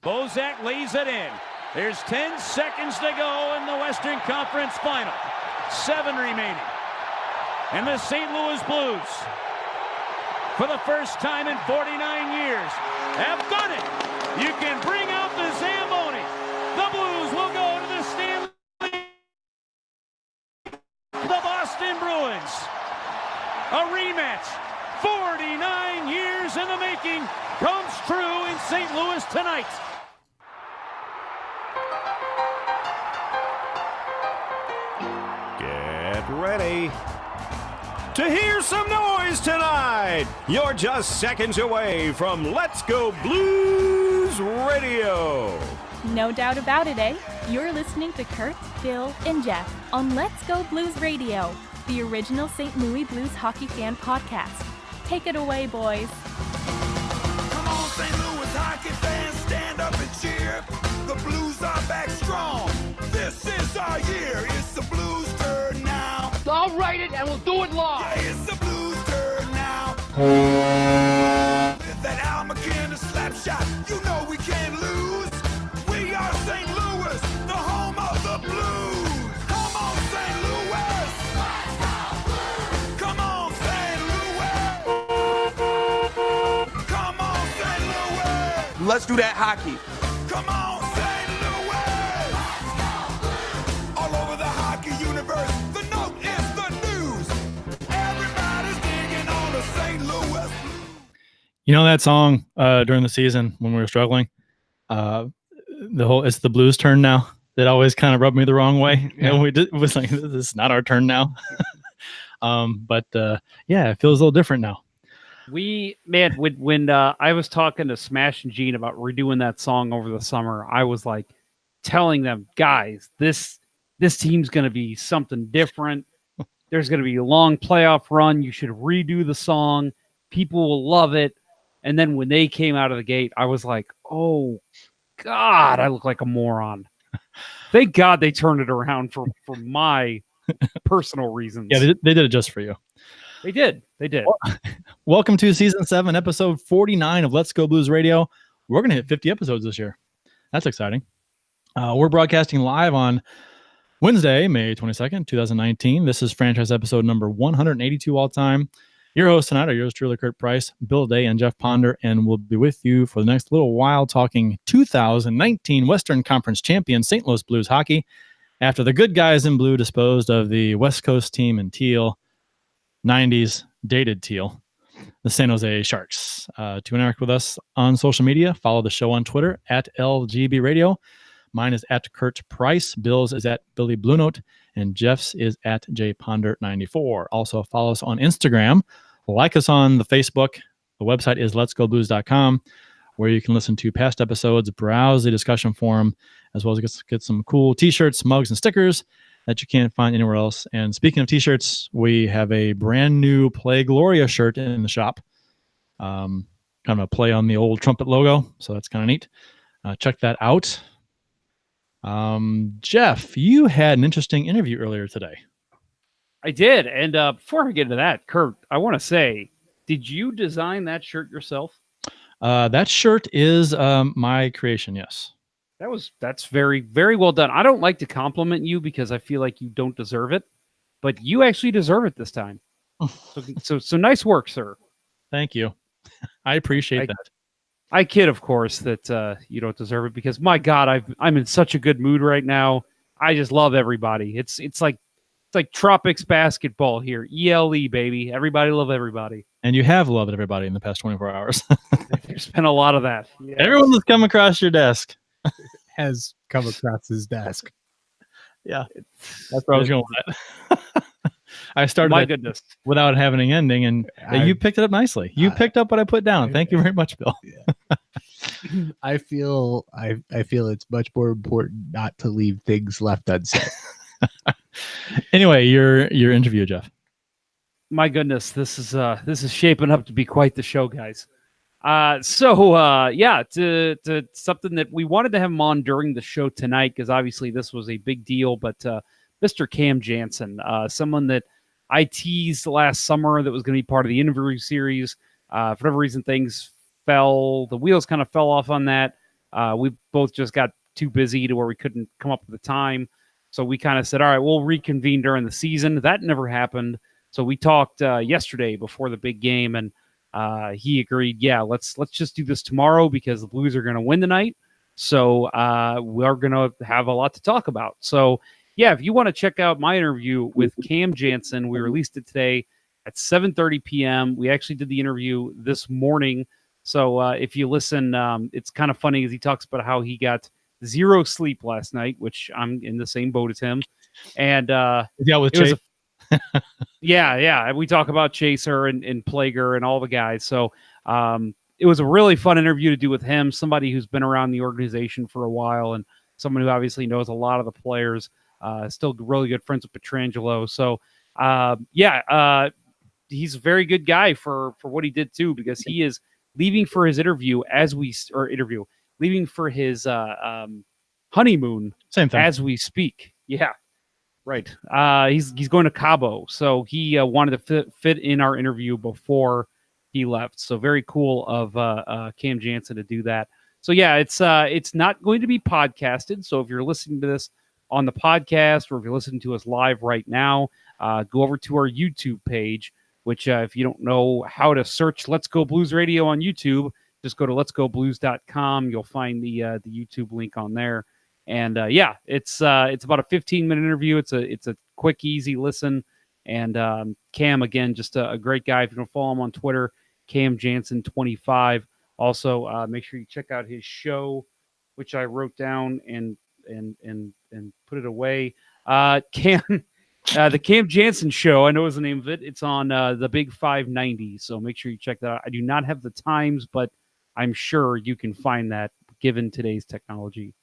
Bozak lays it in. There's 10 seconds to go in the Western Conference Final. 7 remaining. And the St. Louis Blues, for the first time in 49 years, have done it. You can bring out the Zamboni. The Blues will go to the Stanley Cup. The Boston Bruins. A rematch, 49 years in the making, comes true in St. Louis tonight. Get ready to hear some noise tonight. You're just seconds away from Let's Go Blues Radio. No doubt about it, eh? You're listening to Kurt, Bill, and Jeff on Let's Go Blues Radio, the original St. Louis Blues hockey fan podcast. Take it away, boys. Come on, St. Louis hockey fans, stand up and cheer. The Blues are back strong. This is our year. It's the Blues' turn now. I'll write it and we'll do it live. Yeah, it's the Blues' turn now. With that Al McKinnon slap shot, you know we can't lose. We are St. Louis, the home of the Blues. Come on, St. Louis. Come on, St. Louis. Come on, St. Louis. Let's do that hockey. Come on, St. Louis. All over the hockey universe, the note is the news. Everybody's digging on the St. Louis. You know that song during the season when we were struggling? It's the Blues' turn now. That always kind of rubbed me the wrong way. Yeah. And it was like, this is not our turn now. But it feels a little different now. When I was talking to Smash and Gene about redoing that song over the summer, I was like telling them, guys, this team's going to be something different. There's going to be a long playoff run. You should redo the song. People will love it. And then when they came out of the gate, I was like, oh, God, I look like a moron. Thank God they turned it around for my personal reasons. Yeah, they did it just for you. They did. Welcome to Season 7, Episode 49 of Let's Go Blues Radio. We're going to hit 50 episodes this year. That's exciting. We're broadcasting live on Wednesday, May 22nd, 2019. This is franchise episode number 182 all time. Your hosts tonight are yours truly, Kurt Price, Bill Day, and Jeff Ponder, and we'll be with you for the next little while talking 2019 Western Conference champion St. Louis Blues hockey after the good guys in blue disposed of the West Coast team in teal, 90s dated teal, the San Jose Sharks. To interact with us on social media, follow the show on Twitter at LGB Radio. Mine is at Kurt Price. Bill's is at Billy Blue Note. And Jeff's is at jponder94. Also follow us on Instagram. Like us on the Facebook. The website is letsgoblues.com, where you can listen to past episodes, browse the discussion forum, as well as get some cool t-shirts, mugs, and stickers that you can't find anywhere else. And speaking of t-shirts, we have a brand new Play Gloria shirt in the shop. Kind of a play on the old trumpet logo. So that's kind of neat. Check that out. Jeff, you had an interesting interview earlier today. I did. And before I get into that, Kurt, I want to say, did you design that shirt yourself? That shirt is my creation, yes. That's very, very well done. I don't like to compliment you because I feel like you don't deserve it, but you actually deserve it this time. So nice work, sir. Thank you. I appreciate that. I kid, of course, that you don't deserve it because, my God, I'm in such a good mood right now. I just love everybody. It's like Tropics basketball here. ELE, baby. Everybody love everybody. And you have loved everybody in the past 24 hours. There's been a lot of that. Yes. Everyone that's come across your desk has come across his desk. Yeah, that's where I was going with that. I started My goodness. without having an ending, and you picked it up nicely. You picked up what I put down. Thank you very much, Bill. Yeah. I feel it's much more important not to leave things left unsaid. Anyway, your interview, Jeff. My goodness, this is shaping up to be quite the show, guys. To something that we wanted to have him on during the show tonight, because obviously this was a big deal, but Mr. Cam Jansen, someone that I teased last summer that was going to be part of the interview series. For whatever reason, the wheels kind of fell off on that. We both just got too busy to where we couldn't come up with the time. So we kind of said, all right, we'll reconvene during the season. That never happened. So we talked yesterday before the big game, and he agreed, yeah, let's just do this tomorrow because the Blues are going to win tonight. So we're going to have a lot to talk about. So, yeah, if you want to check out my interview with Cam Janssen, we released it today at 7:30 p.m. We actually did the interview this morning. So if you listen, it's kind of funny as he talks about how he got 0 sleep last night, which I'm in the same boat as him. And with Chase. Yeah. We talk about Chaser and Plager and all the guys. So it was a really fun interview to do with him, somebody who's been around the organization for a while and someone who obviously knows a lot of the players, still really good friends with Pietrangelo. So, he's a very good guy for what he did too, because he is leaving for his leaving for his honeymoon Same thing. as we speak. Yeah. Right. He's going to Cabo. So he wanted to fit in our interview before he left. So very cool of Cam Janssen to do that. So yeah, it's not going to be podcasted. So if you're listening to this on the podcast or if you're listening to us live right now, go over to our YouTube page, which if you don't know how to search Let's Go Blues Radio on YouTube, just go to letsgoblues.com. You'll find the YouTube link on there. And it's about a 15-minute interview. It's a quick, easy listen. And Cam, again, just a great guy. If you don't follow him on Twitter, Cam Janssen 25. Also, make sure you check out his show, which I wrote down and put it away. The Cam Janssen Show. I know is the name of it. It's on the Big 590. So make sure you check that out. I do not have the times, but I'm sure you can find that given today's technology.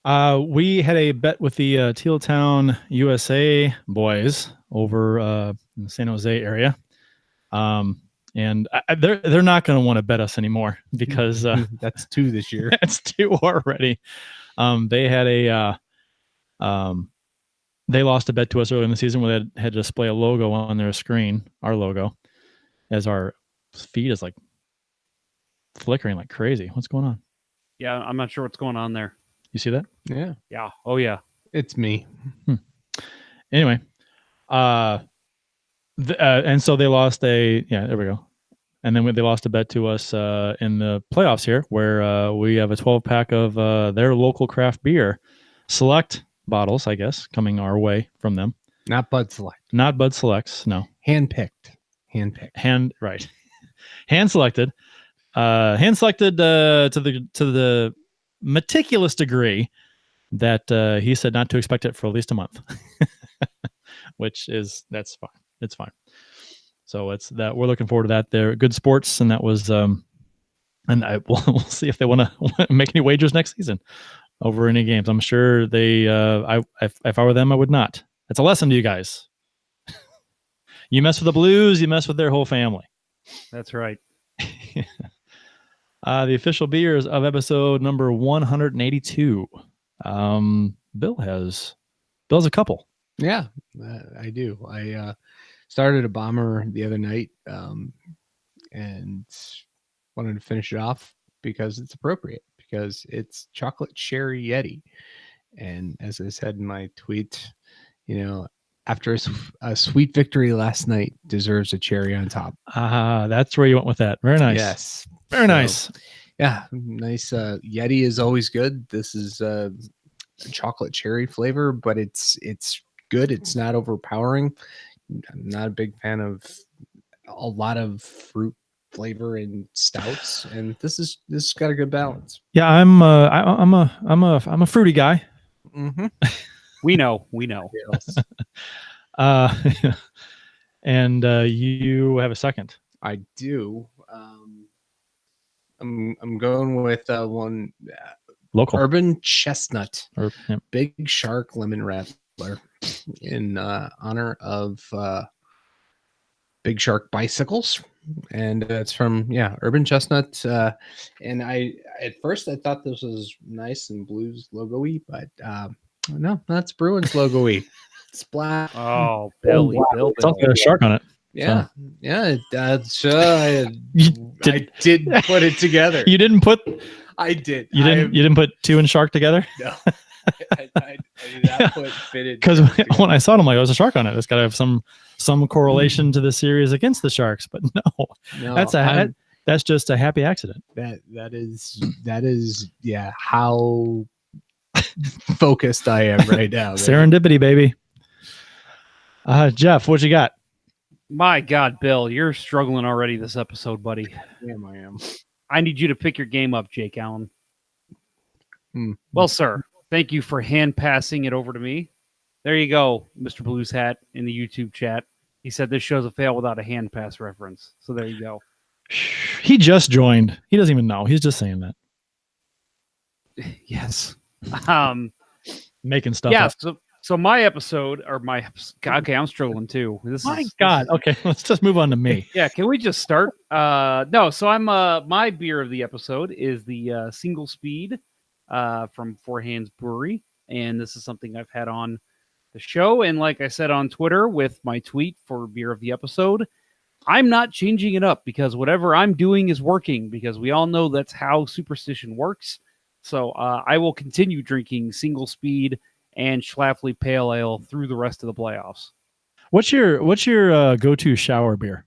We had a bet with the Tealtown USA boys over in the San Jose area. And they're not going to want to bet us anymore because that's 2 this year. That's 2 already. They had they lost a bet to us early in the season where they had to display a logo on their screen, our logo, as our feed is like flickering like crazy. What's going on? Yeah, I'm not sure what's going on there. You see that? Yeah. Yeah. Oh yeah. It's me. Anyway, and so they lost there we go. And then they lost a bet to us in the playoffs here, where we have a 12-pack of their local craft beer, select bottles, I guess, coming our way from them. Not Bud Select. Not Bud Selects, no. Hand-picked. Right. Hand selected to the meticulous degree that he said not to expect it for at least a month, that's fine. It's fine. So it's that we're looking forward to that. They're good sports, and that was and we'll see if they want to make any wagers next season over any games. I'm sure they. If I were them, I would not. It's a lesson to you guys. You mess with the Blues, you mess with their whole family. That's right. The official beers of episode number 182. Bill has a couple. Yeah, I do. I started a bomber the other night and wanted to finish it off because it's appropriate, because it's chocolate cherry Yeti. And as I said in my tweet, after a sweet victory last night deserves a cherry on top. That's where you went with that. Very nice. Yes. Very nice. Yeah, nice. Yeti is always good. This is a chocolate cherry flavor, but it's good. It's not overpowering. I'm not a big fan of a lot of fruit flavor in stouts, and this has got a good balance. Yeah, I'm a fruity guy. Mm-hmm. We know. Yes. And you have a second. I do. I'm going with one local Urban Chestnut, yep. Big Shark Lemon Rattler, in honor of Big Shark Bicycles, and it's from Urban Chestnut. And at first I thought this was nice and Blues logo-y, but no, that's Bruins logo-y. It's black. Oh, Billy. It's also got a shark on it. Yeah, so. Yeah. I did put it together. You didn't put. I did. You didn't put 2 and shark together? No. I did not put fitted. Because when I saw it, I'm like, oh, there's a shark on it. It's got to have some correlation to the series against the Sharks. But no, that's just a happy accident. That is how focused I am right now. Serendipity, baby. Jeff, what you got? My God, Bill, you're struggling already this episode, buddy. I am. I need you to pick your game up, Jake Allen. Well, sir, thank you for hand passing it over to me. There you go, Mr. Blues Hat in the YouTube chat. He said this show's a fail without a hand pass reference. So there you go. He just joined. He doesn't even know. He's just saying that. Yes. Making stuff up. So my episode, or my God, okay, I'm struggling too. God. Okay, let's just move on to me. Yeah, can we just start? No, so I'm my beer of the episode is the Single Speed from Four Hands Brewery, and this is something I've had on the show. And like I said on Twitter with my tweet for beer of the episode, I'm not changing it up because whatever I'm doing is working, because we all know that's how superstition works. So I will continue drinking Single Speed and Schlafly Pale Ale through the rest of the playoffs. What's your go-to shower beer?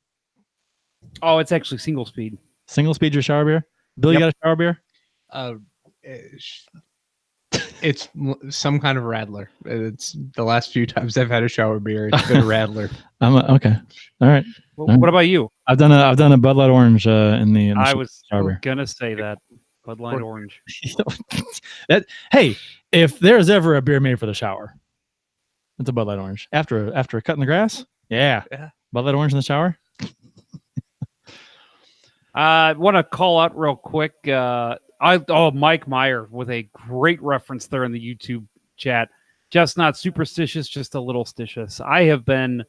Oh, it's actually Single Speed. Single Speed your shower beer? Bill, you got a shower beer? It's some kind of Rattler. It's the last few times I've had a shower beer, it's been a Rattler. Okay. All right. What about you? I've done a Bud Light Orange in the I was shower beer. gonna say that. Bud Light Orange. Hey, if there's ever a beer made for the shower, it's a Bud Light Orange. After a cut in the grass, yeah. Bud Light Orange in the shower. I want to call out real quick. Mike Meyer with a great reference there in the YouTube chat. Just not superstitious, just a little stitious. I have been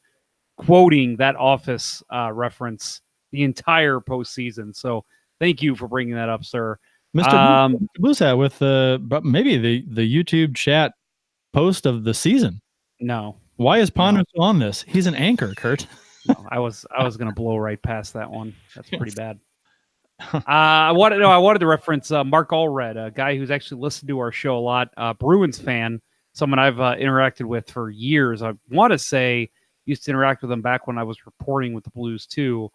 quoting that Office reference the entire postseason. So thank you for bringing that up, sir. Mr. Blues Hat with maybe the YouTube chat post of the season. No. Why is Ponder still on this? He's an anchor, Kurt. No, I was going to blow right past that one. That's pretty bad. I wanted to reference Mark Allred, a guy who's actually listened to our show a lot, Bruins fan, someone I've interacted with for years. I want to say used to interact with him back when I was reporting with the Blues too.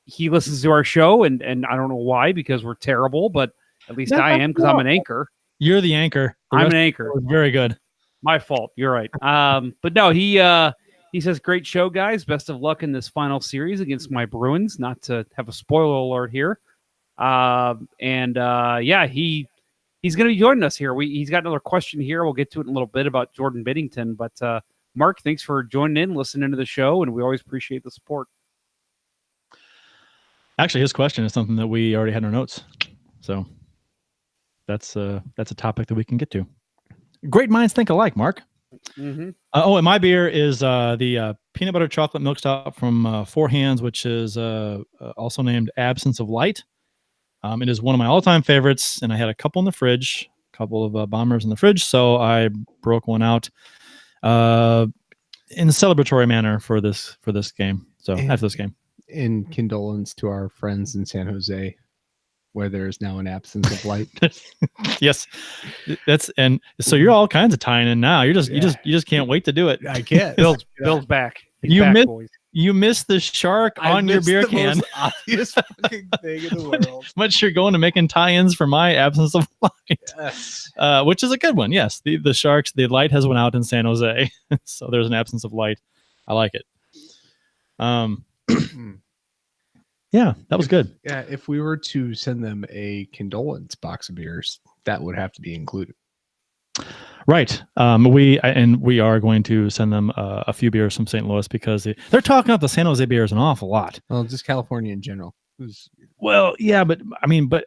He listens to our show, and I don't know why, because we're terrible, but at least I am, because I'm an anchor. You're the anchor. I'm an anchor. Very good. My fault. You're right. But no, he says, great show, guys. Best of luck in this final series against my Bruins. Not to have a spoiler alert here. He's going to be joining us here. He's got another question here. We'll get to it in a little bit about Jordan Binnington. But Mark, thanks for joining in, listening to the show, and we always appreciate the support. Actually, his question is something that we already had in our notes. So that's a topic that we can get to. Great minds think alike, Mark. Mm-hmm. And my beer is the peanut butter chocolate milk stout from Four Hands, which is also named Absence of Light. It is one of my all-time favorites, and I had a couple in the fridge, a couple of bombers in the fridge, so I broke one out in a celebratory manner for this game. So after this game. In condolence to our friends in San Jose, where there is now an absence of light. Yes, and so you're all kinds of tying in now. You just can't wait to do it. I can't. Bill's back. He's back, boys. You missed the shark on your beer can. Most obvious fucking thing in the world. But you're going to making tie-ins for my absence of light, yes. Which is a good one. Yes, the sharks. The light has went out in San Jose, so there's an absence of light. I like it. Yeah, that was good. Yeah, if we were to send them a condolence box of beers, that would have to be included. Right. We are going to send them a few beers from St. Louis because they're talking about the San Jose beers an awful lot. Well, just California in general. Well, yeah, but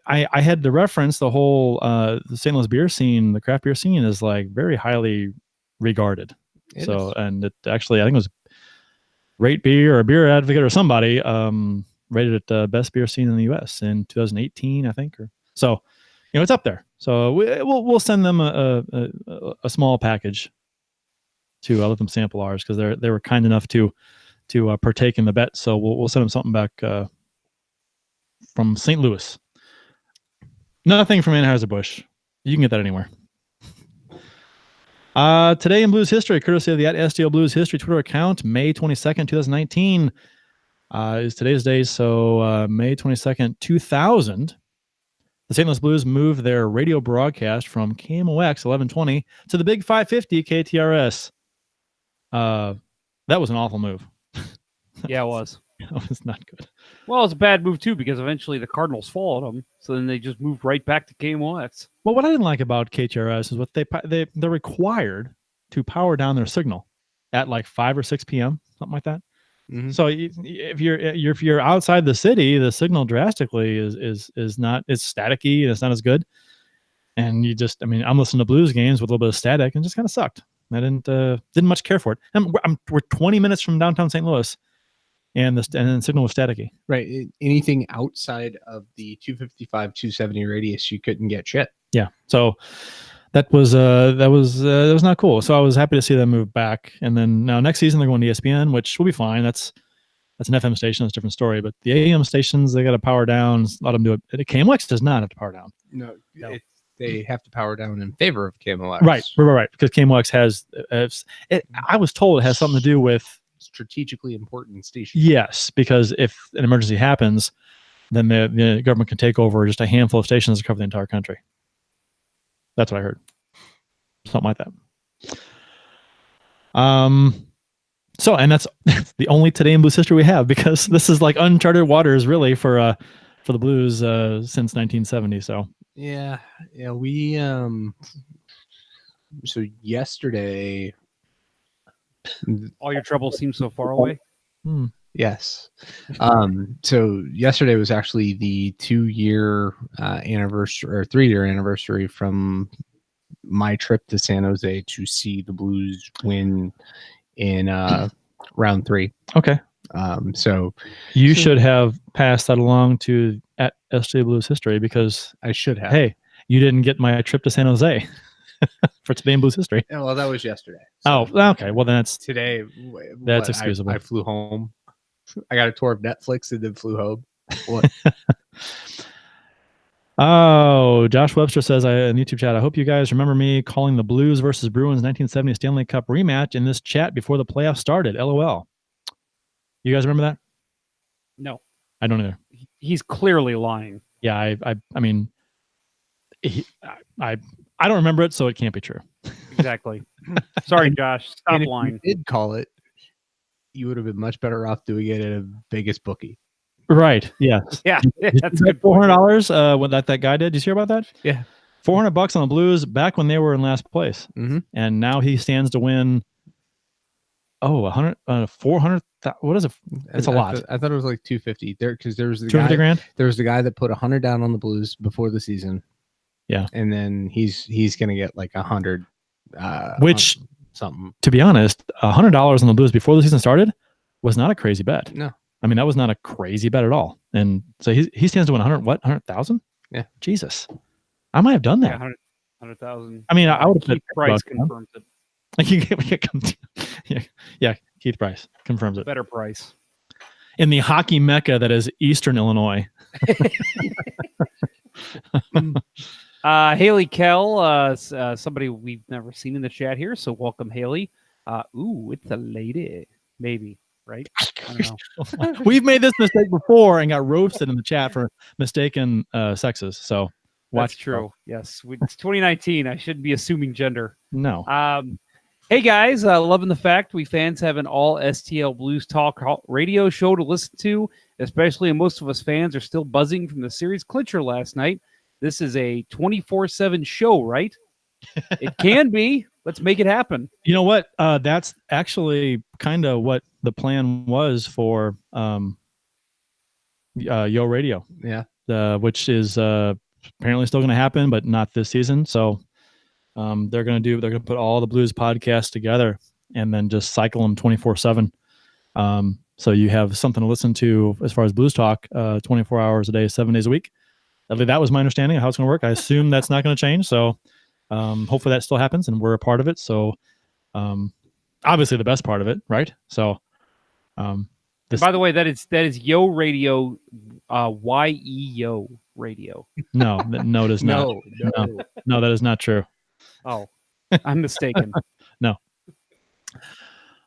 I had to reference the whole the St. Louis beer scene. The craft beer scene is like very highly regarded. And it actually, I think it was Rate Beer or Beer Advocate or somebody rated it best beer scene in the U.S. in 2018, I think. So, it's up there. So we'll send them a small package to let them sample ours because they were kind enough to partake in the bet. So we'll send them something back from St. Louis. Nothing from Anheuser-Busch. You can get that anywhere. Today in Blues history, courtesy of the @STL Blues History Twitter account, May 22nd, 2019 is today's day. So May 22nd, 2000, the St. Louis Blues moved their radio broadcast from KMOX 1120 to the Big 550 KTRS. That was an awful move. Yeah, it was. That was not good. Well, it's a bad move too because eventually the Cardinals followed them, so then they just moved right back to KMOX. Well, what I didn't like about KTRS is what they're required to power down their signal at like 5 or 6 p.m., something like that. Mhm. So if you're outside the city, the signal drastically is not, it's staticky and it's not as good. And I'm listening to Blues games with a little bit of static and just kind of sucked. I didn't much care for it. We're 20 minutes from downtown St. Louis, and the signal was staticky. Right. Anything outside of the 255, 270 radius, you couldn't get shit. Yeah. So that was not cool. So I was happy to see them move back. And then now next season they're going to ESPN, which will be fine. That's an FM station. That's a different story. But the AM stations, they got to power down. A lot of them do it. KMOX does not have to power down. No. They have to power down in favor of KMOX. Right. Because KMOX has I was told it has something to do with strategically important station. Yes, because if an emergency happens, then the government can take over just a handful of stations to cover the entire country. That's what I heard. Something like that. So, and that's the only Today in Blues history we have, because this is like uncharted waters really for the Blues since 1970. So yeah, we so yesterday, all your troubles seem so far away. Yes. So yesterday was actually the 2-year anniversary or 3-year anniversary from my trip to San Jose to see the Blues win in round 3. Okay. So you should have passed that along to @SJ Blues history, because I should have. Hey, you didn't get my trip to San Jose for Today in Blues history. Yeah, well, that was yesterday. So okay. Well, then that's today. That's excusable. I flew home. I got a tour of Netflix and then flew home. What? Oh, Josh Webster says in YouTube chat, I hope you guys remember me calling the Blues versus Bruins 1970 Stanley Cup rematch in this chat before the playoffs started. LOL. You guys remember that? No, I don't either. He's clearly lying. Yeah, I mean, I don't remember it, so it can't be true. Exactly. Sorry, Josh. Stop and if lying. you did call it, you would have been much better off doing it at a Vegas bookie. Right. Yes. Yeah. That's good. good. $400. What that guy did? Did you hear about that? Yeah. $400 on the Blues back when they were in last place, and now he stands to win. 400. What is it? It's a lot. I thought it was like 250 there, because there was the 250 grand. There was the guy that put 100 down on the Blues before the season. Yeah, and then he's gonna get like 100. Which, something. To be honest, $100 on the Blues before the season started was not a crazy bet. No, I mean that was not a crazy bet at all. And so he stands to win 100,000. Yeah, Jesus, I might have done that. Yeah, 100,000. I mean, I would have Keith Price confirms it. Yeah, Keith Price confirms it. Better price. In the hockey mecca that is Eastern Illinois. Haley Kell, somebody we've never seen in the chat here, so welcome, Haley. It's a lady, maybe, right? I don't know. We've made this mistake before and got roasted in the chat for mistaken sexes. So that's true. Yes, it's 2019. I shouldn't be assuming gender. No. Hey guys, loving the fact we fans have an all STL Blues Talk radio show to listen to, especially when most of us fans are still buzzing from the series clincher last night. This is a 24/7 show, right? It can be. Let's make it happen. You know what? That's actually kind of what the plan was for Yo Radio. Yeah. Which is apparently still going to happen, but not this season. So they're going to put all the Blues podcasts together and then just cycle them 24/7. So you have something to listen to as far as Blues Talk 24 hours a day, 7 days a week. At least that was my understanding of how it's going to work. I assume that's not going to change. So hopefully that still happens and we're a part of it. So obviously the best part of it, right? So by the way, that is Yo Radio, YEO. Radio. No, no, it is not. No, that is not true. Oh, I'm mistaken. No.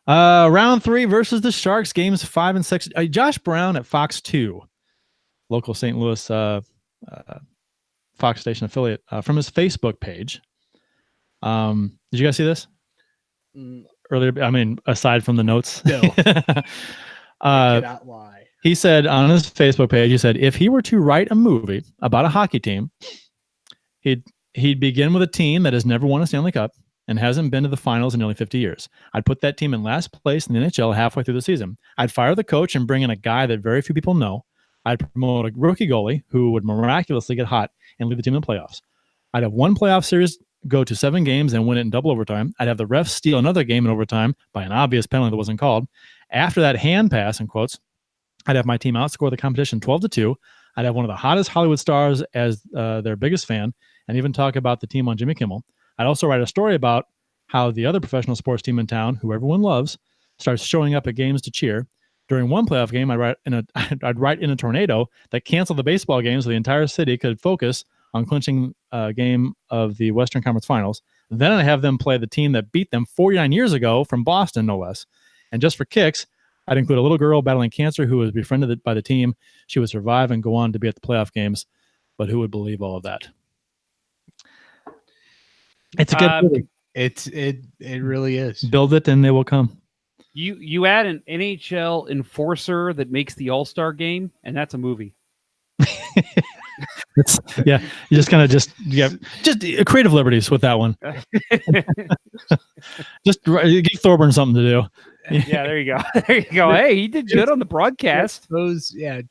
Round 3 versus the Sharks, games 5 and 6. Josh Brown at Fox 2, local St. Louis Fox station affiliate, from his Facebook page. Did you guys see this earlier? I mean, aside from the notes, No. I cannot lie. He said on his Facebook page, he said, if he were to write a movie about a hockey team, he'd begin with a team that has never won a Stanley Cup and hasn't been to the finals in nearly 50 years. I'd put that team in last place in the NHL halfway through the season. I'd fire the coach and bring in a guy that very few people know. I'd promote a rookie goalie who would miraculously get hot and lead the team in the playoffs. I'd have one playoff series go to 7 games and win it in double overtime. I'd have the refs steal another game in overtime by an obvious penalty that wasn't called. After that hand pass, in quotes, I'd have my team outscore the competition 12-2. I'd have one of the hottest Hollywood stars as their biggest fan, and even talk about the team on Jimmy Kimmel. I'd also write a story about how the other professional sports team in town, who everyone loves, starts showing up at games to cheer. During one playoff game, I'd write in a tornado that canceled the baseball game so the entire city could focus on clinching a game of the Western Conference Finals. Then I'd have them play the team that beat them 49 years ago from Boston, no less. And just for kicks, I'd include a little girl battling cancer who was befriended by the team. She would survive and go on to be at the playoff games. But who would believe all of that? It's a good movie. It really is. Build it and they will come. You add an NHL enforcer that makes the All-Star game, and that's a movie. You just kind of just creative liberties with that one. Just give Thorburn something to do. Yeah, there you go. There you go. Hey, he did good on the broadcast.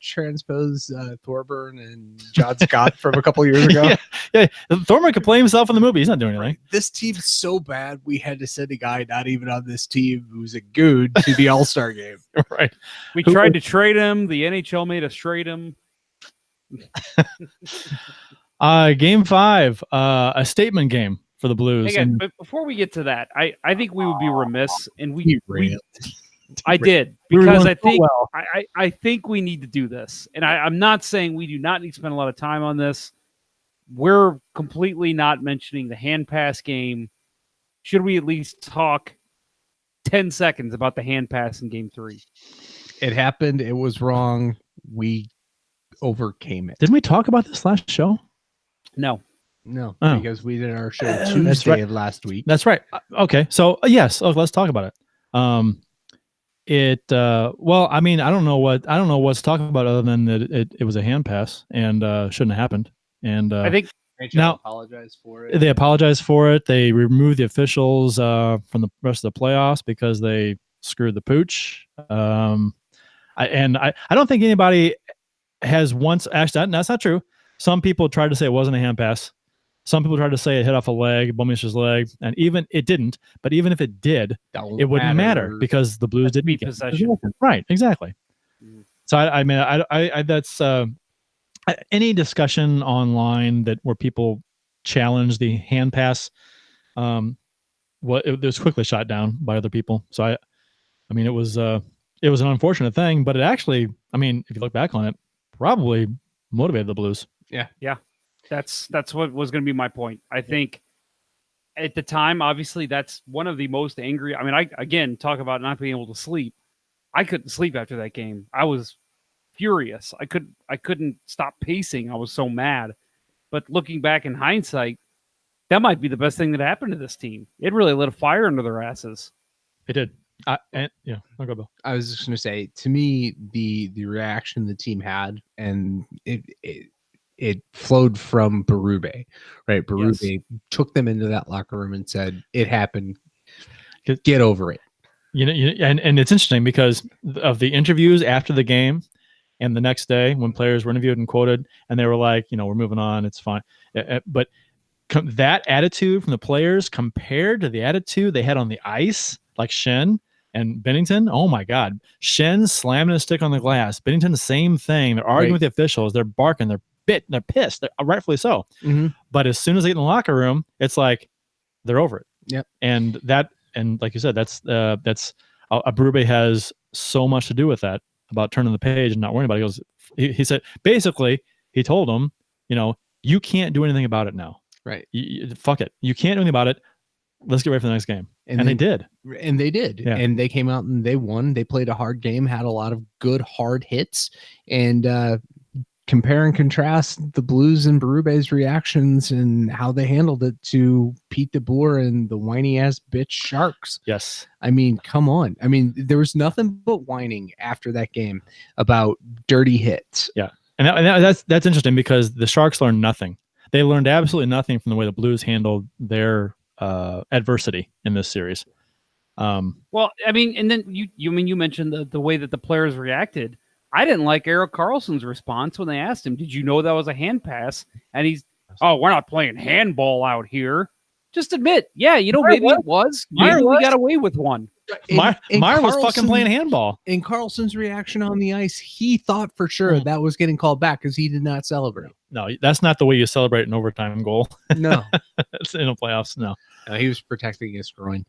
Transpose Thorburn and John Scott from a couple years ago. Yeah, Thorburn could play himself in the movie. He's not doing anything. This team's so bad, we had to send a guy not even on this team who's a good to the All-Star game. Right. We tried to trade him. The NHL made us trade him. Game 5, a statement game for the Blues. Hey guys, but before we get to that, I think we would be remiss, and I did, because I think we need to do this, and I'm not saying we do not need to spend a lot of time on this. We're completely not mentioning the hand pass game. Should we at least talk 10 seconds about the hand pass in Game 3? It happened. It was wrong. We overcame it. Didn't we talk about this last show? No, because we did our show Tuesday of last week. That's right. Okay, so yes, let's talk about it. Well, I mean, I don't know what to talk about other than that it was a hand pass and shouldn't have happened. And I think now apologize for it. They apologized for it. They removed the officials from the rest of the playoffs because they screwed the pooch. I don't think anybody has once actually. That's not true. Some people tried to say it wasn't a hand pass. Some people tried to say it hit off a leg, Bumish's leg, and even it didn't. But even if it did, it wouldn't matter because the Blues did beat possession. Right, exactly. So I mean, that's any discussion online where people challenge the hand pass, it was quickly shot down by other people. So I mean, it was an unfortunate thing, but it actually, I mean, if you look back on it, probably motivated the Blues. Yeah. That's what was going to be my point. I think at the time, obviously, that's one of the most angry. I mean, I again talk about not being able to sleep. I couldn't sleep after that game. I was furious. I couldn't stop pacing. I was so mad. But looking back in hindsight, that might be the best thing that happened to this team. It really lit a fire under their asses. It did. I'll go, Bill. I was just going to say, to me, the reaction the team had, and it flowed from Berube, right? Berube took them into that locker room and said, "It happened. Get over it." And it's interesting because of the interviews after the game and the next day when players were interviewed and quoted, and they were like, we're moving on, it's fine. But that attitude from the players compared to the attitude they had on the ice, like Shen and Bennington, oh my God, Shen slamming a stick on the glass, Bennington the same thing. They're arguing with the officials, they're barking, they're pissed, they're rightfully so. Mm-hmm. But as soon as they get in the locker room, it's like they're over it. Yep. And like you said, that's Berube has so much to do with that, about turning the page and not worrying about it. He said basically he told them You can't do anything about it now. Right. Fuck it. You can't do anything about it. Let's get ready for the next game. And they did. And they did. Yeah. And they came out and they won. They played a hard game, had a lot of good, hard hits. And compare and contrast the Blues and Berube's reactions and how they handled it to Pete DeBoer and the whiny ass bitch Sharks. Yes. I mean, come on. I mean, there was nothing but whining after that game about dirty hits. Yeah. And that's interesting because the Sharks learned nothing. They learned absolutely nothing from the way the Blues handled their adversity in this series. Well, I mean, and then you mentioned the way that the players reacted. I didn't like Erik Karlsson's response when they asked him, "Did you know that was a hand pass?" And he's, "Oh, we're not playing handball out here." Just admit, yeah, maybe it was. Maybe we got away with one. Meyer was fucking playing handball. In Karlsson's reaction on the ice, he thought for sure that was getting called back because he did not celebrate. No, that's not the way you celebrate an overtime goal. No. It's in the playoffs. No. He was protecting his groin.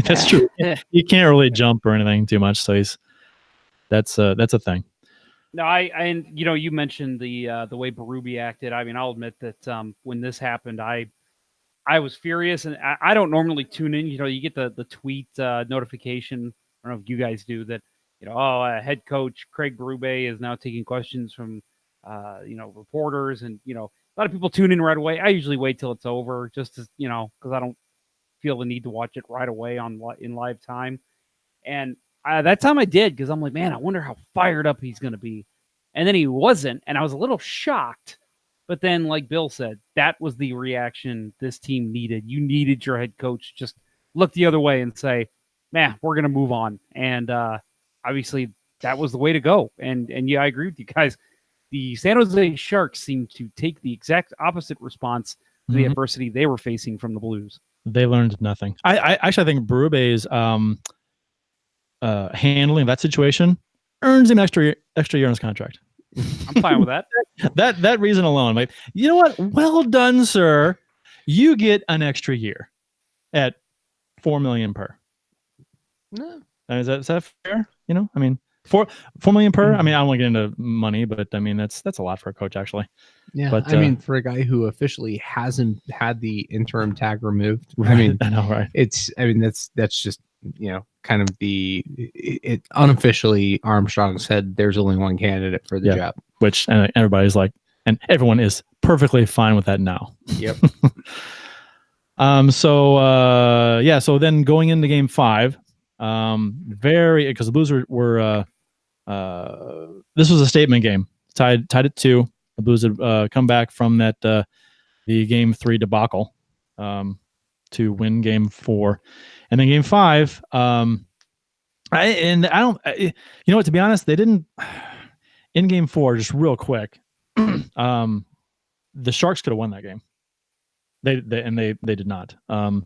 That's true. He can't really jump or anything too much, so that's a thing. No, and you mentioned the way Berube acted. I mean, I'll admit that when this happened, I was furious, and I don't normally tune in. You get the tweet notification. I don't know if you guys do that. Head coach Craig Berube is now taking questions from reporters, and a lot of people tune in right away. I usually wait till it's over, just to because I don't feel the need to watch it right away in live time. And that time I did because I'm like, man, I wonder how fired up he's going to be. And then he wasn't, and I was a little shocked. But then, like Bill said, that was the reaction this team needed. You needed your head coach just look the other way and say, man, we're going to move on. And obviously, that was the way to go. And yeah, I agree with you guys. The San Jose Sharks seemed to take the exact opposite response to the adversity they were facing from the Blues. They learned nothing. I actually think Berube's handling of that situation earns him extra year on his contract. I'm fine with that. that reason alone, like, you know what? Well done, sir. You get an extra year at $4 million per. No. Is that fair? I mean, $4 million per. I mean, I don't want to get into money, but I mean that's a lot for a coach, actually. Yeah, but I mean, for a guy who officially hasn't had the interim tag removed, right, I mean, I know, right? That's just kind of it unofficially Armstrong said there's only one candidate for the job, which everybody's like, and everyone is perfectly fine with that now. Yep. So then going into game 5, because the Blues were this was a statement game, tied at 2. The Blues had come back from that the game 3 debacle to win game 4. And then game 5, to be honest, they didn't. In game 4, just real quick, the Sharks could have won that game. They did not. And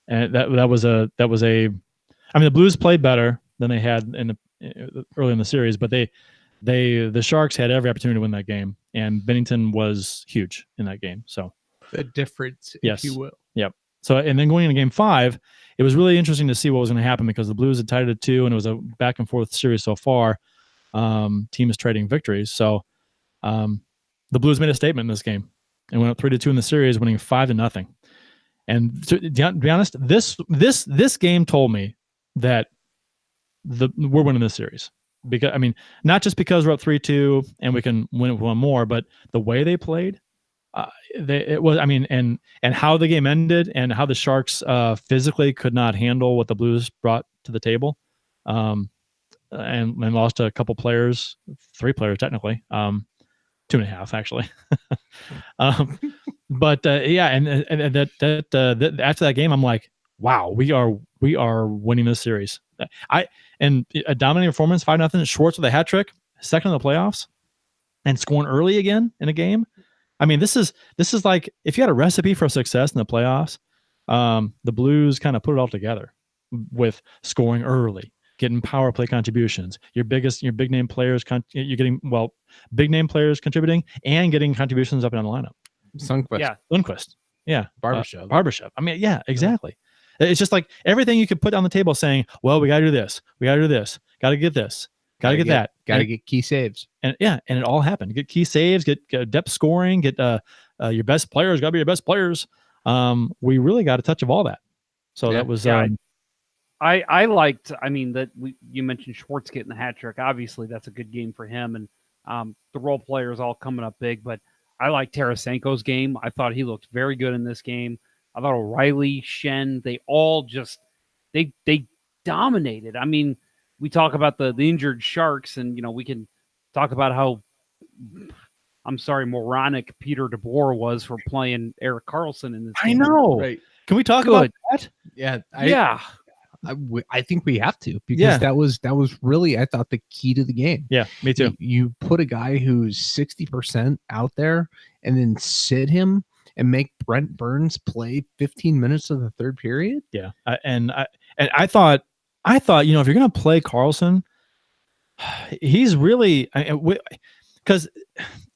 that was a. I mean, the Blues played better than they had early in the series, but the Sharks had every opportunity to win that game, and Binnington was huge in that game. So the difference, if you will. Yep. So, and then going into game 5, it was really interesting to see what was going to happen because the Blues had tied it at 2, and it was a back and forth series so far. Teams trading victories. So, the Blues made a statement in this game and went up 3-2 in the series, winning 5-0. And to be honest, this game told me that we're winning this series. Because, I mean, not just because we're up 3-2 and we can win it with one more, but the way they played, and how the game ended and how the Sharks physically could not handle what the Blues brought to the table, and lost a couple players, 3 players technically, 2.5 actually. But and that after that game, I'm like, wow, we are winning this series. A dominating performance, 5-0. Schwartz with a hat trick, second in the playoffs, and scoring early again in a game. I mean, this is like if you had a recipe for success in the playoffs, the Blues kind of put it all together with scoring early, getting power play contributions. Your big name players, you're getting big name players contributing and getting contributions up and down the lineup. Lundqvist, Barbashev. I mean, yeah, exactly. It's just like everything you could put on the table saying, well, we got to do this. We got to do this. Got to get this. Got to get that. Got to get key saves. And it all happened. Get key saves, get depth scoring, get your best players. Got to be your best players. We really got a touch of all that. So that was. I liked. I mean, you mentioned Schwartz getting the hat trick. Obviously, that's a good game for him, and the role players all coming up big. But I like Tarasenko's game. I thought he looked very good in this game. I thought O'Reilly, Shen, they all just they dominated. I mean, we talk about the injured Sharks, and we can talk about how moronic Peter DeBoer was for playing Erik Karlsson in this game. I know. Right. Can we talk about that? Yeah. I think we have to, because that was really, I thought, the key to the game. Yeah, me too. You put a guy who's 60% out there and then sit him and make Brent Burns play 15 minutes of the third period. Yeah. I thought, if you're going to play Karlsson, he's really, because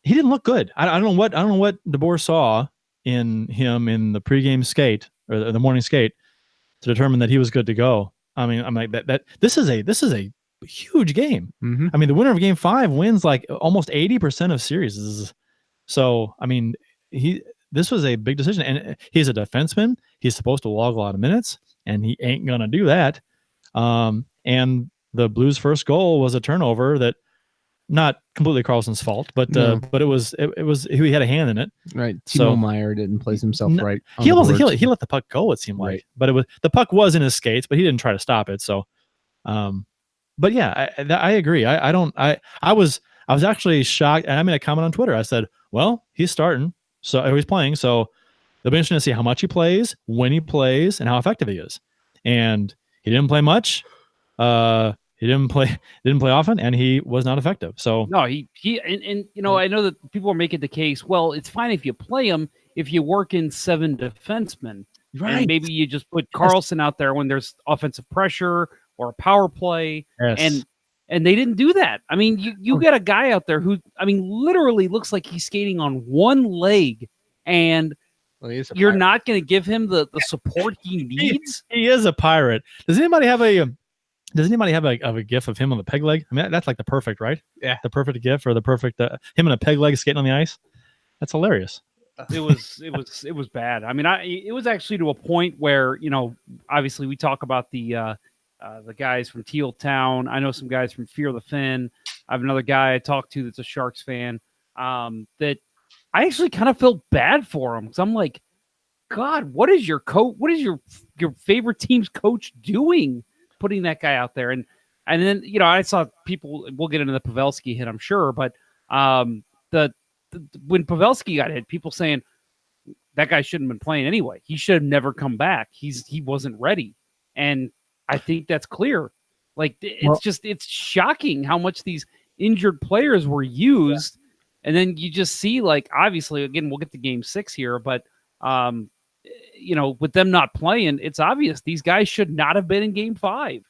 he didn't look good. I don't know what DeBoer saw in him in the pregame skate or the morning skate to determine that he was good to go. I mean, I'm like that this is a huge game. Mm-hmm. I mean, the winner of game 5 wins like almost 80% of series. So, I mean, this was a big decision, and he's a defenseman. He's supposed to log a lot of minutes, and he ain't going to do that. And the Blues' first goal was a turnover that, not completely Karlsson's fault, but it was he had a hand in it. Right. So Timo Meier didn't place himself right. He let the puck go, it seemed like. But the puck was in his skates, but he didn't try to stop it. So, but yeah, I agree. I was actually shocked, and I made a comment on Twitter. I said, well, he's starting, so he's playing. So it'll be interesting to see how much he plays, when he plays, and how effective he is. And he didn't play much. He didn't play often, and he was not effective. So no, he I know that people are making the case. Well, it's fine if you play him if you work in 7 defensemen, right? And maybe you just put Karlsson out there when there's offensive pressure or a power play, and they didn't do that. I mean, you got a guy out there who, I mean, literally looks like he's skating on one leg, and you're not going to give him the support he needs. He is a pirate. Does anybody have a gif of him on the peg leg? I mean, that's like the perfect, right? Yeah. The perfect gif, or the perfect him on a peg leg skating on the ice. That's hilarious. It was bad. I mean, it was actually to a point where, obviously we talk about the guys from Teal Town. I know some guys from Fear the Fin. I have another guy I talked to that's a Sharks fan. That I actually kind of felt bad for him, because I'm like, God, what is your coach? What is your favorite team's coach doing, putting that guy out there? And then, I saw people, we'll get into the Pavelski hit, I'm sure, but when Pavelski got hit, people saying that guy shouldn't have been playing anyway. He should have never come back. He wasn't ready. And I think that's clear. Like, it's shocking how much these injured players were used. Yeah. And then you just see, like, obviously, again, we'll get to game 6 here, but with them not playing, it's obvious these guys should not have been in game 5.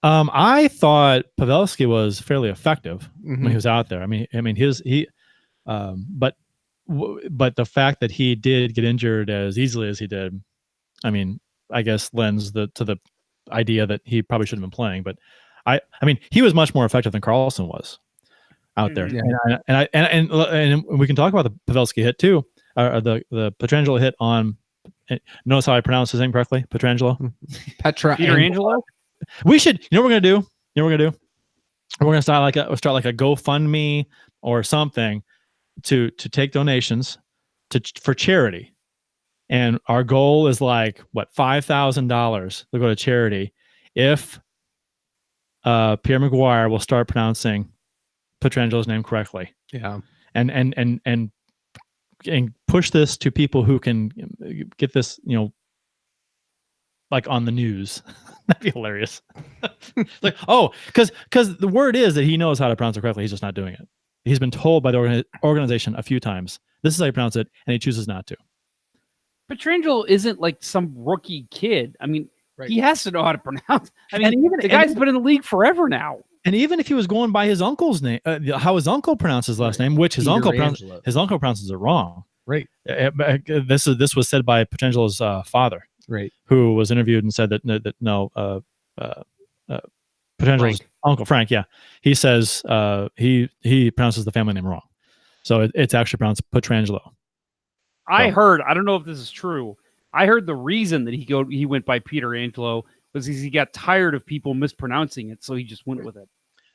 I thought Pavelski was fairly effective when he was out there. But the fact that he did get injured as easily as he did, I mean, I guess lends to the idea that he probably shouldn't have been playing. But I mean, he was much more effective than Karlsson was out there. Yeah. And we can talk about the Pavelski hit too. The Pietrangelo hit on. Notice how I pronounce his name correctly, Pietrangelo. Pietrangelo. We should. You know what we're gonna do? We're gonna start like a GoFundMe or something to take donations for charity. And our goal is like $5,000 to go to charity if Pierre McGuire will start pronouncing Pietrangelo's name correctly. Yeah. And push this to people who can get this, like on the news. That'd be hilarious. Like, because the word is that he knows how to pronounce it correctly. He's just not doing it. He's been told by the organization a few times, this is how you pronounce it, and he chooses not to. Pietrangelo isn't like some rookie kid. I mean, he has to know how to pronounce. I mean, the guy's been in the league forever now. And even if he was going by his uncle's name, how his uncle pronounces his last name, which his uncle pronounces it wrong. Right. This was said by Pietrangelo's father, right, who was interviewed and said that no, Petrangelo's Frank. uncle, Frank. Yeah, he says he pronounces the family name wrong, so it's actually pronounced Petrangelo. I heard. I don't know if this is true. I heard the reason that he went by Peter Angelo was because he got tired of people mispronouncing it, so he just went with it.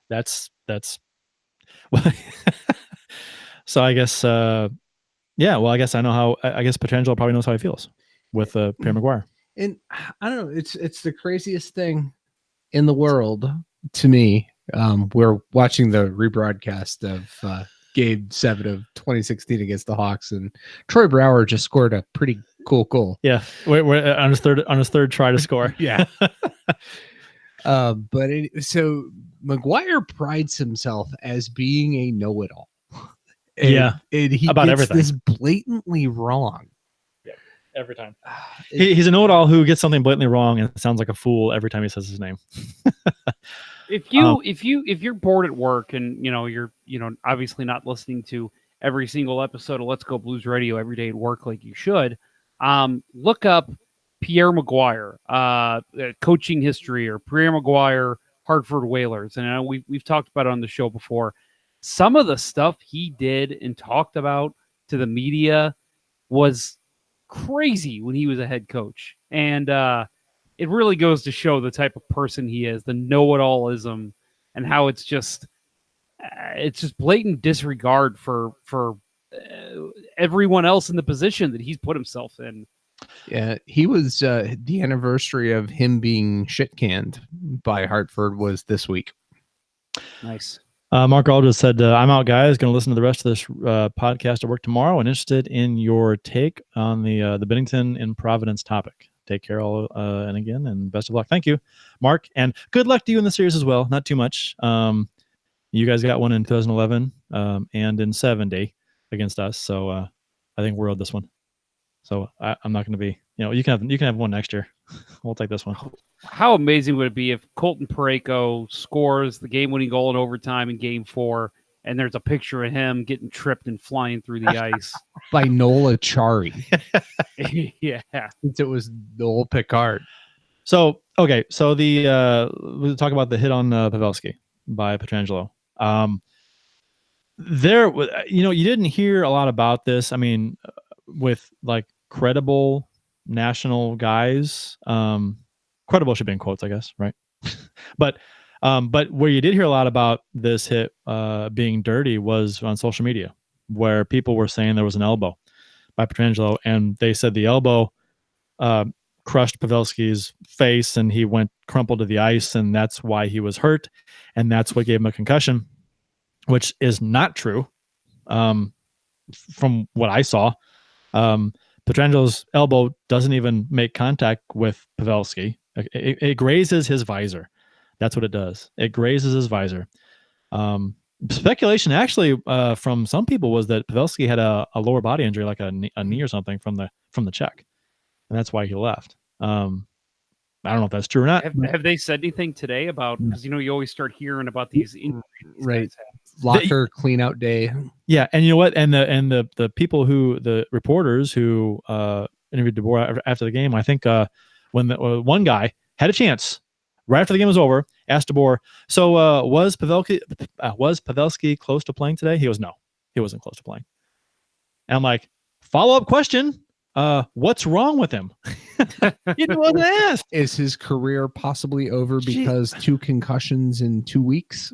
That's so I guess yeah. Well, I guess I know how. I guess Petrangelo probably knows how he feels with Pierre Maguire. And I don't know. It's the craziest thing in the world to me. We're watching the rebroadcast of Game 7 of 2016 against the Hawks, and Troy Brouwer just scored a pretty cool goal. Yeah, we're on his third try to score. Yeah. So Maguire prides himself as being a know-it-all. And he about gets everything. this blatantly wrong. Yeah, every time. He's a know-it-all who gets something blatantly wrong and sounds like a fool every time he says his name. If you're bored at work and you're obviously not listening to every single episode of Let's Go Blues Radio every day at work like you should, look up Pierre Maguire coaching history or Pierre Maguire Hartford Whalers, and I know we've talked about it on the show before. Some of the stuff he did and talked about to the media was crazy when he was a head coach, and it really goes to show the type of person he is, the know-it-allism, and how it's just blatant disregard for everyone else in the position that he's put himself in. Yeah, he was the anniversary of him being shit canned by Hartford was this week. Nice. Mark Aldridge said, I'm out, guys. Going to listen to the rest of this podcast at work tomorrow and interested in your take on the Bennington and Providence topic. Take care all, and again, and best of luck. Thank you, Mark, and good luck to you in the series as well. Not too much. You guys got one in 2011 and in 70 against us, so I think we're owed this one. So I'm not going to be, you can have one next year. We'll take this one. How amazing would it be if Colton Parayko scores the game-winning goal in overtime in Game 4, and there's a picture of him getting tripped and flying through the ice by Nola Chari? Yeah, since it was Noel Picard. So okay, so we'll talk about the hit on Pavelski by Petrangelo. There, you didn't hear a lot about this. I mean, with like credible national guys, credible should be in quotes, I guess, right? but where you did hear a lot about this hit being dirty was on social media, where people were saying there was an elbow by Petrangelo, and they said the elbow crushed Pavelski's face and he went crumpled to the ice, and that's why he was hurt, and that's what gave him a concussion, which is not true. From what I saw, Petrangelo's elbow doesn't even make contact with Pavelski. It grazes his visor. That's what it does. It grazes his visor. Speculation actually from some people was that Pavelski had a lower body injury, like a knee or something from the check, and that's why he left. I don't know if that's true or not. Have they said anything today about, because you always start hearing about these injuries, right? Locker clean out day. Yeah, and you know what? And the people the reporters who interviewed DeBoer after the game, I think when one guy had a chance right after the game was over, asked DeBoer, so was Pavelski close to playing today? He goes, no, he wasn't close to playing. And I'm like, follow-up question, what's wrong with him? He wasn't asked. Is his career possibly over because 2 concussions in 2 weeks?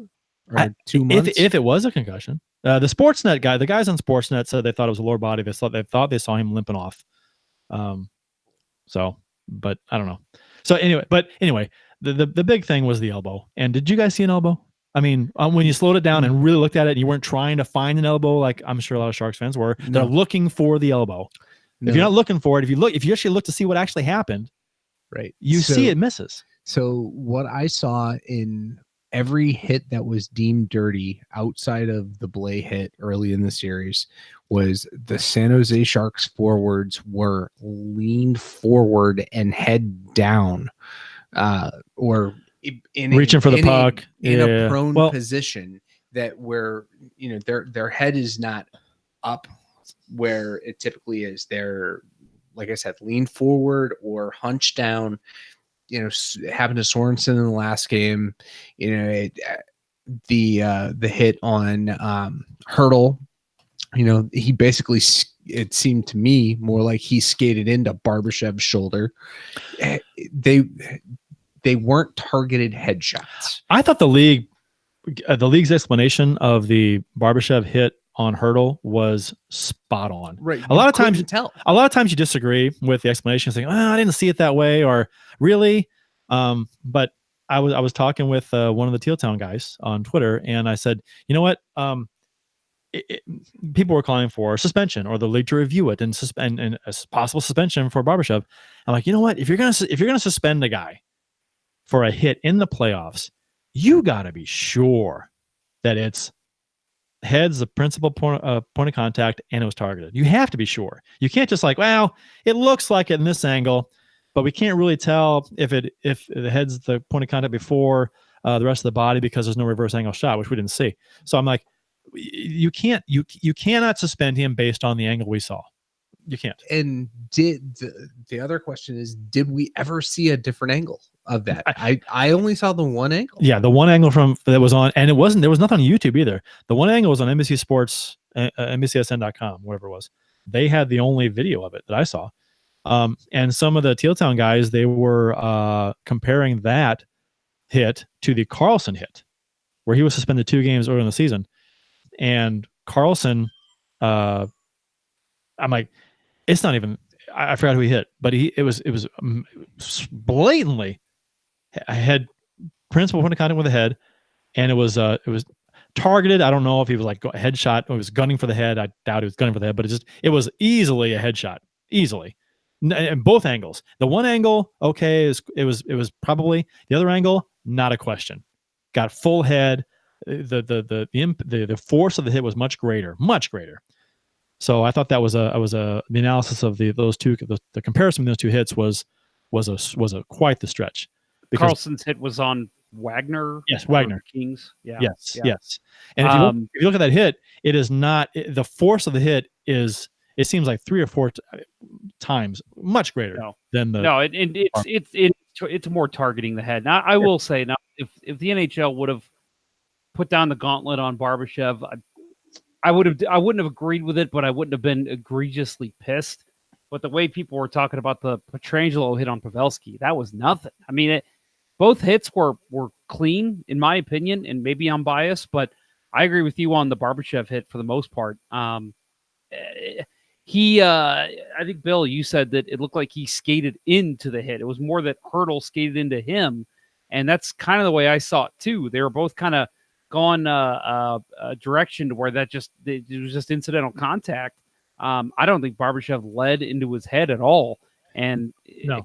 Or 2 months? If it was a concussion, the Sportsnet guy, the guys on Sportsnet said they thought it was a lower body. They thought they saw him limping off. But I don't know. So anyway, the big thing was the elbow. And did you guys see an elbow? I mean, when you slowed it down and really looked at it, and you weren't trying to find an elbow like I'm sure a lot of Sharks fans were. No. They're looking for the elbow. No. If you're not looking for it, if you actually look to see what actually happened, right, you see it misses. So what I saw in every hit that was deemed dirty outside of the Blais hit early in the series was the San Jose Sharks forwards were leaned forward and head down, or reaching for the puck in a prone position that where their head is not up where it typically is. They're, like I said, lean forward or hunched down. happened to Sorensen in the last game. The hit on Hurdle. He basically, it seemed to me more like he skated into Barbashev's shoulder. They weren't targeted headshots. I thought the league's explanation of the Barbashev hit on Hurdle was spot on. Right. A lot of times you disagree with the explanation, saying, I didn't see it that way, or really. But I was talking with one of the Teal Town guys on Twitter, and I said, you know what? People were calling for suspension or the league to review it and suspend and a possible suspension for Barbashev. I'm like, you know what? If you're gonna suspend a guy for a hit in the playoffs, you got to be sure that it's head's the principal point of contact and it was targeted. You have to be sure. You can't just like, well, it looks like it in this angle, but we can't really tell if the head's the point of contact before the rest of the body because there's no reverse angle shot, which we didn't see. So I'm like, you cannot suspend him based on the angle we saw. You can't. And the other question is, did we ever see a different angle of that? I only saw the one angle. Yeah, the one angle that was on, and there was nothing on YouTube either. The one angle was on NBC Sports, NBCSN.com, whatever it was. They had the only video of it that I saw. And some of the Teal Town guys, they were comparing that hit to the Carlson hit, where he was suspended 2 games early in the season. And Carlson, I'm like, it's not even. I forgot who he hit, but it was blatantly a head principal point of contact with the head, and it was targeted. I don't know if he was like a headshot or he was gunning for the head. I doubt he was gunning for the head, but it was easily a headshot, easily, in both angles. The one angle, okay, it was probably. The other angle, not a question. Got full head. The force of the hit was much greater. So I thought that was the analysis of those two. The comparison between those two hits was quite the stretch. Carlson's hit was on Wagner. Yes, Wagner. Kings. Yeah. Yes. And if you look at that hit, it is not the force of the hit is. It seems like 3 or 4 times much greater than the. No, it's more targeting the head. Now I will say now if the NHL would have put down the gauntlet on Barbashev, I wouldn't have agreed with it, but I wouldn't have been egregiously pissed. But the way people were talking about the Pietrangelo hit on Pavelski, that was nothing. I mean, both hits were clean, in my opinion, and maybe I'm biased, but I agree with you on the Barbashev hit for the most part. I think, Bill, you said that it looked like he skated into the hit. It was more that Hurdle skated into him, and that's kind of the way I saw it, too. They were both kind of gone a direction to where it was just incidental contact. I don't think Barbashev led into his head at all. And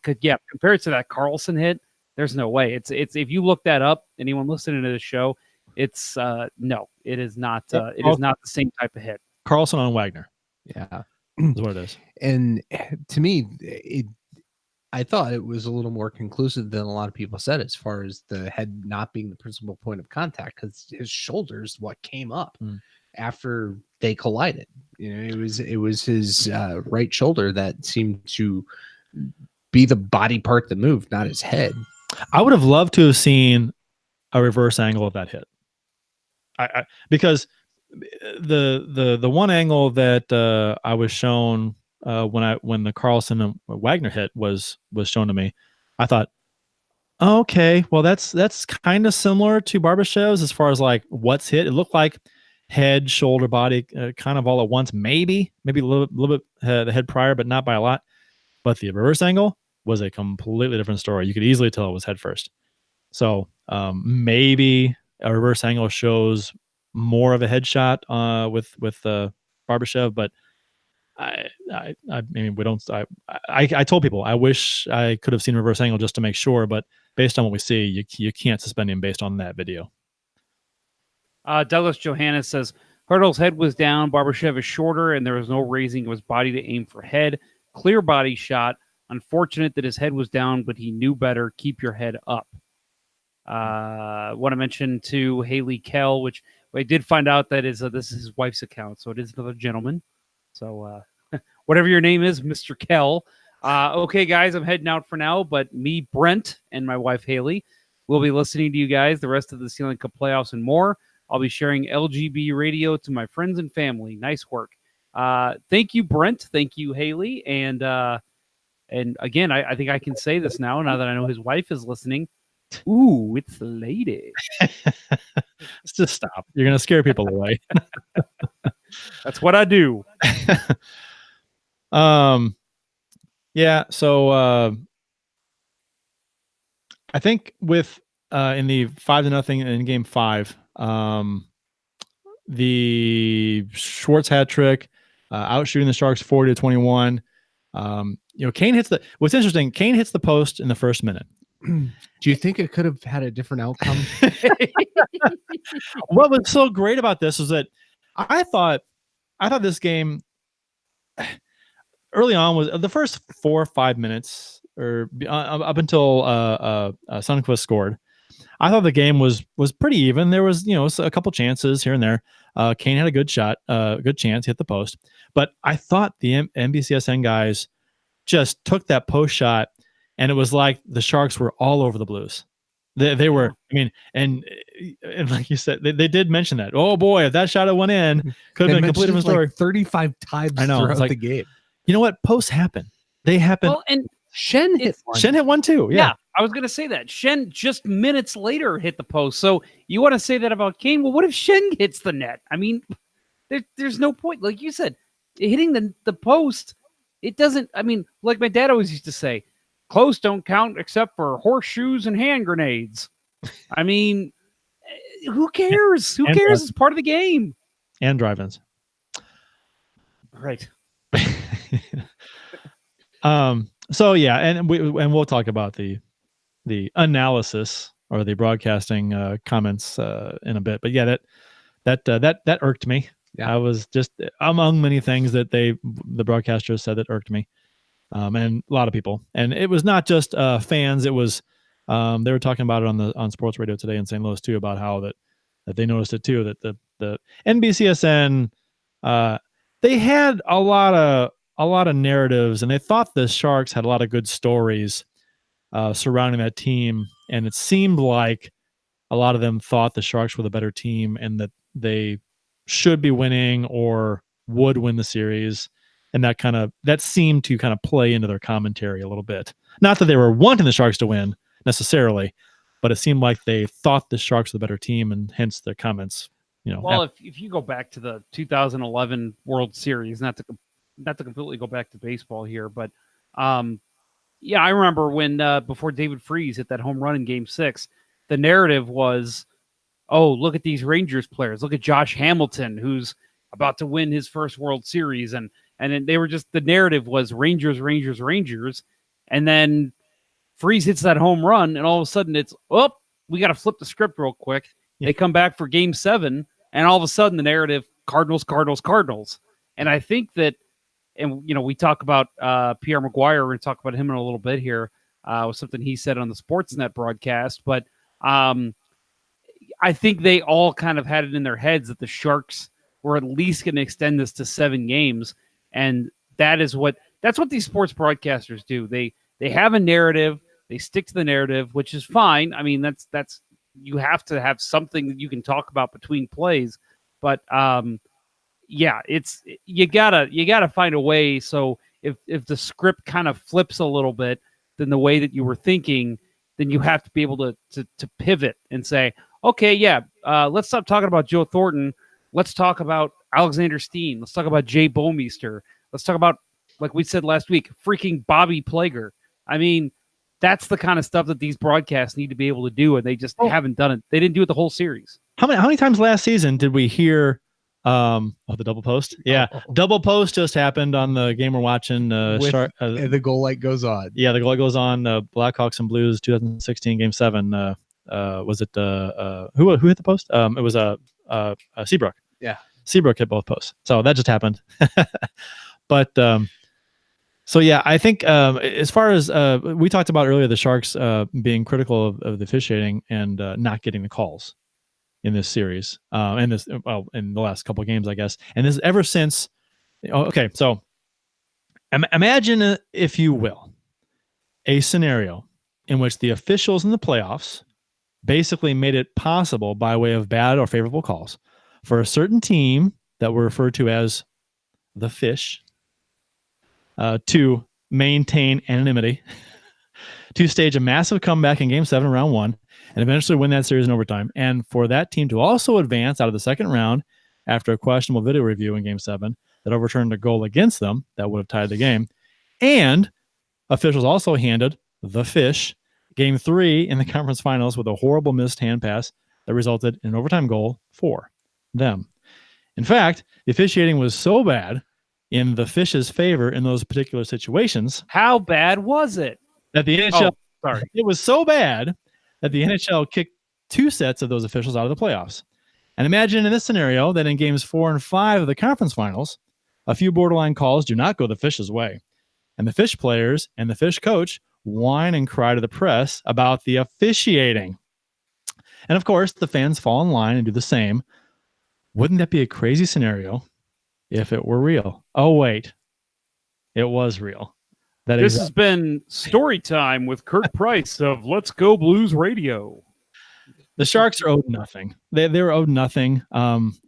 compared to that Carlson hit, there's no way. It's if you look that up, anyone listening to this show, it's no, it is not. It is not the same type of hit. Carlson on Wagner. Yeah, is what it is. And to me, I thought it was a little more conclusive than a lot of people said, as far as the head not being the principal point of contact, because his shoulders what came up after they collided. It was his right shoulder that seemed to be the body part that moved, not his head. I would have loved to have seen a reverse angle of that hit. Because the one angle that I was shown when the Carlson and Wagner hit was shown to me, I thought, oh, okay, well that's kind of similar to Barbashev's as far as like what's hit. It looked like head, shoulder, body, kind of all at once. Maybe a little bit the head prior, but not by a lot. But the reverse angle was a completely different story. You could easily tell it was head first. So maybe a reverse angle shows more of a headshot with Barbashev, but I mean, we don't. I told people I wish I could have seen reverse angle just to make sure, but based on what we see, you can't suspend him based on that video. Douglas Johannes says Hurdle's head was down, Barbashev is shorter, and there was no raising of his body to aim for head. Clear body shot. Unfortunate that his head was down, but he knew better. Keep your head up. Want to mention to Haley Kell, which I did find out that this is his wife's account, so it is another gentleman. So whatever your name is, Mr. Kell, Okay, guys, I'm heading out for now, but me, Brent, and my wife, Haley, will be listening to you guys the rest of the Stanley Cup playoffs and more. I'll be sharing LGB radio to my friends and family. Nice work. Thank you, Brent. Thank you, Haley. And again, I think I can say this now that I know his wife is listening. Ooh, it's the lady. Just stop. You're going to scare people away. That's what I do. Yeah. So I think with in the 5-0 in game 5, the Schwartz hat trick, outshooting the Sharks 40-21. Kane hits what's interesting, Kane hits the post in the first minute. Do you think it could have had a different outcome? What was so great about this is that I thought this game early on was the first 4 or 5 minutes, or up until Sundqvist scored. I thought the game was pretty even. There was a couple chances here and there. Kane had a good shot, good chance, hit the post. But I thought the NBCSN guys just took that post shot, and it was like the Sharks were all over the Blues. They were. I mean, and like you said, they did mention that. Oh boy, if that shot had went in, could have been a completely different story. Like 35 times I know, throughout the game. You know what? Posts happen. They happen. Well, and Shen hit one. Shen hit one too. Yeah. I was going to say that. Shen just minutes later hit the post. So you want to say that about Kane? Well, what if Shen hits the net? I mean, there's no point. Like you said, hitting the post, it doesn't. I mean, like my dad always used to say, close don't count except for horseshoes and hand grenades. I mean, who cares? Who cares? It's part of the game. And drive-ins. Right. So yeah, and we'll talk about the analysis or the broadcasting comments in a bit. But yeah, that irked me. Yeah. I was just among many things that the broadcasters said that irked me, and a lot of people. And it was not just fans. It was they were talking about it on sports radio today in St. Louis too, about how that they noticed it too, that the NBCSN they had a lot of narratives, and they thought the Sharks had a lot of good stories surrounding that team, and it seemed like a lot of them thought the Sharks were the better team and that they should be winning or would win the series, and that seemed to kind of play into their commentary a little bit. Not that they were wanting the Sharks to win necessarily, but it seemed like they thought the Sharks were the better team, and hence their comments. Well, if you go back to the 2011 World Series, not to completely go back to baseball here, but yeah, I remember when before David Freese hit that home run in Game 6, the narrative was, oh, look at these Rangers players. Look at Josh Hamilton, who's about to win his first World Series. And then they were just, the narrative was Rangers, Rangers, Rangers. And then Freese hits that home run, and all of a sudden it's, oh, we got to flip the script real quick. Yeah. They come back for Game 7, and all of a sudden the narrative, Cardinals, Cardinals, Cardinals. And I think that, and we talk about Pierre Maguire. We're going to talk about him in a little bit here. Was something he said on the Sportsnet broadcast. But I think they all kind of had it in their heads that the Sharks were at least going to extend this to 7 games, and that's what these sports broadcasters do. They have a narrative. They stick to the narrative, which is fine. I mean, that's you have to have something that you can talk about between plays, but yeah, it's you gotta find a way. So if the script kind of flips a little bit than the way that you were thinking, then you have to be able to pivot and say, okay, yeah, let's stop talking about Joe Thornton. Let's talk about Alexander Steen. Let's talk about Jay Bouwmeester. Let's talk about, like we said last week, freaking Bobby Plager. I mean, that's the kind of stuff that these broadcasts need to be able to do, and they just haven't done it. They didn't do it the whole series. How many times last season did we hear the double post? Yeah, double post just happened on the game we're watching. The goal light goes on. Yeah, the goal light goes on. Blackhawks and Blues 2016 Game 7. Was it who hit the post? It was Seabrook. Yeah, Seabrook hit both posts. So that just happened. But so yeah, I think as far as we talked about earlier, the Sharks being critical of the officiating and not getting the calls in this series, in the last couple of games, I guess. And this ever since. Okay, so Imagine, if you will, a scenario in which the officials in the playoffs basically made it possible by way of bad or favorable calls for a certain team that were referred to as the Fish to maintain anonymity, to stage a massive comeback in Game 7, Round 1, and eventually win that series in overtime, and for that team to also advance out of the second round after a questionable video review in Game 7 that overturned a goal against them that would have tied the game. And officials also handed the Fish Game 3 in the conference finals with a horrible missed hand pass that resulted in an overtime goal for them. In fact, the officiating was so bad in the Fish's favor in those particular situations. How bad was it? That the NHL, sorry, it was so bad that the NHL kicked 2 sets of those officials out of the playoffs. And imagine in this scenario that in games 4 and 5 of the conference finals, a few borderline calls do not go the Fish's way. And the Fish players and the Fish coach whine and cry to the press about the officiating. And of course, the fans fall in line and do the same. Wouldn't that be a crazy scenario if it were real? Oh, wait. It was real. This has been Story Time with Kurt Price of Let's Go Blues Radio. The Sharks are owed nothing. They're owed nothing.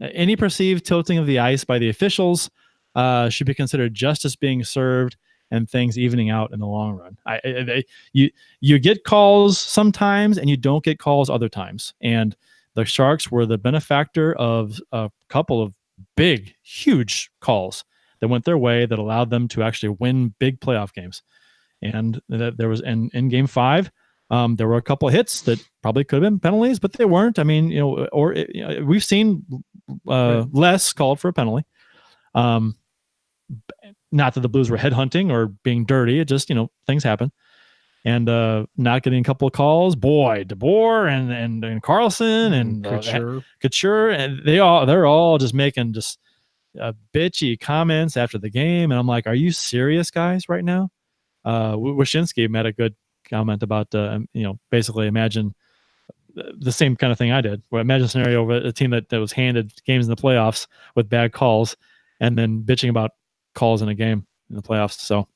Any perceived tilting of the ice by the officials should be considered justice being served and things evening out in the long run. You get calls sometimes and you don't get calls other times. And the Sharks were the benefactor of a couple of big, huge calls that went their way that allowed them to actually win big playoff games. And there was in Game 5, there were a couple of hits that probably could have been penalties, but they weren't. I mean, we've seen less called for a penalty. Not that the Blues were headhunting or being dirty. It just, things happen. And not getting a couple of calls, boy, DeBoer and Carlson and Couture, and they're all just making bitchy comments after the game. And I'm like, are you serious, guys, right now? Wyshynski made a good comment about, basically imagine the same kind of thing I did. Where imagine a scenario of a team that was handed games in the playoffs with bad calls and then bitching about calls in a game in the playoffs. So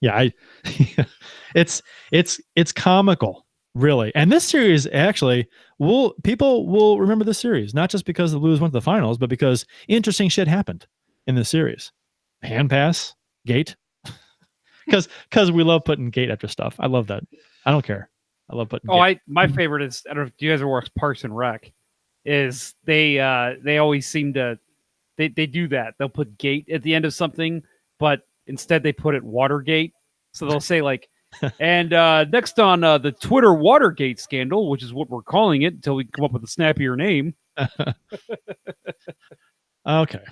yeah, it's comical, really. And this series actually people will remember this series, not just because the Blues went to the finals, but because interesting shit happened in this series. Hand pass, gate. Because we love putting gate after stuff. I love that. I don't care. I love putting gate. My favorite is, I don't know if you guys ever watched Parks and Rec, is they always seem to they do that. They'll put gate at the end of something, but instead they put it Watergate. So they'll say like, and next on the Twitter Watergate scandal, which is what we're calling it until we come up with a snappier name. Okay.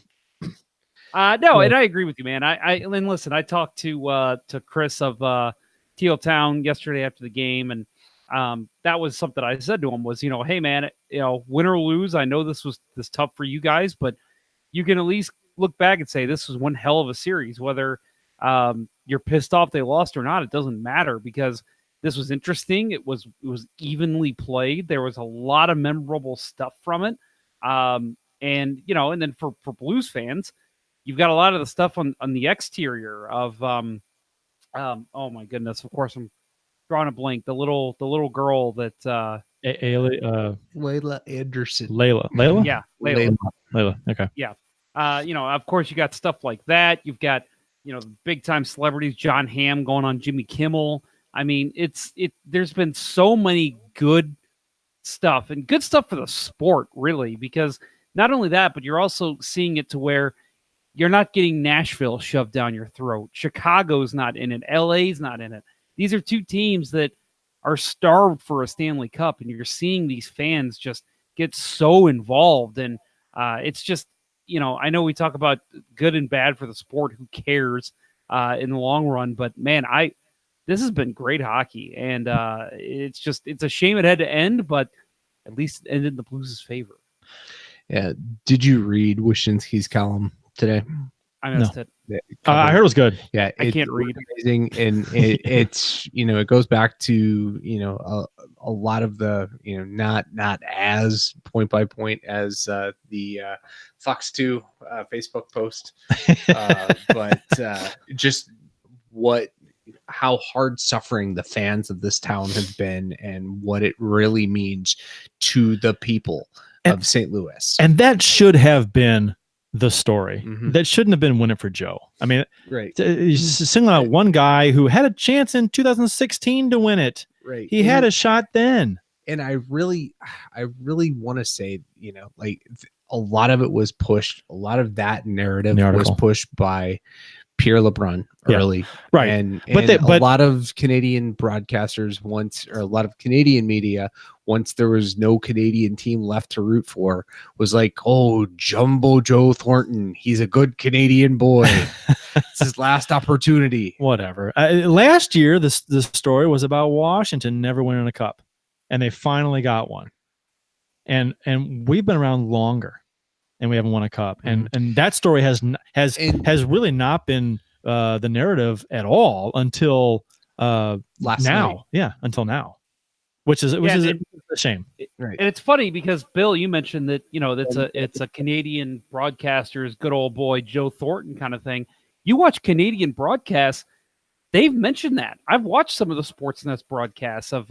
No, and I agree with you, man. And listen, I talked to Chris of Teal Town yesterday after the game, and that was something I said to him was, hey man, win or lose, I know this was tough for you guys, but you can at least look back and say this was one hell of a series. Whether you're pissed off they lost or not, it doesn't matter, because this was interesting. It was evenly played. There was a lot of memorable stuff from it. And then for Blues fans, you've got a lot of the stuff on the exterior of oh my goodness, of course I'm drawing a blank. The little girl that Layla Anderson. Layla? Yeah, Layla. Okay. Yeah. Of course you got stuff like that. You've got, big time celebrities, John Hamm going on Jimmy Kimmel. I mean, there's been so many good stuff and good stuff for the sport, really, because not only that, but you're also seeing it to where you're not getting Nashville shoved down your throat. Chicago's not in it. LA's not in it. These are two teams that are starved for a Stanley Cup, and you're seeing these fans just get so involved. And it's just, I know we talk about good and bad for the sport. Who cares in the long run? But man, this has been great hockey, and it's a shame it had to end, but at least it ended in the Blues' favor. Yeah. Did you read Wyshynski's column today? I missed it. I heard it was good. Yeah, I can't read. Amazing, and it's it goes back to a lot of the, not as point by point as the Fox 2 Facebook post, but just how hard suffering the fans of this town have been and what it really means to the people of St. Louis. And that should have been the story. Mhm. That shouldn't have been Win It for Joe. I mean, Right. Singling out one guy who had a chance in 2016 to win it. Right. He had a shot then. And I really want to say, a lot of it was pushed. A lot of that narrative was pushed by Pierre LeBrun early. Right. And But a lot of Canadian broadcasters a lot of Canadian media, once there was no Canadian team left to root for, was like, oh, Jumbo Joe Thornton, he's a good Canadian boy. It's his last opportunity. Whatever. Last year, this story was about Washington never winning a cup, and they finally got one. And we've been around longer, and we haven't won a cup. And that story has really not been the narrative at all until last now. night. Yeah, until now, which is a shame. Right. And it's funny because Bill, you mentioned that it's a Canadian broadcaster's good old boy Joe Thornton kind of thing. You watch Canadian broadcasts, they've mentioned that. I've watched some of the Sportsnet broadcasts of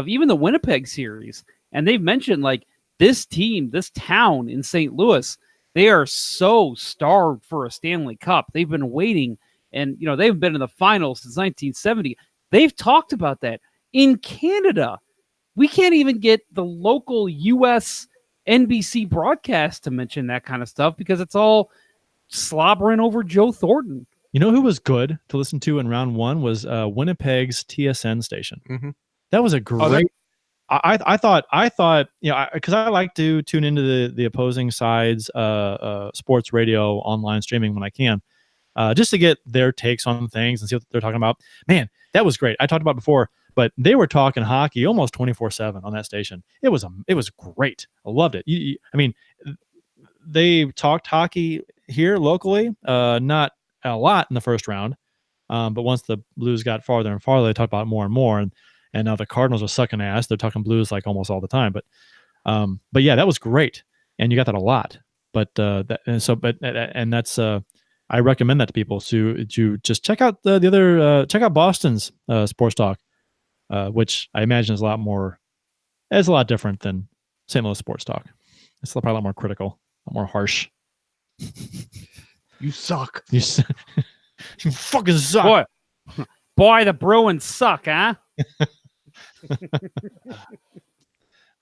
even the Winnipeg series, and they've mentioned like this team, this town in St. Louis, they are so starved for a Stanley Cup. They've been waiting, and they've been in the finals since 1970. They've talked about that. In Canada, we can't even get the local U.S. NBC broadcast to mention that kind of stuff because it's all slobbering over Joe Thornton. You know who was good to listen to in round one was Winnipeg's TSN station. Mm-hmm. That was a great. I thought because I like to tune into the opposing side's sports radio online streaming when I can, just to get their takes on things and see what they're talking about. Man, that was great. I talked about it before, but they were talking hockey almost 24/7 on that station. It was great. I loved it. I mean, they talked hockey here locally, not a lot in the first round, but once the Blues got farther and farther, they talked about it more and more. And now the Cardinals are sucking ass. They're talking Blues like almost all the time. But yeah, that was great, and you got that a lot. But that's I recommend that to people to just check out the other check out Boston's sports talk, which I imagine is a lot different than St. Louis sports talk. It's probably a lot more critical, a lot more harsh. You suck. You fucking suck. Boy, the Bruins suck, huh?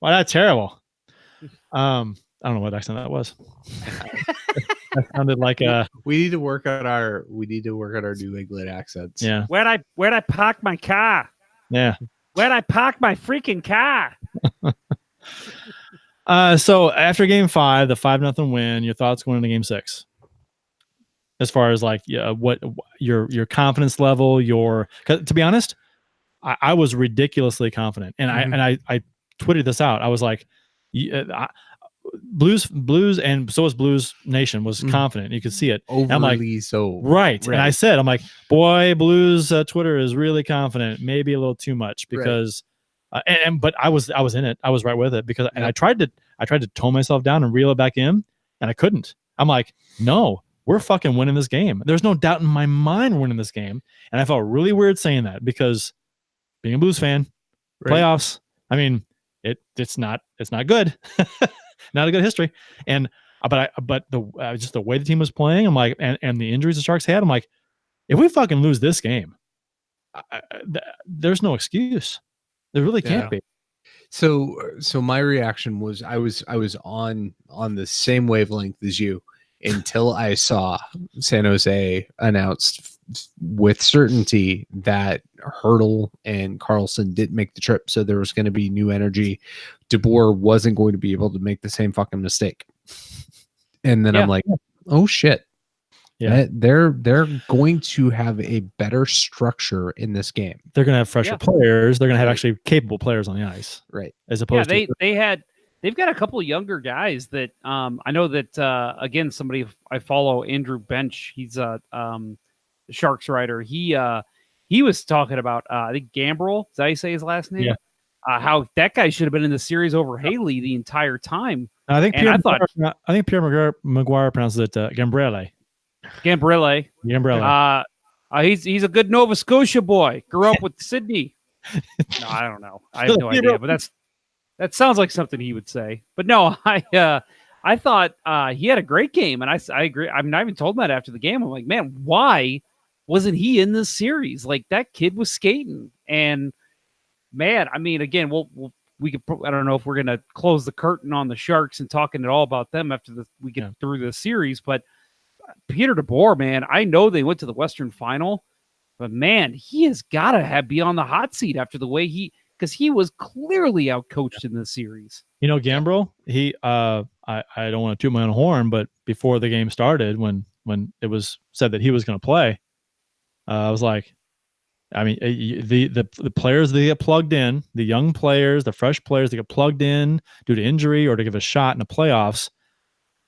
Wow, that's terrible. I don't know what accent that was. That sounded like we need to work on our New England accents. Yeah. Where'd I park my car? Yeah. Where'd I park my freaking car? So after game 5, the 5-0 win, your thoughts going into game 6? As far as like what your confidence level, to be honest, I was ridiculously confident, and I tweeted this out. I was like, Blues, and so was Blues Nation was confident. You could see it. Overly I'm like, so. Right. And I said, I'm like, boy, Blues Twitter is really confident, maybe a little too much because, but I was in it. I was right with it because, and I tried to tone myself down and reel it back in, and I couldn't. I'm like, no. We're fucking winning this game. There's no doubt in my mind we're winning this game. And I felt really weird saying that because being a Blues fan, playoffs, I mean, it's not good. Not a good history. And but just the way the team was playing, I'm like, and the injuries the Sharks had, I'm like, if we fucking lose this game, there's no excuse. There really can't be. So my reaction was I was on the same wavelength as you until I saw San Jose announced with certainty that Hurdle and Carlson didn't make the trip, so there was going to be new energy. DeBoer wasn't going to be able to make the same fucking mistake. And then I'm like, oh shit. Yeah, they're going to have a better structure in this game. They're going to have fresher players. They're going to have actually capable players on the ice, right? As opposed to they've got a couple of younger guys that I know that again, somebody I follow, Andrew Bench. He's a Sharks writer. He was talking about I think Gambrel. Is that how you say his last name? how that guy should have been in the series over Haley the entire time. I think And Pierre Maguire pronounces it Gambrele. Gambrele. Gambrele. He's a good Nova Scotia boy. Grew up with Sydney. No, I don't know. I have no idea. But that sounds like something he would say. But no, I thought he had a great game, and I agree. I mean, I even told him that after the game. I'm like, man, why wasn't he in this series? Like, that kid was skating, and man, I mean, again, we could. I don't know if we're gonna close the curtain on the Sharks and talking at all about them after we get through the series, but Peter DeBoer, man, I know they went to the Western Final, but man, he has got to be on the hot seat after the way because he was clearly outcoached in this series. You know, Gambrel, I don't want to toot my own horn, but before the game started, when it was said that he was going to play, I was like, I mean, the players that get plugged in, the young players, the fresh players that get plugged in due to injury or to give a shot in the playoffs,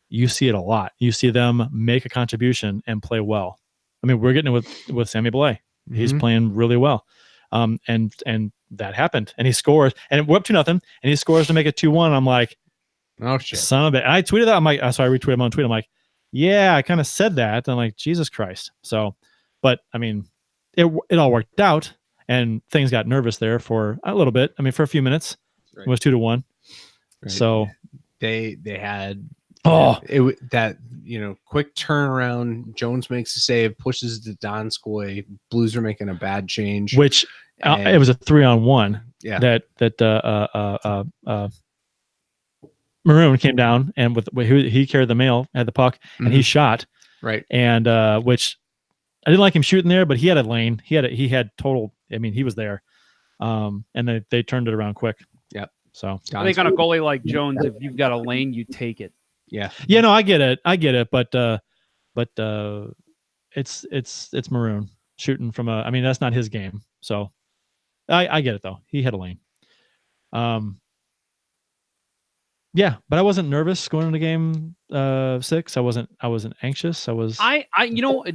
you see it a lot. You see them make a contribution and play well. I mean, we're getting it with Sammy Blais. He's playing really well. And that happened. And he scores. And we're up 2-0. And he scores to make it 2-1. I'm like, oh, shit. Son of a... And I tweeted that. I'm like, I retweeted him on tweet. I'm like, yeah, I kind of said that. I'm like, Jesus Christ. So, but I mean, it all worked out. And things got nervous there for a little bit. I mean, for a few minutes. Right. It was 2-1. Right. So they had... that quick turnaround. Jones makes a save, pushes to Donskoy. Blues are making a bad change, which it was a 3-on-1. Yeah, that Maroon came down and he carried the mail, had the puck, and he shot right. And which I didn't like him shooting there, but he had a lane. He had total. I mean, he was there, and they turned it around quick. Yep. So I think on a goalie like Jones, if you've got a lane, you take it. Yeah. No, I get it, but it's Maroon shooting from I mean, that's not his game. So I get it though. He had a lane. Yeah, but I wasn't nervous going into game 6. I wasn't anxious. I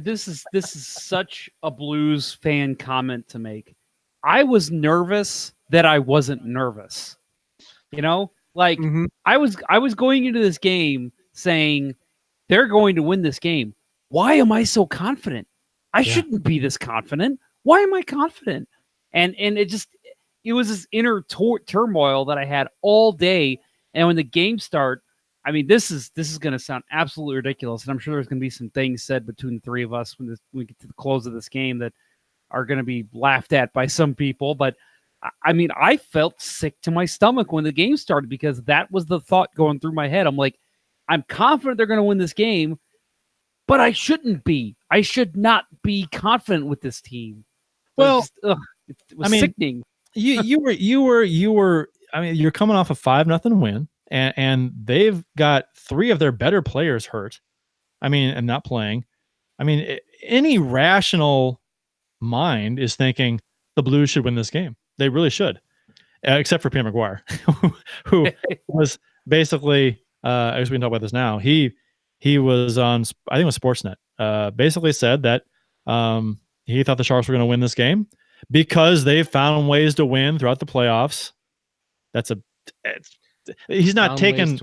this is such a Blues fan comment to make. I was nervous that I wasn't nervous. Like I was going into this game saying they're going to win this game. Why am I so confident? I shouldn't be this confident. Why am I confident? And it was this inner turmoil that I had all day. And when the game started, I mean, this is going to sound absolutely ridiculous, and I'm sure there's going to be some things said between the three of us when we get to the close of this game that are going to be laughed at by some people. But I mean, I felt sick to my stomach when the game started because that was the thought going through my head. I'm like, I'm confident they're going to win this game, but I shouldn't be. I should not be confident with this team. Well, it was sickening. You were. I mean, you're coming off a 5-0 win, and they've got 3 of their better players hurt. I mean, and not playing. I mean, any rational mind is thinking the Blues should win this game. They really should, except for Pierre Maguire, who was basically, as we can talk about this now, he was on, I think it was Sportsnet, basically said that he thought the Sharks were going to win this game because they've found ways to win throughout the playoffs. He's not taking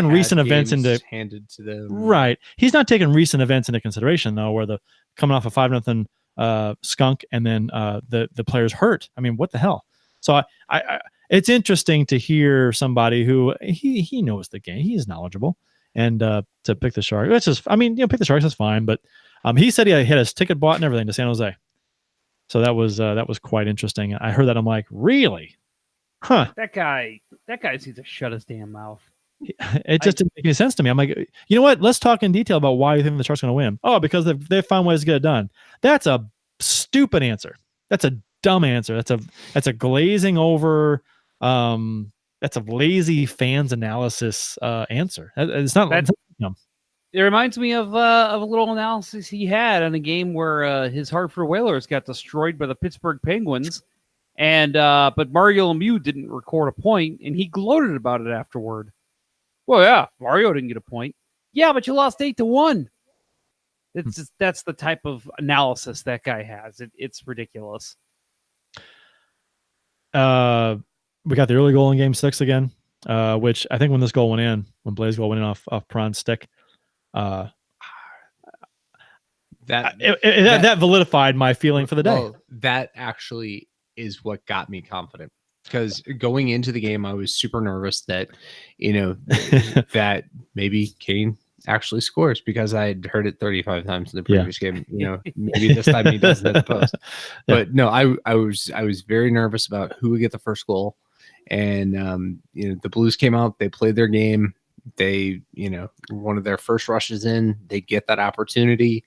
recent events into handed to them. Right. He's not taking recent events into consideration though, where the coming off a 5-0 skunk and then the players hurt. I mean, what the hell? So I it's interesting to hear somebody who he knows the game. He's knowledgeable, and to pick the Sharks. That's just, I mean, pick the Sharks is fine, but he said he had his ticket bought and everything to San Jose. So that was quite interesting. I heard that. I'm like, really? Huh. That guy needs to shut his damn mouth. It just didn't make any sense to me. I'm like, you know what? Let's talk in detail about why you think the Sharks are going to win. Oh, because they've found ways to get it done. That's a stupid answer. That's a dumb answer. That's a glazing over. That's a lazy fans analysis answer. It's not. It reminds me of a little analysis he had on a game where his Hartford Whalers got destroyed by the Pittsburgh Penguins. And but Mario Lemieux didn't record a point, and he gloated about it afterward. Well, yeah, Mario didn't get a point. Yeah, but you lost 8-1. It's just, that's the type of analysis that guy has. It's ridiculous. we got the early goal in Game 6 again, which I think when this goal went in, when Blaze goal went in off Perron's stick, that validified my feeling for the day. Well, that actually is what got me confident, because going into the game, I was super nervous that, that maybe Kane actually scores, because I had heard it 35 times in the previous game. Maybe this time he doesn't hit the post. But no, I was very nervous about who would get the first goal. And the Blues came out, they played their game. They, one of their first rushes in, they get that opportunity.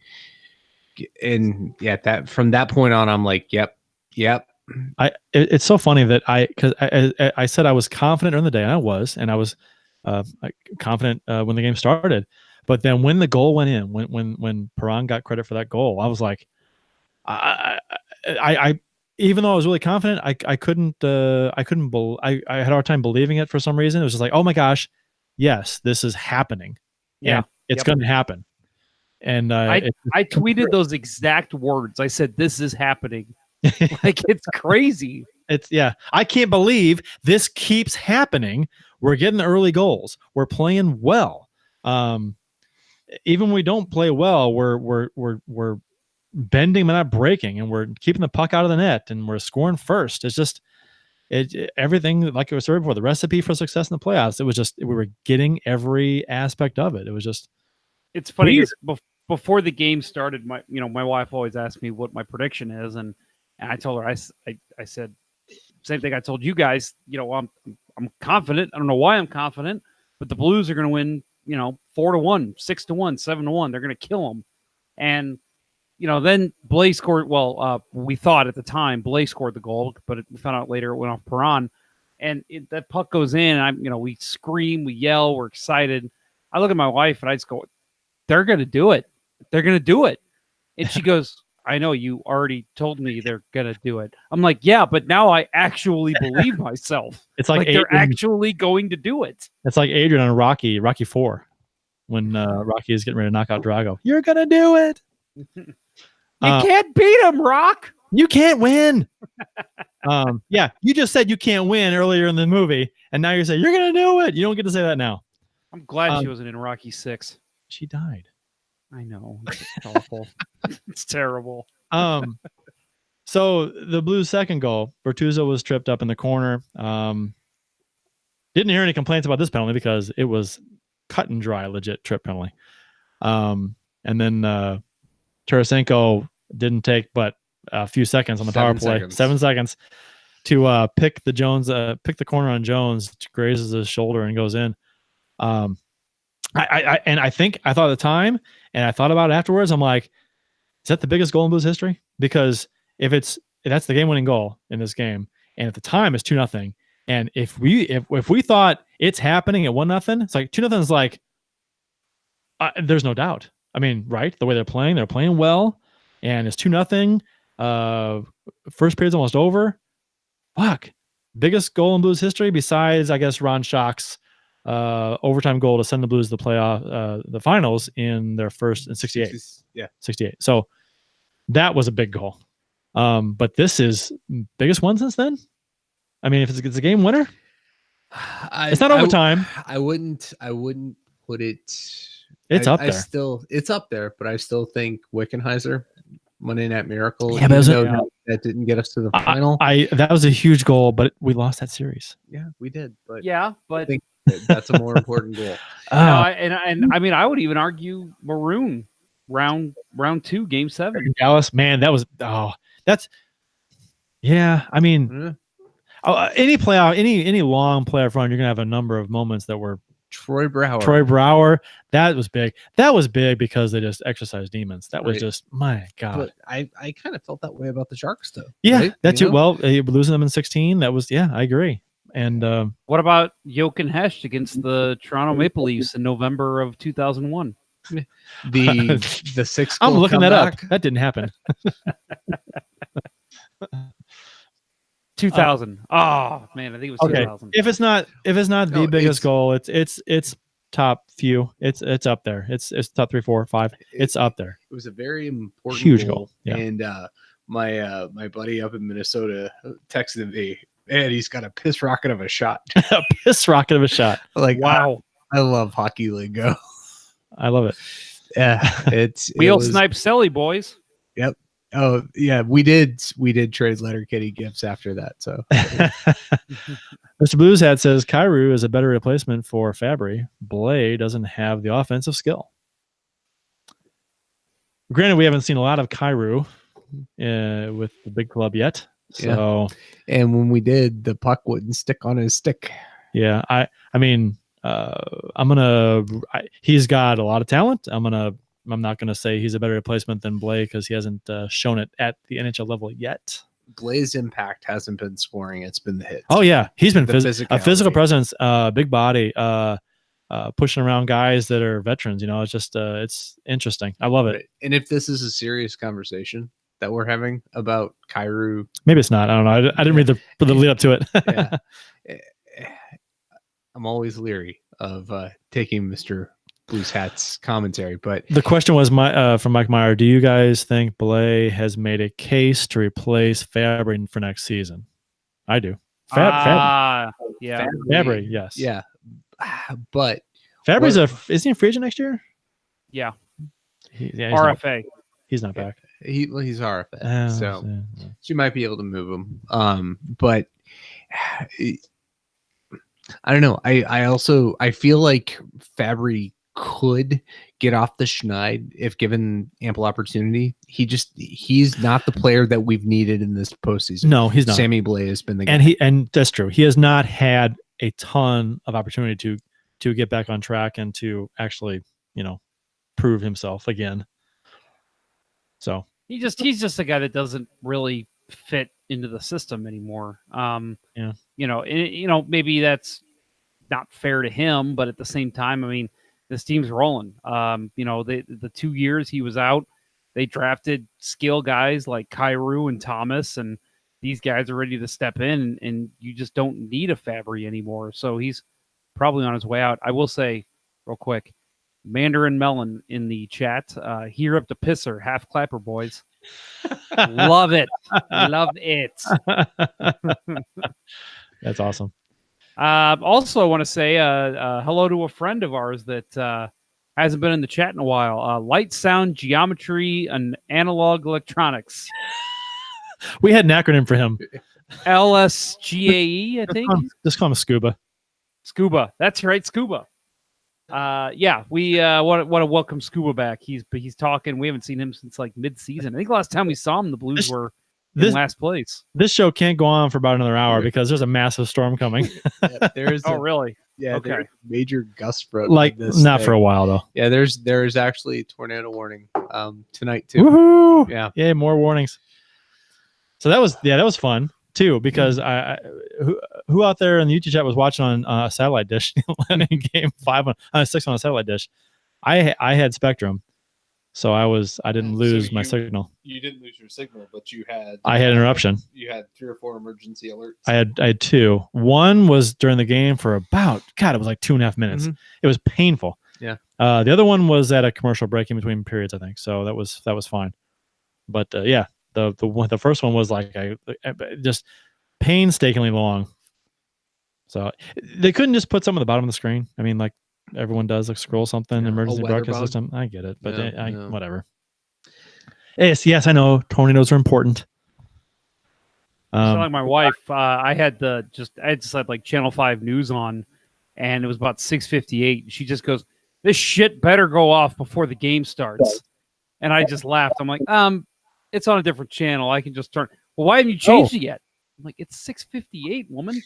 And yeah, from that point on, I'm like, yep. It's so funny that because I said I was confident during the day, and I was confident when the game started. But then when the goal went in, when Perron got credit for that goal, I was like, I even though I was really confident, I couldn't I had a hard time believing it for some reason. It was just like, oh my gosh, yes, this is happening. Yeah, it's going to happen. And I tweeted those exact words. I said, "This is happening." Like, it's crazy. I can't believe this keeps happening. We're getting the early goals. We're playing well. Even when we don't play well, we're bending but not breaking, and we're keeping the puck out of the net, and we're scoring first. It's just everything, like it was said before, the recipe for success in the playoffs. It was just, we were getting every aspect of it. It was just. It's funny, before the game started, my wife always asked me what my prediction is, and I told her, I said same thing I told you guys. I'm confident. I don't know why I'm confident, but the Blues are going to win. 4-1, 6-1, 7-1. They're going to kill them. And then Blaze scored. Well, we thought at the time Blaze scored the goal, but we found out later it went off Perron. And that puck goes in, and we scream, we yell, we're excited. I look at my wife and I just go, "They're going to do it. They're going to do it." And she goes, "I know, you already told me they're going to do it." I'm like, "Yeah, but now I actually believe myself." It's like they're actually going to do it. It's like Adrian on Rocky 4, when Rocky is getting ready to knock out Drago. You're going to do it. You can't beat him, Rock. You can't win. Yeah, you just said you can't win earlier in the movie, and now you're saying you're going to do it. You don't get to say that now. I'm glad she wasn't in Rocky 6. She died. I know. It's awful. It's terrible. So the Blues' second goal, Bertuzzo was tripped up in the corner. Didn't hear any complaints about this penalty because it was cut and dry, legit trip penalty. And then Tarasenko didn't take but a few seconds on the power play, 7 seconds, to pick the corner on Jones, grazes his shoulder and goes in. I think I thought at the time, and I thought about it afterwards, I'm like, is that the biggest goal in Blues history? Because if that's the game-winning goal in this game, and at the time it's 2-0, and if we thought it's happening at 1-0, it's like 2-0 is like, there's no doubt. I mean, right? The way they're playing well, and it's 2-0. First period's almost over. Fuck, biggest goal in Blues history besides, I guess, Ron Schock's overtime goal to send the Blues to the playoff, the finals in their first in 68. Yeah, 68. So that was a big goal. But this is biggest one since then. I mean, if it's a game winner, it's not overtime. I wouldn't put it. It's up there. It's up there, but I still think Wickenheiser Monday Night Miracle. Yeah, that didn't get us to the final. That was a huge goal, but we lost that series. Yeah, we did. But I think that's a more important goal. And I mean, I would even argue Maroon round 2, game 7. Dallas, man, I mean, any playoff, any long playoff run, you're gonna have a number of moments that were Troy Brouwer. That was big. That was big because they just exercised demons. That was just, my God. But I kind of felt that way about the Sharks, though. Yeah, right? that too. Well, losing them in 16, that was, I agree. And what about Jochen Hesch against the Toronto Maple Leafs in November of 2001? The 6 I'm looking comeback. that up. That didn't happen. 2000. Oh man, I think it was 2000. If it's not the biggest goal, it's top few. It's up there. It's top 3, 4, 5. It's up there. It was a very important huge goal. Yeah. And my buddy up in Minnesota texted me man, he's got a piss rocket of a shot. A piss rocket of a shot. Like, Wow. I love hockey lingo. I love it. Yeah, Wheel snipe Selly, boys. Yep. Oh yeah, we did trade Letterkenny gifts after that. So Mr. Blues Hat says Kyrou is a better replacement for Fabry. Blay doesn't have the offensive skill. Granted, we haven't seen a lot of Kyrou with the big club yet. So, and when we did, the puck wouldn't stick on his stick. yeah, I mean, he's got a lot of talent. I'm not gonna say he's a better replacement than Blay because he hasn't shown it at the NHL level yet. Blay's impact hasn't been scoring; it's been the hits. Oh yeah, he's been The a physical presence, big body, pushing around guys that are veterans. You know, it's just it's interesting. I love it. And if this is a serious conversation that we're having about Kyrou, Maybe it's not. I don't know. I didn't read the lead up to it. yeah, I'm always leery of taking Mr. Blues Hat's commentary, but The question was from Mike Meyer. Do you guys think Blay has made a case to replace Fabry for next season? I do. Yeah. Fabry, yes. yeah, but Fabry's isn't he a free agent next year? Yeah. He's RFA. He's not back. he's RFA, Oh, so yeah. you might be able to move him. But I don't know. I feel like Fabry could get off the schneid if given ample opportunity. He's not the player that we've needed in this postseason. No, he's not. Sammy Blay has been the guy. And that's true. He has not had a ton of opportunity to get back on track and to actually, prove himself again. So He's just a guy that doesn't really fit into the system anymore. Maybe that's not fair to him, but at the same time, I mean, this team's rolling. The 2 years he was out, they drafted skill guys like Kyrou and Thomas, and these guys are ready to step in, and you just don't need a Fabry anymore. So he's probably on his way out. I will say, real quick, Mandarin Melon in the chat, here up the pisser, half clapper, boys. Love it. Love it. that's awesome. Also, I want to say hello to a friend of ours that hasn't been in the chat in a while. Light, Sound, Geometry, and Analog Electronics. We had an acronym for him. LSGAE, I think. Just call him Scuba. Scuba. That's right, Scuba. We want to welcome Scuba back. He's talking. We haven't seen him since like mid-season. I think the last time we saw him, the Blues were in last place. This show can't go on for about another hour because there's a massive storm coming. Really? Yeah, okay. there's major gust front. Like this not day. for a while though. Yeah, there's actually a tornado warning tonight too. Woohoo! Yeah, more warnings. So that was fun too because who out there in the YouTube chat was watching on a satellite dish in game 6 on a satellite dish. I had Spectrum, so I didn't lose my signal. You didn't lose your signal, but I had interruption. You had 3 or 4 emergency alerts. I had 2. One was during the game for it was like 2.5 minutes. Mm-hmm. It was painful. Yeah. The other one was at a commercial break in between periods, I think. So that was fine. But the first one was like just painstakingly long. So they couldn't just put some at the bottom of the screen. I mean, like everyone does, like scroll something, emergency broadcast system. I get it, but whatever. Yes, I know tornadoes are important. Like my wife, I had like Channel 5 news on, and it was about 6:58. She just goes, "This shit better go off before the game starts." And I just laughed. I'm like, it's on a different channel. I can just turn. Well, why haven't you changed it yet? I'm like, it's 6:58, woman.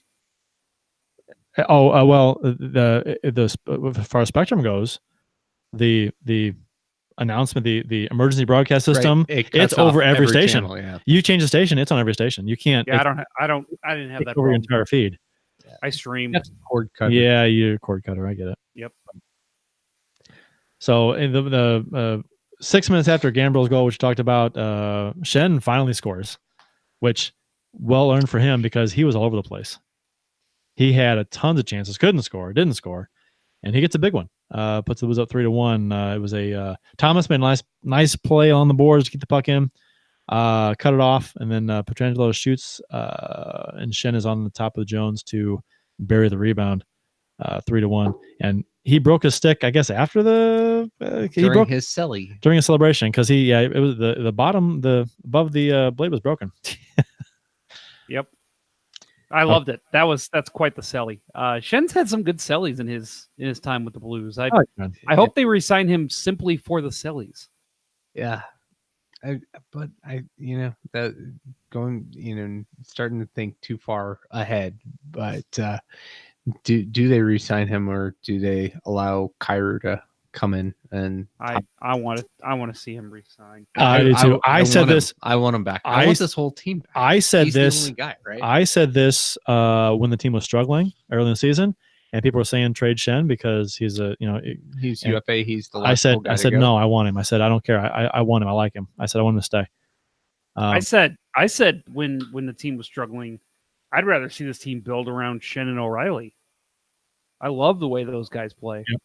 Well, as far as Spectrum goes, the announcement, the emergency broadcast system, it's over every station. Channel, yeah. You change the station, it's on every station. You can't. Yeah, I didn't have that over your problem. entire feed. Yeah. I stream. That's cord cutter. Yeah, you're a cord cutter. I get it. Yep. So in the 6 minutes after Gambrill's goal, which we talked about, Shen finally scores, which well earned for him because he was all over the place. He had a tons of chances, didn't score, and he gets a big one. Puts the Blues up 3-1. It was a Thomas made a nice play on the boards to get the puck in. cut it off, and then Pietrangelo shoots, and Shen is on the top of the Jones to bury the rebound, 3-1. And he broke his stick, I guess, after the During his celly. during a celebration, because it was the bottom, above the blade was broken. Yep. I loved it. That's quite the celly. Shen's had some good cellies in his time with the Blues. I hope they re-sign him simply for the cellies. Yeah. But that going, starting to think too far ahead. But do they re-sign him, or do they allow Kyrou to come in? And I want to see him re-sign. I do too. I said this. I want him back. I want this whole team back. I said He's this. the only guy, right? I said this when the team was struggling early in the season, and people were saying trade Shen because he's he's UFA. He's the last guy I said no, I want him. I said I don't care. I want him. I like him. I said I want him to stay. I said when the team was struggling, I'd rather see this team build around Shen and O'Reilly. I love the way those guys play. Yep.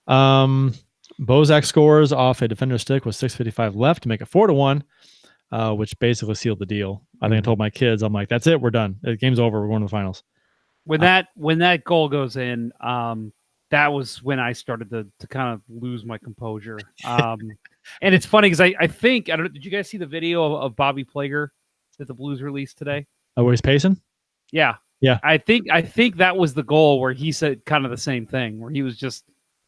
Bozak scores off a defender stick with 6:55 left to make it 4-1, which basically sealed the deal. I think I told my kids, I'm like, that's it, we're done. The game's over. We're going to the finals. When that goal goes in, that was when I started to kind of lose my composure. And it's funny because I think did you guys see the video of Bobby Plager that the Blues released today? Oh, where he's pacing? Yeah. I think that was the goal where he said kind of the same thing, where he was just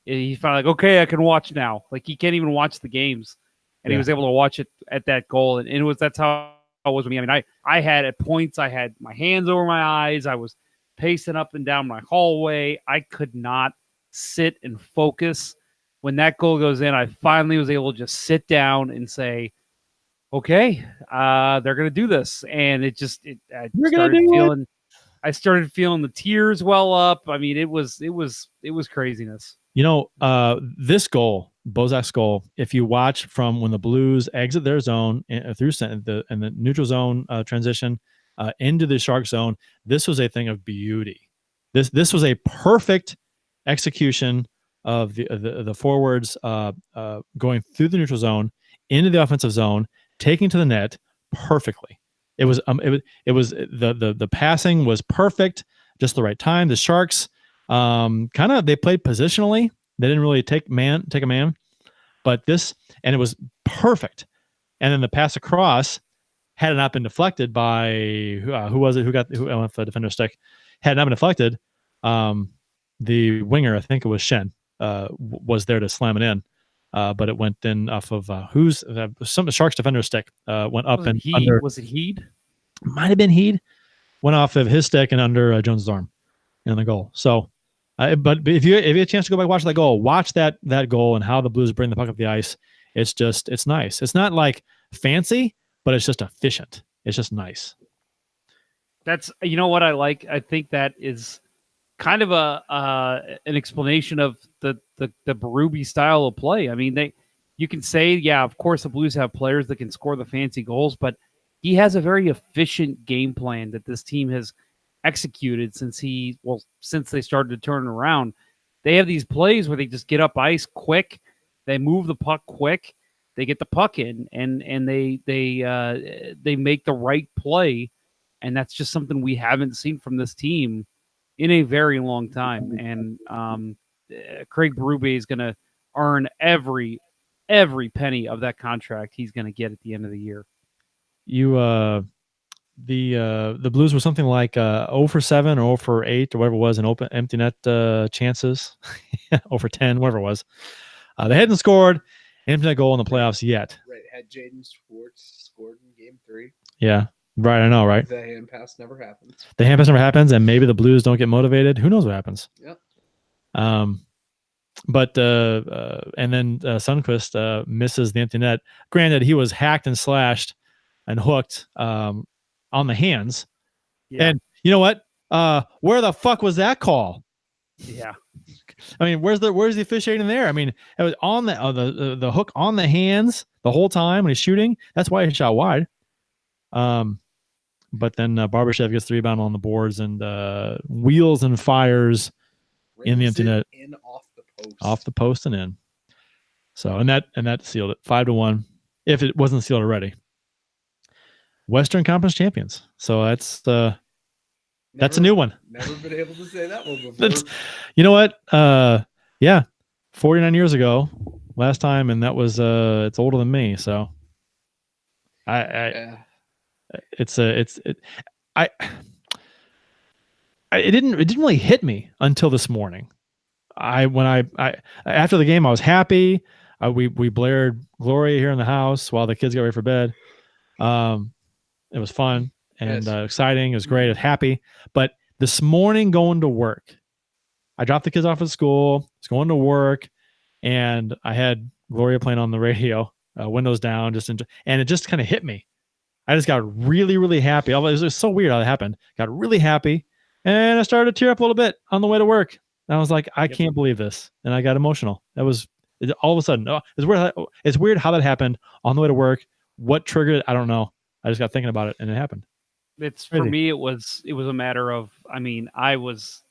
he felt like, okay, I can watch now. Like he can't even watch the games, and he was able to watch it at that goal, and that's how it was with me. I mean, I had at points I had my hands over my eyes, I was pacing up and down my hallway. I could not sit and focus. When that goal goes in, I finally was able to just sit down and say, okay, they're going to do this. And I started feeling the tears well up. I mean, it was craziness. This goal, Bozak's goal, if you watch from when the Blues exit their zone through the neutral zone transition into the Shark zone, this was a thing of beauty. This was a perfect execution of the forwards going through the neutral zone into the offensive zone, taking to the net perfectly. It was the passing was perfect, just the right time. The Sharks they played positionally. They didn't really take a man, but it was perfect. And then the pass across, had it not been deflected by who was it? Who went off the defender stick? Had it not been deflected, the winger, I think it was Shen, was there to slam it in, but it went in off of some Sharks defender stick went up and under. Was it Heed? Might have been Heed. Went off of his stick and under Jones' arm in the goal. So, but if you have a chance to go back and watch that goal, watch that goal and how the Blues bring the puck up the ice. It's nice. It's not like fancy, but it's just efficient. It's just nice. That's what I like. I think that is kind of an explanation of the Berube style of play. I mean, you can say, yeah, of course the Blues have players that can score the fancy goals, but he has a very efficient game plan that this team has executed since they started to turn around. They have these plays where they just get up ice quick, they move the puck quick, they get the puck in, and they make the right play, and that's just something we haven't seen from this team in a very long time. And Craig Berube is going to earn every penny of that contract he's going to get at the end of the year. The Blues were something like 0 for 7 or 0 for 8 or whatever it was in open empty net chances, 0 for 10, whatever it was. They hadn't scored an empty net goal in the playoffs yet. Right, had Jaden Schwartz scored in Game 3. Yeah, right. I know, right? The hand pass never happens. The hand pass never happens, and maybe the Blues don't get motivated. Who knows what happens? Yep. But and then Sundqvist misses the empty net. Granted, he was hacked and slashed and hooked on the hands. Yeah. And you know what? Where the fuck was that call? Yeah. I mean, where's the officiating there? I mean, it was on the hook on the hands the whole time when he's shooting. That's why he shot wide. But then Barbashev gets the rebound on the boards and wheels and fires in the empty net. In off the post. Off the post and in. So and that sealed it. 5-1. if it wasn't sealed already. Western Conference champions. So that's a new one. Never been able to say that one before. That's, you know what? Yeah, 49 years ago, last time, and that was it's older than me. So it didn't really hit me until this morning. When after the game, I was happy. We blared Gloria here in the house while the kids got ready for bed. It was fun and exciting. It was great. I was happy. But this morning going to work, I dropped the kids off at school. I was going to work, and I had Gloria playing on the radio, windows down, and it just kind of hit me. I just got really, really happy. It was so weird how it happened. Got really happy, and I started to tear up a little bit on the way to work. And I was like, I can't believe this, and I got emotional. All of a sudden. It's weird. It's weird how that happened on the way to work. What triggered it? I don't know. I just got thinking about it, and it happened. It's crazy. For me, it was a matter of, I mean, I was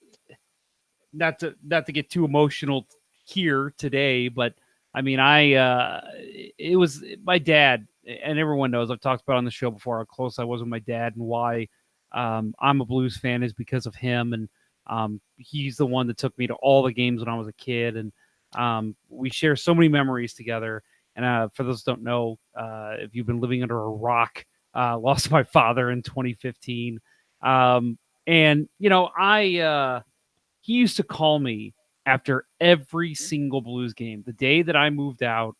not to get too emotional here today, but I mean, it was my dad, and everyone knows I've talked about on the show before how close I was with my dad and why I'm a Blues fan is because of him, and he's the one that took me to all the games when I was a kid, and we share so many memories together. And for those who don't know, if you've been living under a rock, lost my father in 2015. And, you know, he used to call me after every single Blues game. The day that I moved out,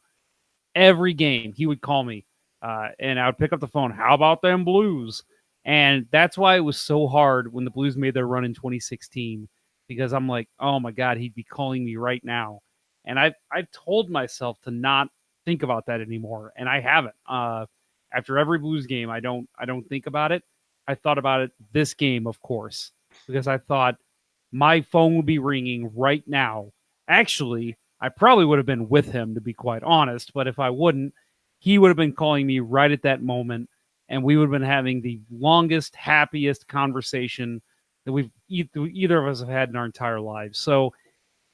every game, he would call me and I would pick up the phone. How about them Blues? And that's why it was so hard when the Blues made their run in 2016, because I'm like, oh my God, he'd be calling me right now. And I've told myself to not think about that anymore, and I haven't. After every Blues game, I don't think about it. I thought about it this game, of course, because I thought my phone would be ringing right now. Actually, I probably would have been with him, to be quite honest, but if I wouldn't, he would have been calling me right at that moment, and we would have been having the longest, happiest conversation that either of us have had in our entire lives. So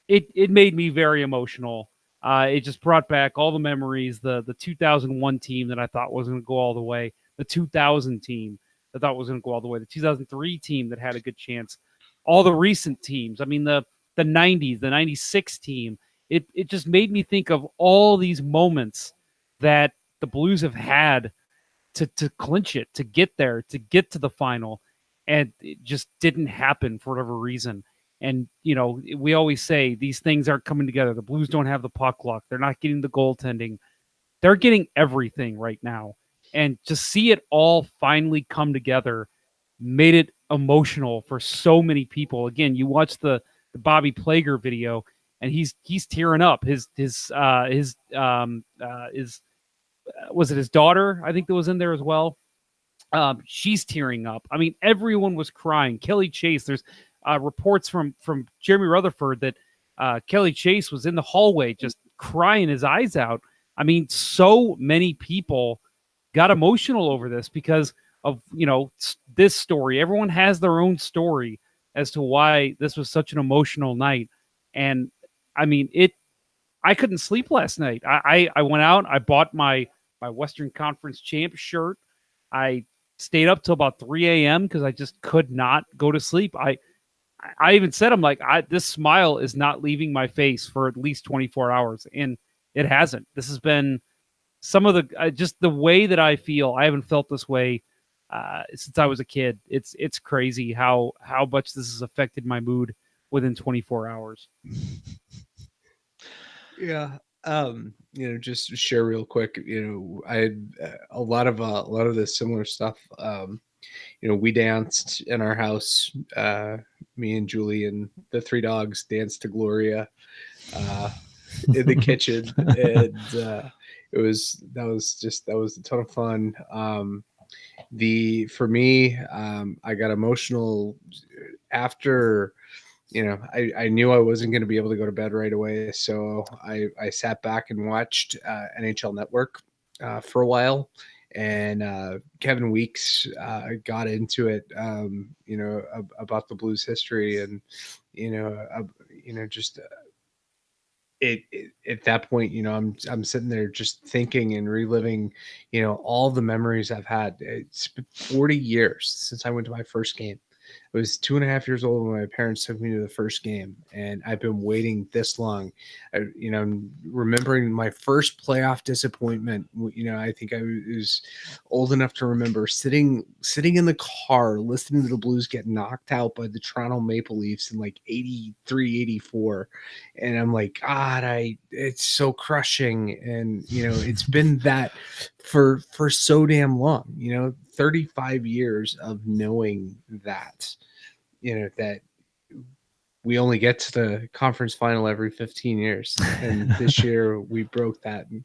it made me very emotional. It just brought back all the memories, the 2001 team that I thought was going to go all the way, the 2000 team that I thought was going to go all the way, the 2003 team that had a good chance, all the recent teams. I mean, the 90s, the 96 team. It just made me think of all these moments that the Blues have had to clinch it, to get there, to get to the final, and it just didn't happen for whatever reason. And, you know, we always say these things aren't coming together. The Blues don't have the puck luck. They're not getting the goaltending. They're getting everything right now. And to see it all finally come together made it emotional for so many people. Again, you watch the Bobby Plager video, and he's tearing up. Was it his daughter? I think that was in there as well. She's tearing up. I mean, everyone was crying. Kelly Chase, there's reports from Jeremy Rutherford that Kelly Chase was in the hallway just crying his eyes out. I mean, so many people got emotional over this because of, you know, this story. Everyone has their own story as to why this was such an emotional night. And I mean, I couldn't sleep last night. I went out, I bought my Western Conference champ shirt. I stayed up till about 3 a.m. because I just could not go to sleep. I even said, I'm like, this smile is not leaving my face for at least 24 hours. And it hasn't. This has been some of the, just the way that I feel. I haven't felt this way since I was a kid. It's crazy how much this has affected my mood within 24 hours. Yeah. You know, just to share real quick, you know, I had a lot of the similar stuff. You know, we danced in our house, me and Julie and the three dogs danced to Gloria in the kitchen. And that was a ton of fun. For me, I got emotional after, you know, I knew I wasn't going to be able to go to bed right away. So I sat back and watched NHL Network for a while. And Kevin Weeks got into it, you know, about the Blues history and, just at that point, I'm sitting there just thinking and reliving, all the memories I've had. It's been 40 years since I went to my first game. I was 2.5 years old when my parents took me to the first game, and I've been waiting this long. Remembering my first playoff disappointment. I think I was old enough to remember sitting in the car listening to the Blues get knocked out by the Toronto Maple Leafs in like 83, 84. And I'm like, God, it's so crushing. And, it's been that for so damn long, 35 years of knowing that, that we only get to the conference final every 15 years. And this year we broke that. And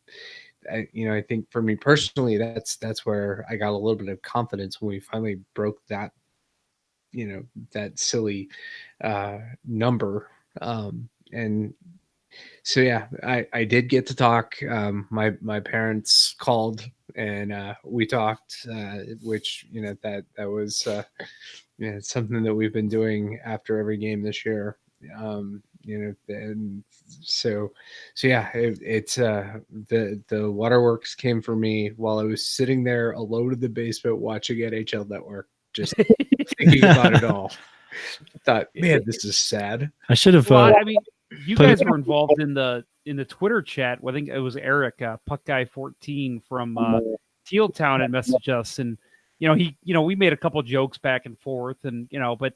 I think for me personally, that's where I got a little bit of confidence when we finally broke that, that silly number. And so, yeah, I did get to talk. My parents called and we talked, which, that was, it's something that we've been doing after every game this year. And so yeah, it's the waterworks came for me while I was sitting there alone in the basement watching NHL Network, just thinking about it all. I thought, man, this is sad. I should have. Well, I mean, you guys were involved in the Twitter chat. I think it was Eric, Puck Guy 14 from Teal Town, had messaged us, and we made a couple jokes back and forth, and but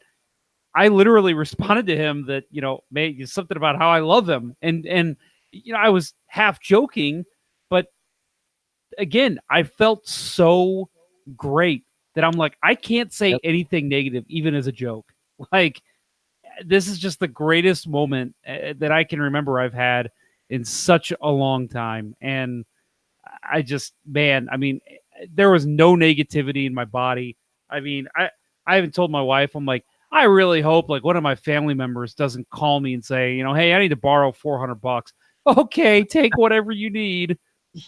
I literally responded to him that made something about how I love him, and I was half joking, but again, I felt so great that I'm like, I can't say anything negative, even as a joke. Like, this is just the greatest moment that I can remember I've had in such a long time. And I just, man, I mean, there was no negativity in my body. I mean, I haven't told my wife, I'm like, I really hope like one of my family members doesn't call me and say, hey, I need to borrow $400. Okay, take whatever you need.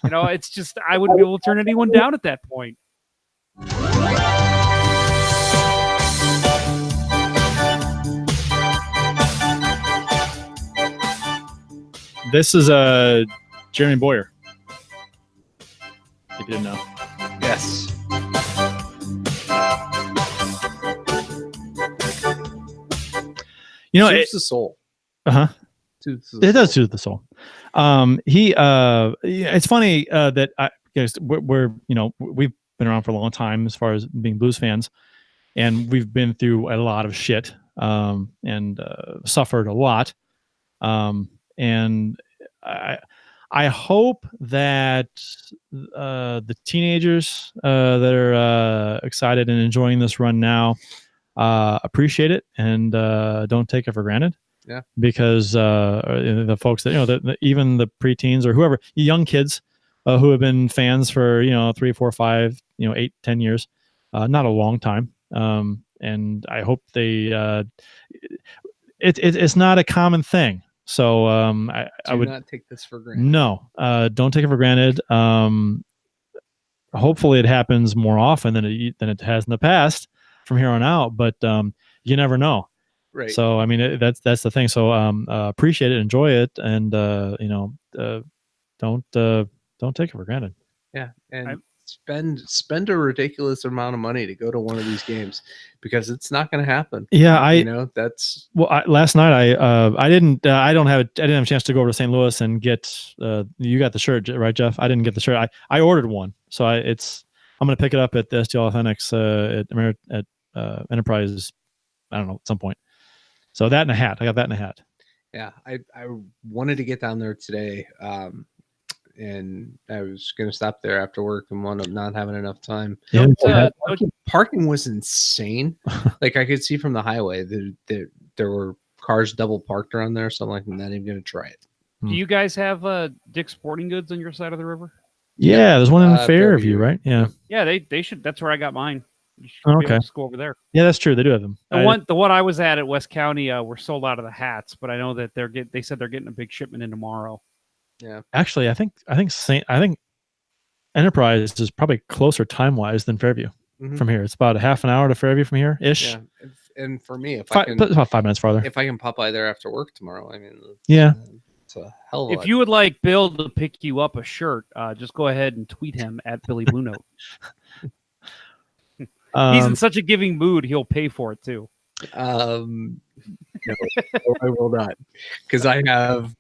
It's just, I wouldn't be able to turn anyone down at that point. This is Jeremy Boyer. If you didn't know. Yes. It's the soul. It does soothe the soul. It's funny that we've been around for a long time as far as being Blues fans, and we've been through a lot of shit and suffered a lot. And I hope that the teenagers that are excited and enjoying this run now appreciate it and don't take it for granted. Yeah. Because the folks that even the preteens or whoever, young kids who have been fans for 3, 4, 5, 8, 10 years, not a long time. And I hope they it's not a common thing. So I would not take this for granted. No, don't take it for granted. Hopefully it happens more often than it has in the past from here on out, but you never know. Right. So I mean that's the thing. So appreciate it, enjoy it, and don't take it for granted. Yeah, and spend a ridiculous amount of money to go to one of these games because it's not going to happen. Yeah, that's last night I didn't have a chance to go over to St. Louis and get you got the shirt, right, Jeff? I didn't get the shirt. I ordered one, so I'm going to pick it up at the STL Authentics at Enterprise. I don't know, at some point. So that and a hat. I got that and a hat. Yeah, I wanted to get down there today. And I was going to stop there after work and wound up not having enough time. Yeah, parking was insane. Like I could see from the highway that there were cars double parked around there, so I'm like, I'm not even going to try it. Do you guys have Dick's Sporting Goods on your side of the river? Yeah, there's one in Fairview, right? Yeah. Yeah, they should. That's where I got mine. You should Oh, be able okay. to just go over there. Yeah, that's true. They do have them. The one I was at West County were sold out of the hats, but I know that they said they're getting a big shipment in tomorrow. Yeah. Actually, I think Enterprise is probably closer time wise than Fairview from here. It's about a half an hour to Fairview from here ish. Yeah. And for me, it's about 5 minutes farther. If I can pop by there after work tomorrow, I mean, yeah. It's a hell of a If lot. you would like Bill to pick you up a shirt, just go ahead and tweet him at Billy Blue Note. He's in such a giving mood, he'll pay for it too. No, I will not, because I have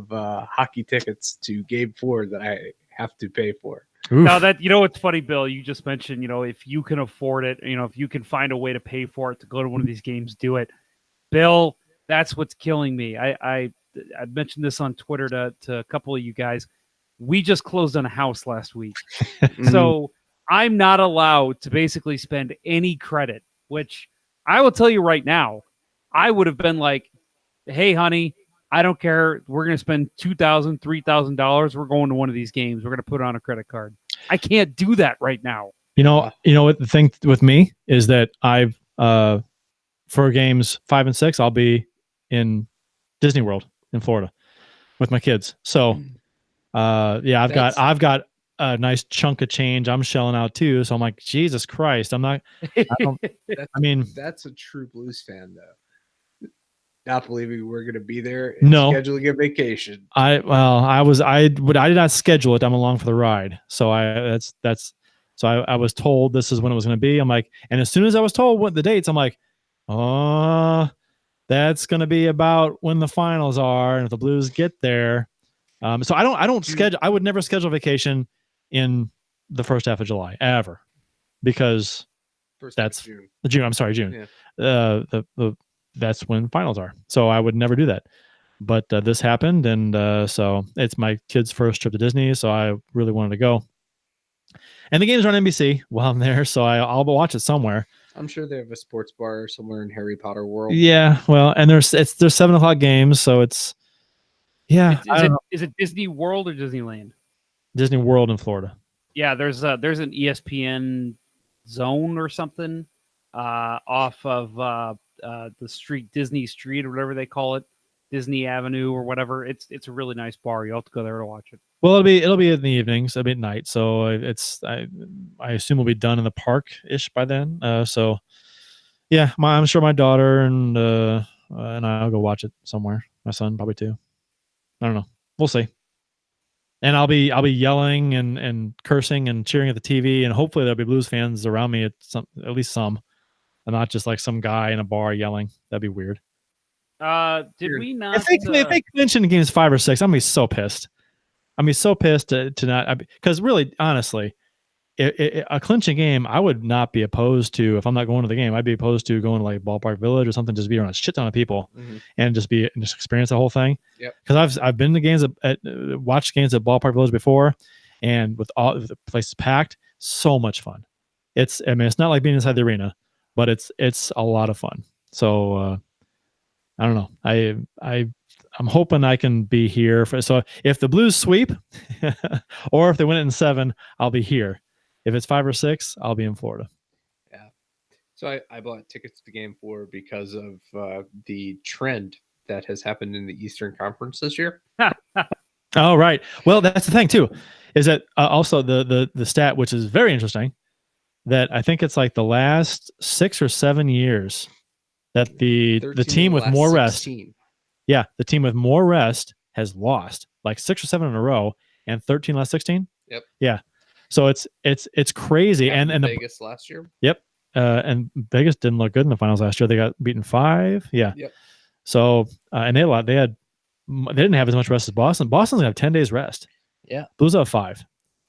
hockey tickets to Game 4 that I have to pay for. Oof. Now that what's funny, Bill, you just mentioned, if you can afford it, if you can find a way to pay for it to go to one of these games, do it. Bill, that's what's killing me. I mentioned this on Twitter to a couple of you guys. We just closed on a house last week. So I'm not allowed to basically spend any credit, which I will tell you right now, I would have been like, hey, honey, I don't care. We're going to spend $2,000, $3,000. We're going to one of these games. We're going to put it on a credit card. I can't do that right now. You know what the thing with me is that I've for games 5 and 6, I'll be in Disney World in Florida with my kids. So I've got a nice chunk of change I'm shelling out too. So I'm like, Jesus Christ, That's a true Blues fan though. Not believing we're going to be there and No. scheduling a vacation. I did not schedule it. I'm along for the ride. So I was told this is when it was going to be. I'm like, and as soon as I was told what the dates, I'm like, oh, that's going to be about when the finals are. And if the Blues get there. So I don't schedule. I would never schedule a vacation in the first half of July ever, because that's June. June. I'm sorry, June. Yeah. That's when finals are. So I would never do that. But this happened, and so it's my kid's first trip to Disney, so I really wanted to go. And the games are on NBC while I'm there, so I'll watch it somewhere. I'm sure they have a sports bar somewhere in Harry Potter world. Yeah, well, and there's 7:00 games, so it's Is it Disney World or Disneyland? Disney World in Florida. Yeah, there's an ESPN zone or something off of the street, Disney Street or whatever they call it, Disney Avenue or whatever. It's a really nice bar. You'll have to go there to watch it. Well, it'll be in the evenings, it'll be at night, so I assume we'll be done in the park ish by then. So yeah, I'm sure my daughter and I'll go watch it somewhere. My son probably too. I don't know. We'll see. And I'll be yelling and cursing and cheering at the TV, and hopefully there'll be Blues fans around me at least some, and not just like some guy in a bar yelling. That'd be weird. Did we not? If they mention games 5 or 6, I'm gonna be so pissed. I'm gonna be so pissed to not, because really, honestly, a clinching game, I would not be opposed to. If I'm not going to the game, I'd be opposed to going to like Ballpark Village or something, just be around a shit ton of people and just experience the whole thing. Yep. Because I've been to games watched games at Ballpark Village before, and with all the places packed, so much fun. It's not like being inside the arena, but it's a lot of fun. So I don't know. I'm hoping I can be here so if the Blues sweep or if they win it in 7, I'll be here. If it's 5 or 6, I'll be in Florida. Yeah. So I bought tickets to Game 4 because of the trend that has happened in the Eastern Conference this year. Oh, right. Well, that's the thing too, is that also the stat, which is very interesting, that I think it's like the last 6 or 7 years that the team with more 16. rest, yeah, the team with more rest has lost like 6 or 7 in a row, and 13 last 16. Yep. Yeah. So it's crazy, and Vegas last year. Yep. And Vegas didn't look good in the finals last year. They got beaten 5. Yeah. Yep. So and they didn't have as much rest as Boston. Boston's gonna have 10 days rest. Yeah. Blues have 5.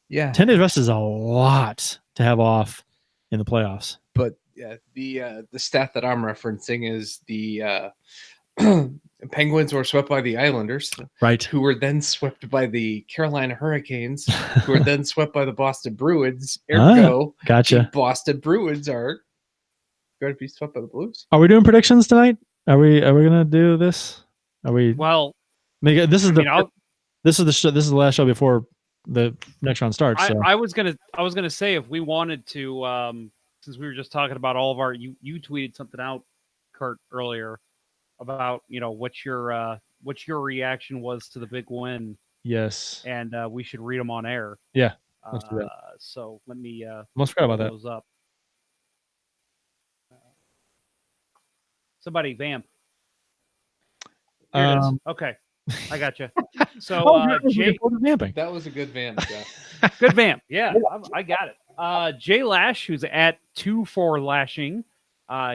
Yeah. 10 days rest is a lot to have off in the playoffs. But yeah, the stat that I'm referencing is the Penguins were swept by the Islanders, right? Who were then swept by the Carolina Hurricanes, who were then swept by the Boston Bruins. Ergo, gotcha. The Boston Bruins are going to be swept by the Blues. Are we doing predictions tonight? Are we gonna do this? Are we? Well, this is the last show before the next round starts. So. I was gonna say, if we wanted to, since we were just talking about all of our, you tweeted something out, Kurt, earlier about what your reaction was to the big win. Yes. And we should read them on air. Yeah. Let's do that. So let me almost forgot about that. Those up. Somebody vamp. Here it is. Okay. I got you. So Jay, vamping. That was a good vamp, Jeff. good vamp. Yeah, I got it. Jay Lash, who's at 2 for lashing,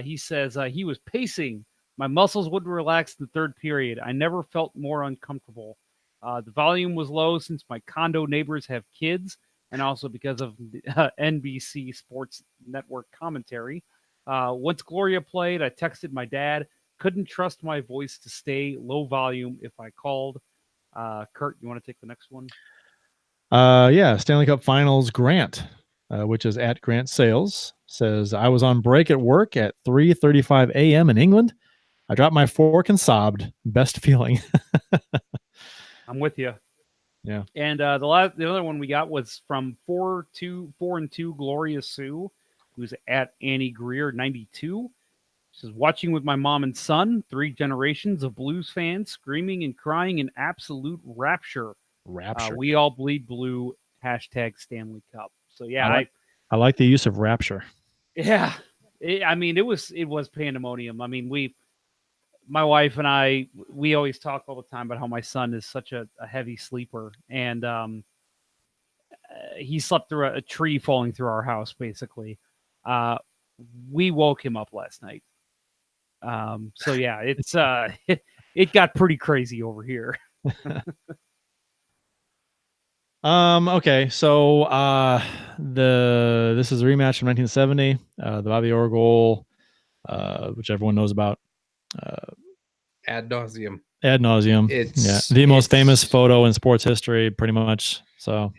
he says he was pacing. My muscles wouldn't relax in the third period. I never felt more uncomfortable. The volume was low since my condo neighbors have kids, and also because of NBC Sports Network commentary. Once Gloria played, I texted my dad. Couldn't trust my voice to stay low volume if I called. Kurt, you want to take the next one? Yeah, Stanley Cup Finals Grant, which is at Grant Sales, says, I was on break at work at 3:35 a.m. in England. I dropped my fork and sobbed. Best feeling. I'm with you. Yeah. And the other one we got was from 4-2 Gloria Sue, who's at Annie Greer 92. She says, watching with my mom and son, 3 generations of Blues fans screaming and crying in absolute rapture. We all bleed blue. # Stanley Cup. So yeah, I like the use of rapture. Yeah, it was pandemonium. I mean, my wife and I, we always talk all the time about how my son is such a heavy sleeper, and he slept through a tree falling through our house. Basically, we woke him up last night. So yeah, it's it got pretty crazy over here. Okay, so this is a rematch from 1970, the Bobby Orr goal, which everyone knows about. Ad nauseum. It's the most famous photo in sports history, pretty much. So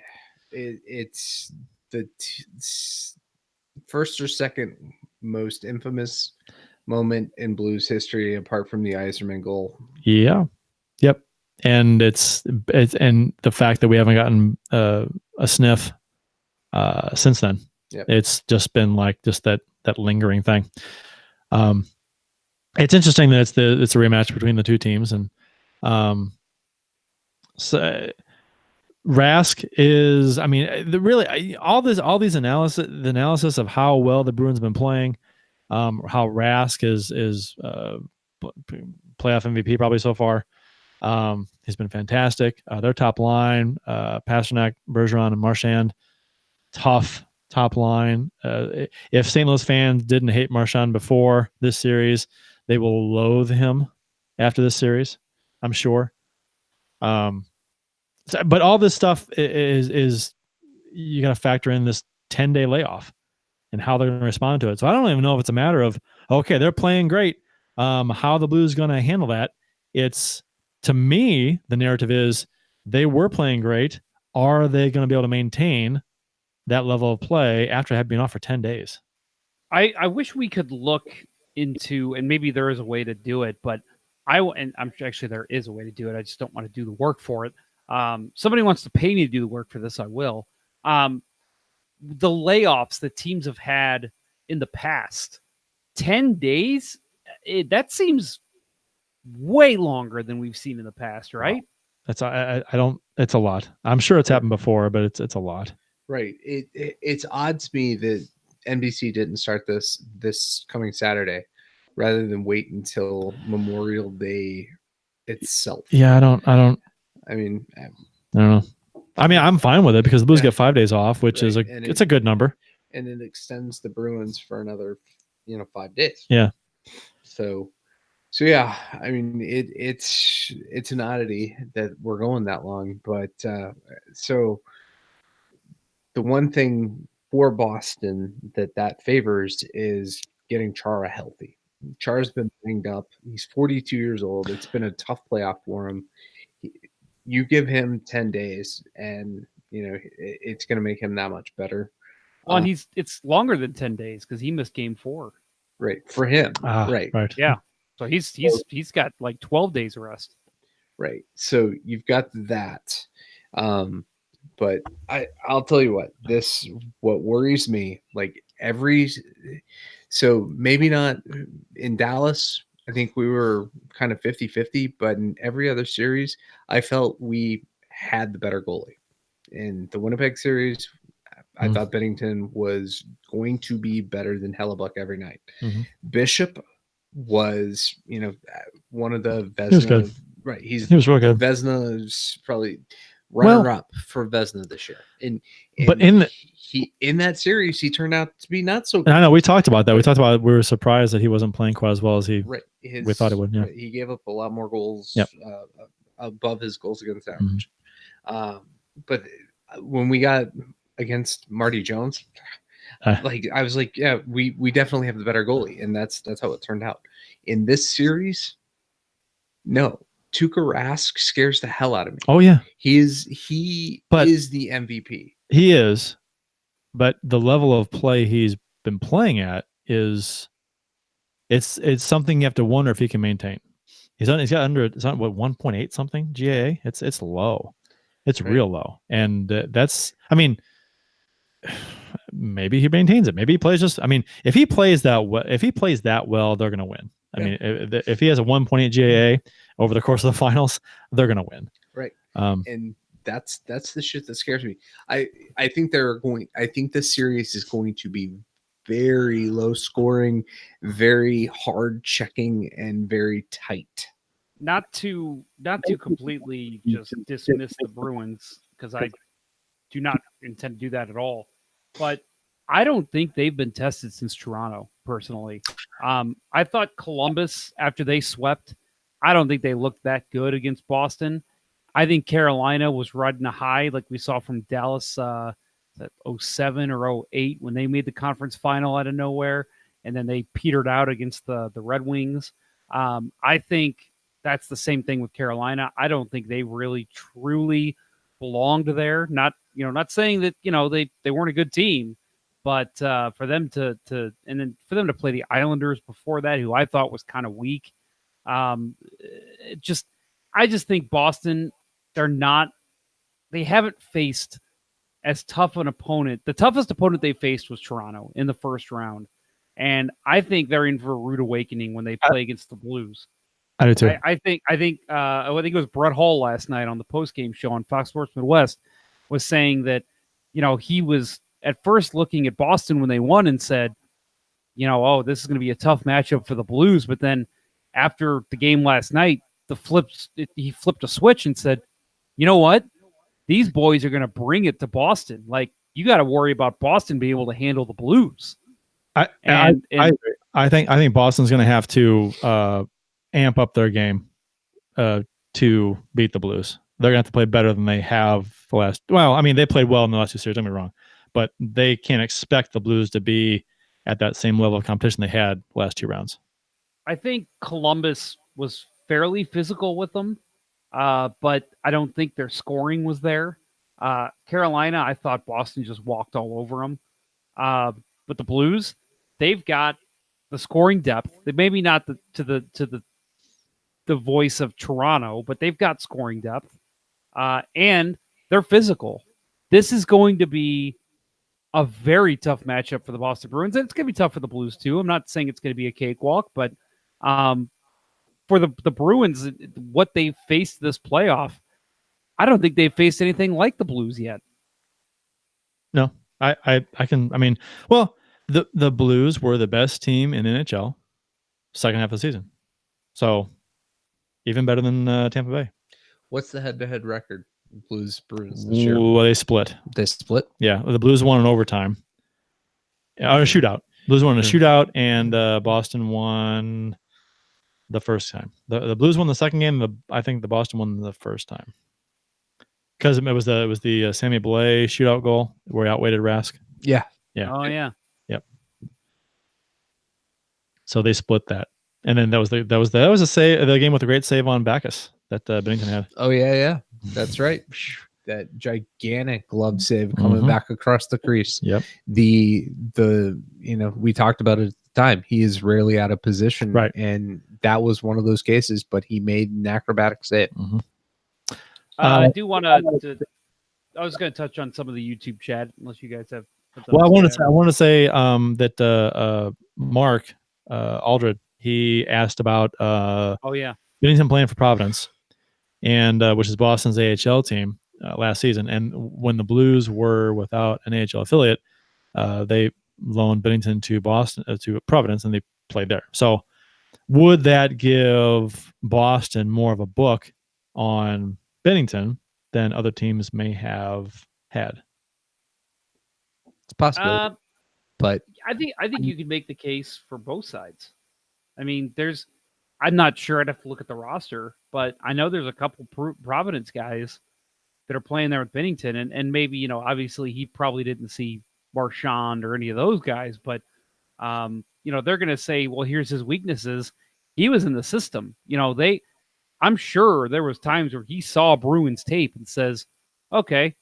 it's the first or second most infamous moment in Blues history, apart from the Yzerman goal. Yeah. Yep. And it's and the fact that we haven't gotten a sniff since then. Yep. It's just been like that lingering thing. It's interesting that it's a rematch between the two teams, and so Rask is, I mean, all these analysis of how well the Bruins have been playing, how Rask is playoff MVP probably so far. He's been fantastic. Their top line, Pasternak, Bergeron, and Marchand, tough top line. If St. Louis fans didn't hate Marchand before this series, they will loathe him after this series, I'm sure. But all this stuff is you got to factor in this 10-day layoff and how they're going to respond to it. So I don't even know if it's a matter of, okay, they're playing great. How the Blues going to handle that? It's, to me, the narrative is they were playing great. Are they going to be able to maintain that level of play after having been off for 10 days? I wish we could look into, and maybe there is a way to do it, but I'm actually, there is a way to do it. I just don't want to do the work for it. Somebody wants to pay me to do the work for this, I will. The layoffs that teams have had in the past, 10 days, that seems way longer than we've seen in the past, right? Wow. It's a lot. I'm sure it's happened before, but it's a lot. Right. It's odd to me that NBC didn't start this coming Saturday rather than wait until Memorial Day itself. Yeah, I don't I mean, I don't know. I mean, I'm fine with it because the Blues get 5 days off, which is it's a good number. And it extends the Bruins for another, 5 days. Yeah. So yeah, I mean, it's an oddity that we're going that long, but so the one thing for Boston that favors is getting Chara healthy. Chara's been banged up. He's 42 years old. It's been a tough playoff for him. You give him 10 days and it's going to make him that much better. Well, and it's longer than 10 days because he missed game 4. Right. For him. Right. Yeah. So he's got like 12 days of rest. Right. So you've got that. But I'll tell you what worries me, like so maybe not in Dallas. I think we were kind of 50-50, but in every other series, I felt we had the better goalie. In the Winnipeg series, I thought Bennington was going to be better than Hellebuck every night. Mm-hmm. Bishop was, one of the Vezina, Right. He was real good. Vezina is probably runner up for Vezina this year. And but in that series, he turned out to be not so good. I know we talked about that. We were surprised that he wasn't playing quite as well as we thought he would. Yeah. He gave up a lot more goals above his goals against average. But when we got against Marty Jones, I was like, yeah, we definitely have the better goalie, and that's how it turned out. In this series, no, Tuukka Rask scares the hell out of me. Oh yeah, he is the MVP. He is, but the level of play he's been playing at it's something you have to wonder if he can maintain. He's got under it's not what 1.8 something GAA. It's low. It's real low, and that's. I mean, maybe he maintains it. Maybe he plays just. I mean, if he plays that well, they're going to win. I mean, if he has a 1.8 GAA over the course of the finals, they're going to win. Right. And that's the shit that scares me. I think this series is going to be very low scoring, very hard checking, and very tight. Not to completely just dismiss the Bruins, because I do not intend to do that at all. But I don't think they've been tested since Toronto, personally. I thought Columbus, after they swept, I don't think they looked that good against Boston. I think Carolina was riding a high, like we saw from Dallas, that 07 or 08 when they made the conference final out of nowhere, and then they petered out against the Red Wings. I think that's the same thing with Carolina. I don't think they really truly belonged there. Not saying that they weren't a good team, but for them to play the Islanders before that, who I thought was kind of weak. I just think Boston, they haven't faced as tough an opponent. The toughest opponent they faced was Toronto in the first round. And I think they're in for a rude awakening when they play against the Blues. I do too. I think it was Brett Hall last night on the postgame show on Fox Sports Midwest was saying that, he was at first looking at Boston when they won and said, this is going to be a tough matchup for the Blues. But then after the game last night, he flipped a switch and said, you know what? These boys are going to bring it to Boston. Like, you got to worry about Boston being able to handle the Blues. I think Boston's going to have to amp up their game to beat the Blues. They're going to have to play better than they have the last. Well, I mean, they played well in the last two series. Don't get me wrong, but they can't expect the Blues to be at that same level of competition they had the last two rounds. I think Columbus was fairly physical with them, but I don't think their scoring was there. Carolina, I thought Boston just walked all over them. But the Blues, they've got the scoring depth. They maybe not to the voice of Toronto, but they've got scoring depth, and they're physical. This is going to be a very tough matchup for the Boston Bruins, and it's going to be tough for the Blues too. I'm not saying it's going to be a cakewalk, but for the Bruins, what they've faced this playoff, I don't think they've faced anything like the Blues yet. No, I can. I mean, well, the Blues were the best team in NHL second half of the season, so even better than Tampa Bay. What's the head-to-head record? Blues Bruins this year. Well, they split. They split. Yeah, the Blues won in overtime. A shootout. Blues won in a shootout, and Boston won the first time. The Blues won the second game. I think the Boston won the first time because it was the Sammy Blais shootout goal where he outweighted Rask. Yeah. Yeah. Oh yeah. Yep. So they split that, and then that was the game with a great save on Backus that Binnington had. Oh yeah, that's right. That gigantic glove save coming back across the crease. Yep. The we talked about it at the time. He is rarely out of position, right? And that was one of those cases, but he made an acrobatic save. Mm-hmm. I do want to. I was going to touch on some of the YouTube chat, unless you guys have. Well, I want to say that Mark Aldred, he asked about Binnington playing for Providence, and which is Boston's AHL team last season. And when the Blues were without an AHL affiliate, they loaned Binnington to Providence, and they played there. So would that give Boston more of a book on Bennington than other teams may have had. It's possible, but I think you could make the case for both sides. I mean, I'm not sure. I'd have to look at the roster, but I know there's a couple Providence guys that are playing there with Bennington, and maybe, obviously he probably didn't see Marchand or any of those guys, but they're going to say, well, here's his weaknesses. He was in the system. I'm sure there was times where he saw Bruins tape and says, okay,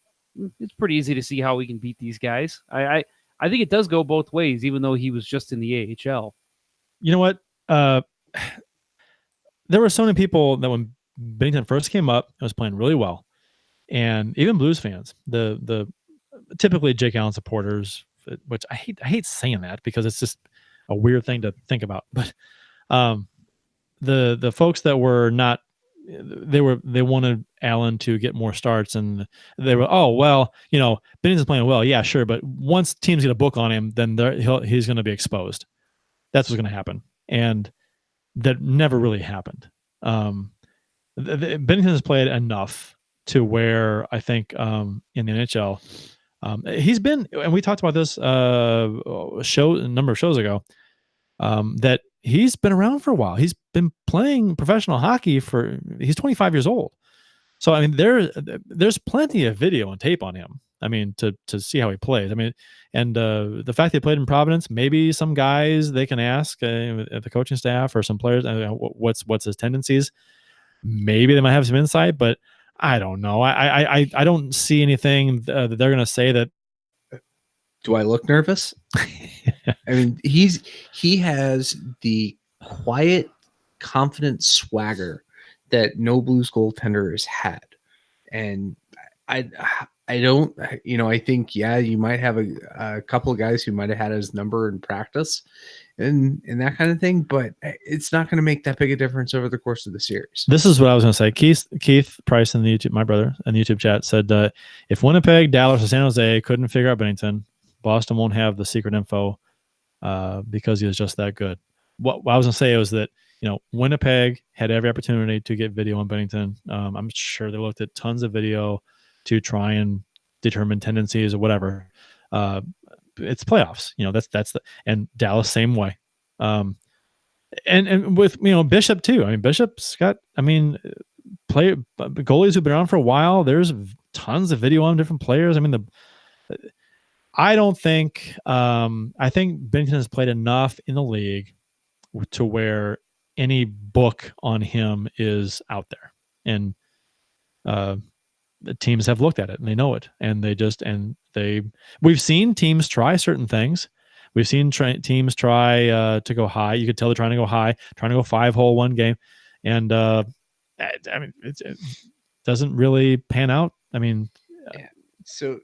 it's pretty easy to see how we can beat these guys. I think it does go both ways, even though he was just in the AHL. You know what? There were so many people that when Bennington first came up, it was playing really well. And even Blues fans, the typically Jake Allen supporters, which I hate saying that because it's just a weird thing to think about. But the folks that were not, they wanted Allen to get more starts, and they were, oh well, Bennington's playing well, yeah, sure, but once teams get a book on him, then he's going to be exposed. That's what's going to happen, and that never really happened. Bennington has played enough to where I think in the NHL, he's been, and we talked about this a number of shows ago, that he's been around for a while. He's been playing professional hockey he's 25 years old. So, I mean, there's plenty of video and tape on him. I mean, to see how he plays. I mean, and the fact that he played in Providence, maybe some guys they can ask at the coaching staff or some players, what's his tendencies. Maybe they might have some insight, but I don't know. I don't see anything that they're going to say that. Do I look nervous? I mean, he has the quiet, confident swagger that no Blues goaltender has had, and I don't, I think, yeah, you might have a couple of guys who might have had his number in practice and that kind of thing, but it's not going to make that big a difference over the course of the series. This is what I was going to say. Keith Price in the YouTube, my brother in the YouTube chat said, if Winnipeg, Dallas, or San Jose couldn't figure out Bennington, Boston won't have the secret info because he was just that good. What I was going to say was that, Winnipeg had every opportunity to get video on Bennington. I'm sure they looked at tons of video to try and determine tendencies or whatever. It's playoffs, and Dallas same way. And with, Bishop too. I mean, Bishop's got, goalies who've been around for a while. There's tons of video on different players. I mean, I think Bennington has played enough in the league to where any book on him is out there. And, the teams have looked at it and they know it, and we've seen teams try certain things. We've seen teams try to go high. You could tell they're trying to go high, trying to go 5-hole one game. And it doesn't really pan out. I mean, yeah. So,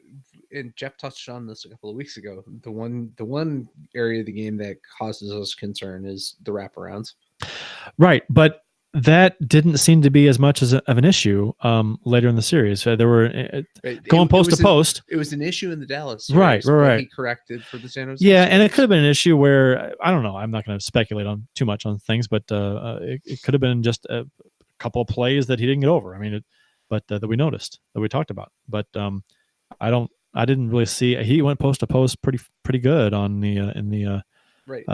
and Jeff touched on this a couple of weeks ago. The one area of the game that causes us concern is the wraparounds. Right. But that didn't seem to be as much of an issue later in the series. There were going post to post. It was an issue in the Dallas series, right. He corrected for the San Jose. Yeah, series. And it could have been an issue where, I don't know. I'm not going to speculate on too much on things, but it could have been just a couple of plays that he didn't get over. I mean, that we noticed, that we talked about. But I didn't really see. He went post to post pretty good on the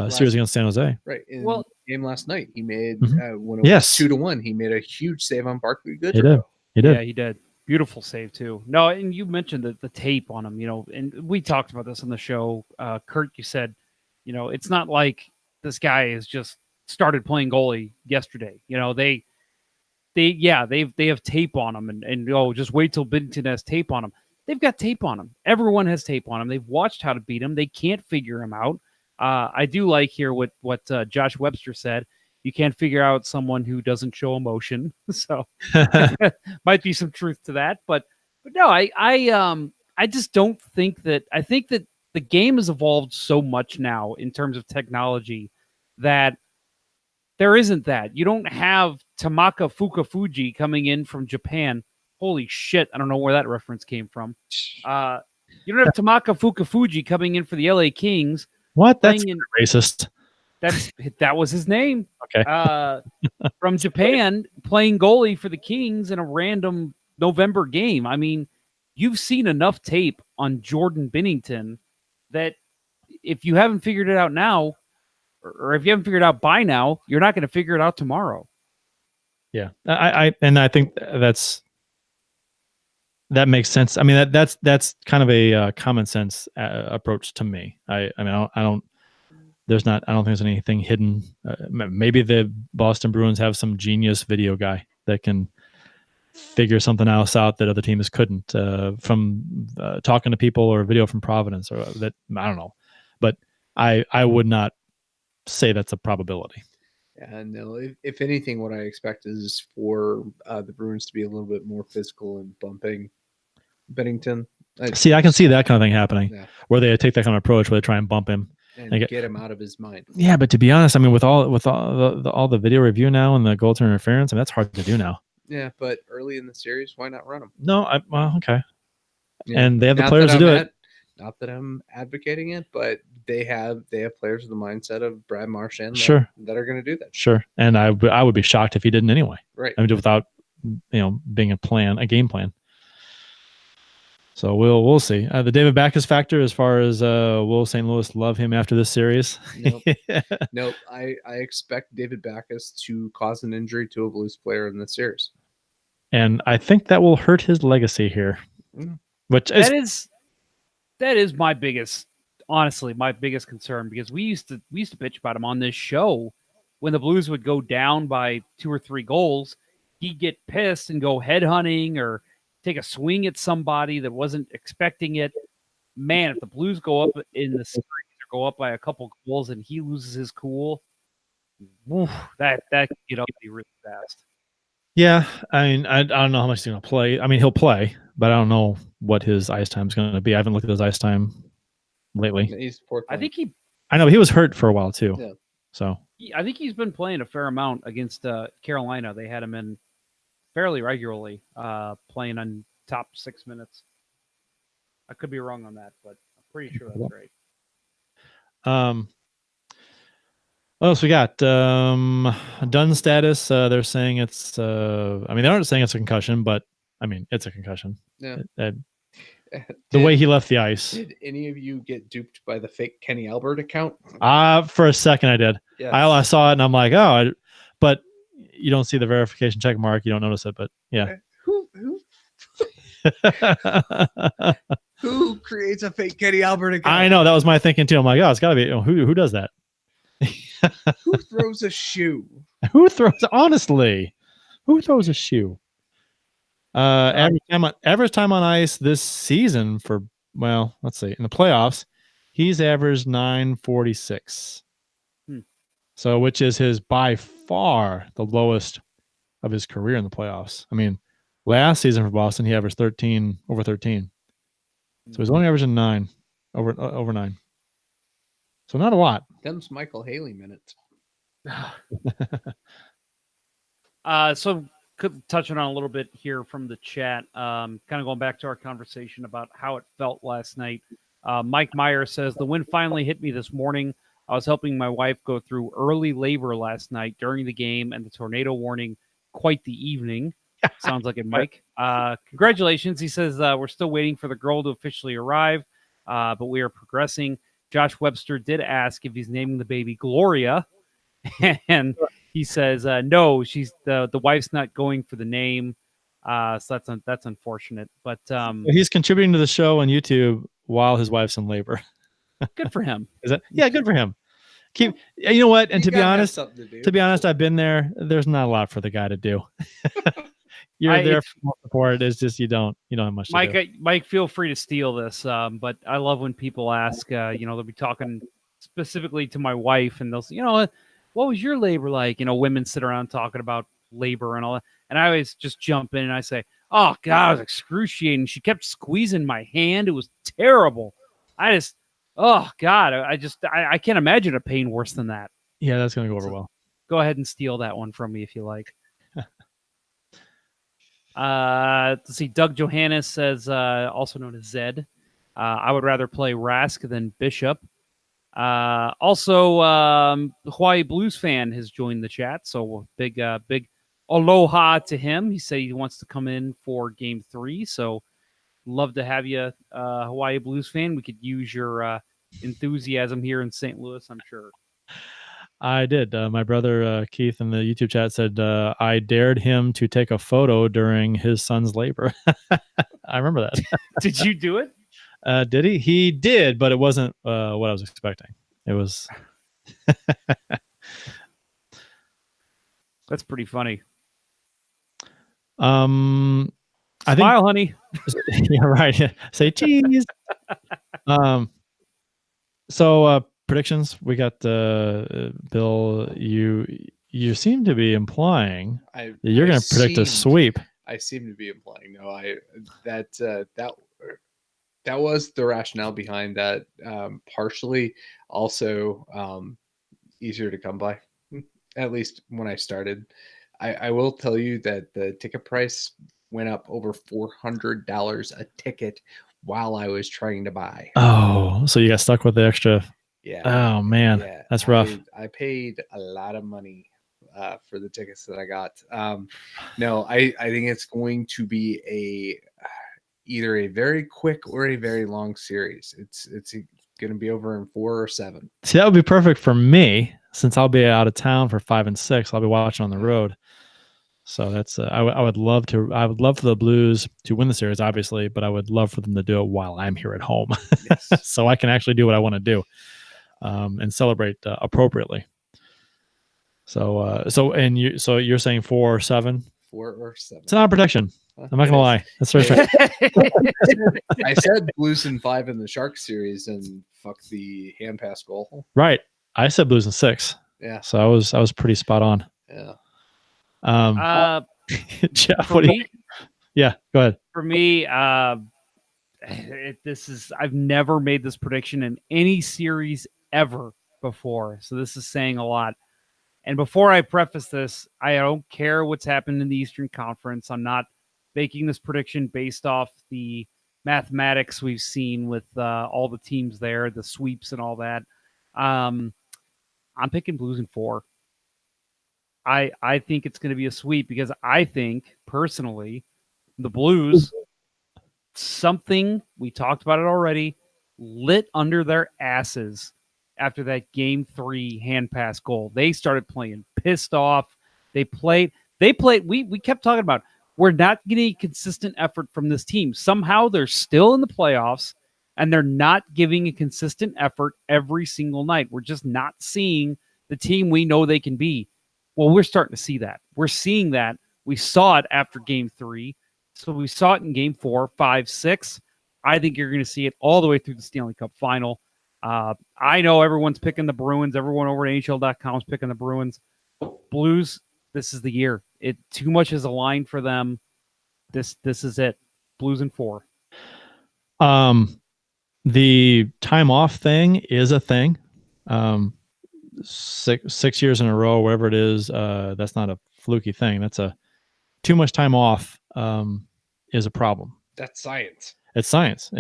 series against San Jose. Right. In the game last night, he made when it was 2-1, he made a huge save on Barclay Goodrow. He did. Yeah, he did. Beautiful save too. No, and you mentioned the tape on him, and we talked about this on the show. Kurt, you said, it's not like this guy has just started playing goalie yesterday. They have tape on him, and just wait till Bennington has tape on him. They've got tape on him. Everyone has tape on him. They've watched how to beat him. They can't figure him out. I do like here what Josh Webster said. You can't figure out someone who doesn't show emotion. So might be some truth to that. But no, I just don't think that. I think that the game has evolved so much now in terms of technology that there isn't that. You don't have Tamaka Fukafuji coming in from Japan. Holy shit. I don't know where that reference came from. You don't have Tamaka Fukafuji coming in for the LA Kings. What? That's racist. That was his name. Okay. From Japan, playing goalie for the Kings in a random November game. I mean, you've seen enough tape on Jordan Binnington that if you haven't figured it out now, or if you haven't figured it out by now, you're not going to figure it out tomorrow. Yeah, I think that makes sense. I mean, that's kind of a common sense approach to me. I don't think there's anything hidden. Maybe the Boston Bruins have some genius video guy that can figure something else out that other teams couldn't, from talking to people or video from Providence, or that, I don't know, but I would not say that's a probability. Yeah, no. If anything, what I expect is for the Bruins to be a little bit more physical and bumping Bennington. I can see that kind of thing happening, where they take that kind of approach, where they try and bump him and get him out of his mind. Yeah, but to be honest, I mean, with all the video review now and the goaltender interference, I mean, that's hard to do now. Yeah, but early in the series, why not run him? No, well, okay. Yeah. And they have the players to do it. Not that I'm advocating it, but they have players with the mindset of Brad Marchand that are going to do that. Sure. And I would be shocked if he didn't anyway. Right. I mean, without, being a game plan. So we'll see. The David Backes factor, as far as will St. Louis love him after this series? Nope. Nope. I expect David Backes to cause an injury to a Blues player in this series. And I think that will hurt his legacy here. Which that is my biggest concern, because we used to bitch about him on this show. When the Blues would go down by 2 or 3 goals, he'd get pissed and go headhunting or take a swing at somebody that wasn't expecting it. Man, if the Blues go up in the series or go up by a couple goals and he loses his cool, that could get ugly really fast. Yeah, I mean, I don't know how much he's going to play. I mean, he'll play, but I don't know what his ice time is going to be. I haven't looked at his ice time lately. I know, but he was hurt for a while too. Yeah. So I think he's been playing a fair amount against Carolina. They had him in fairly regularly, playing on top 6 minutes. I could be wrong on that, but I'm pretty sure that's right. What else we got? Done status. They're saying it's. I mean, they aren't saying it's a concussion, but I mean, it's a concussion. Yeah. The way he left the ice. Did any of you get duped by the fake Kenny Albert account? For a second, I did. Yes. I saw it and I'm like, oh, but you don't see the verification check mark. You don't notice it, but yeah. Who creates a fake Kenny Albert account? I know, that was my thinking too. I'm like, oh, it's got to be. Who does that? Who throws a shoe? Who throws a shoe? Average time on ice this season for, well, let's see, in the playoffs, he's averaged 946. So, which is his by far the lowest of his career in the playoffs. I mean, last season for Boston, he averaged over 13. So he's only averaging 9 over 9. So not a lot. Them's Michael Haley minutes. So touching on a little bit here from the chat, kind of going back to our conversation about how it felt last night. Mike Meyer says, the wind finally hit me this morning. I was helping my wife go through early labor last night during the game and the tornado warning. Quite the evening. Sounds like it, Mike. Congratulations. He says, we're still waiting for the girl to officially arrive, but we are progressing. Josh Webster did ask if he's naming the baby Gloria, and he says no. She's the wife's not going for the name, so that's unfortunate. But he's contributing to the show on YouTube while his wife's in labor. Good for him. Is that? Yeah, good for him. You know what? And to be honest, I've been there. There's not a lot for the guy to do. You're there for support. It's just you don't have much to do. Mike, feel free to steal this. But I love when people ask. They'll be talking specifically to my wife, and they'll say, what was your labor like? Women sit around talking about labor and all that, and I always just jump in and I say, "Oh God, it was excruciating. She kept squeezing my hand. It was terrible. Oh God, I can't imagine a pain worse than that." Yeah, that's gonna go over well. Go ahead and steal that one from me if you like. Let's see. Doug Johannes says, also known as Zed, I would rather play Rask than Bishop. Also, the Hawaii Blues fan has joined the chat, so big aloha to him. He said he wants to come in for Game 3, so love to have you, Hawaii Blues fan. We could use your enthusiasm here in St. Louis, I'm sure. I did. My brother Keith in the YouTube chat said I dared him to take a photo during his son's labor. I remember that. Did you do it? Did he? He did, but it wasn't what I was expecting. It was. That's pretty funny. I Smile, honey. Yeah, right. Say cheese. So predictions. We got Bill. You seem to be implying that you're going to predict a sweep. I seem to be implying that was the rationale behind that. Partially, also easier to come by. At least when I started, I will tell you that the ticket price went up over $400 a ticket while I was trying to buy. Oh, so you got stuck with the extra. Yeah. Oh man, yeah. That's rough. I paid a lot of money for the tickets that I got. No, I think it's going to be either a very quick or a very long series. It's going to be over in 4 or 7. See, that would be perfect for me since I'll be out of town for 5 and 6. I'll be watching on the road. So that's I would love to. I would love for the Blues to win the series, obviously, but I would love for them to do it while I'm here at home, Yes. so I can actually do what I want to do, and celebrate appropriately. So you're saying 4 or 7? 4 or 7. It's not a prediction. I'm not gonna lie. That's right. I said Blues in 5 in the Sharks series, and fuck the hand pass goal. Right. I said Blues in 6. Yeah. So I was pretty spot on. Yeah. Jeff, what do you? Yeah, go ahead. For me, I've never made this prediction in any series ever before, so this is saying a lot. And before I preface this, I don't care what's happened in the Eastern Conference. I'm not making this prediction based off the mathematics we've seen with all the teams there, the sweeps and all that. I'm picking Blues in 4. I think it's going to be a sweep because I think, personally, the Blues, something, we talked about it already, lit under their asses after that Game 3 hand pass goal. They started playing pissed off. We kept talking about, we're not getting consistent effort from this team. Somehow they're still in the playoffs, and they're not giving a consistent effort every single night. We're just not seeing the team we know they can be. Well, we're starting to see that. We're seeing that. We saw it after Game 3. So we saw it in Game 4, 5, 6. I think you're going to see it all the way through the Stanley Cup Final. I know everyone's picking the Bruins. Everyone over at NHL.com is picking the Bruins. Blues, this is the year. Too much is aligned for them. This is it. Blues in 4. The time off thing is a thing. 6 years in a row, whatever it is, that's not a fluky thing. That's too much time off is a problem. That's science. It's science.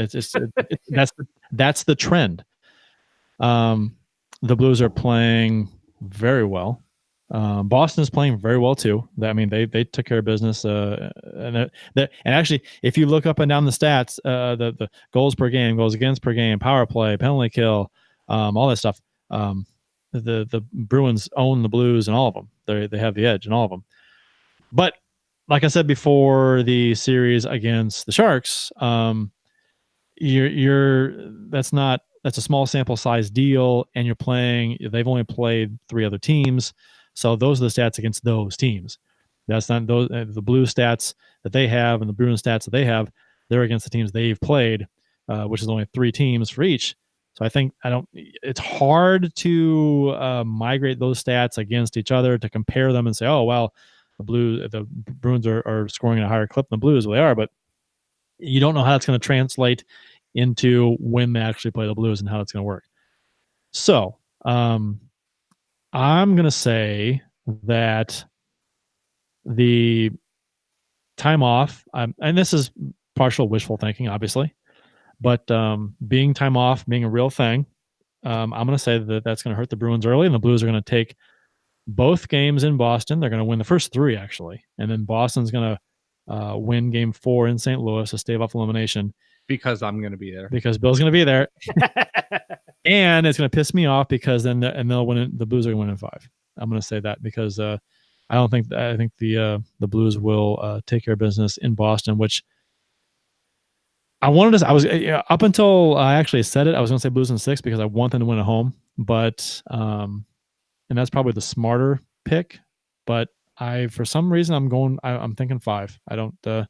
That's the trend. The Blues are playing very well. Boston is playing very well too. I mean, they took care of business. And actually, if you look up and down the stats, the goals per game, goals against per game, power play, penalty kill, all that stuff. The Bruins own the Blues and all of them. They have the edge in all of them. But like I said before, the series against the Sharks, that's a small sample size deal, and you're playing. They've only played 3 other teams, so those are the stats against those teams. That's not those the Blues stats that they have and the Bruins stats that they have. They're against the teams they've played, which is only 3 teams for each. So I think it's hard to migrate those stats against each other to compare them and say, oh, well, the Bruins are scoring at a higher clip than the Blues. Well, they are, but you don't know how it's going to translate into when they actually play the Blues and how it's going to work. So I'm going to say that the time off, and this is partial wishful thinking, obviously, but being time off, being a real thing, I'm going to say that that's going to hurt the Bruins early, and the Blues are going to take both games in Boston. They're going to win the first 3, actually. And then Boston's going to win game 4 in St. Louis to stave off elimination. Because I'm going to be there. Because Bill's going to be there. And it's going to piss me off because then they'll win it. The Blues are going to win in 5. I'm going to say that because I think the Blues will take care of business in Boston, which I wanted to. I was up until I actually said it. I was going to say Blues in 6 because I want them to win at home, but and that's probably the smarter pick. But for some reason I'm thinking 5. I don't. I'm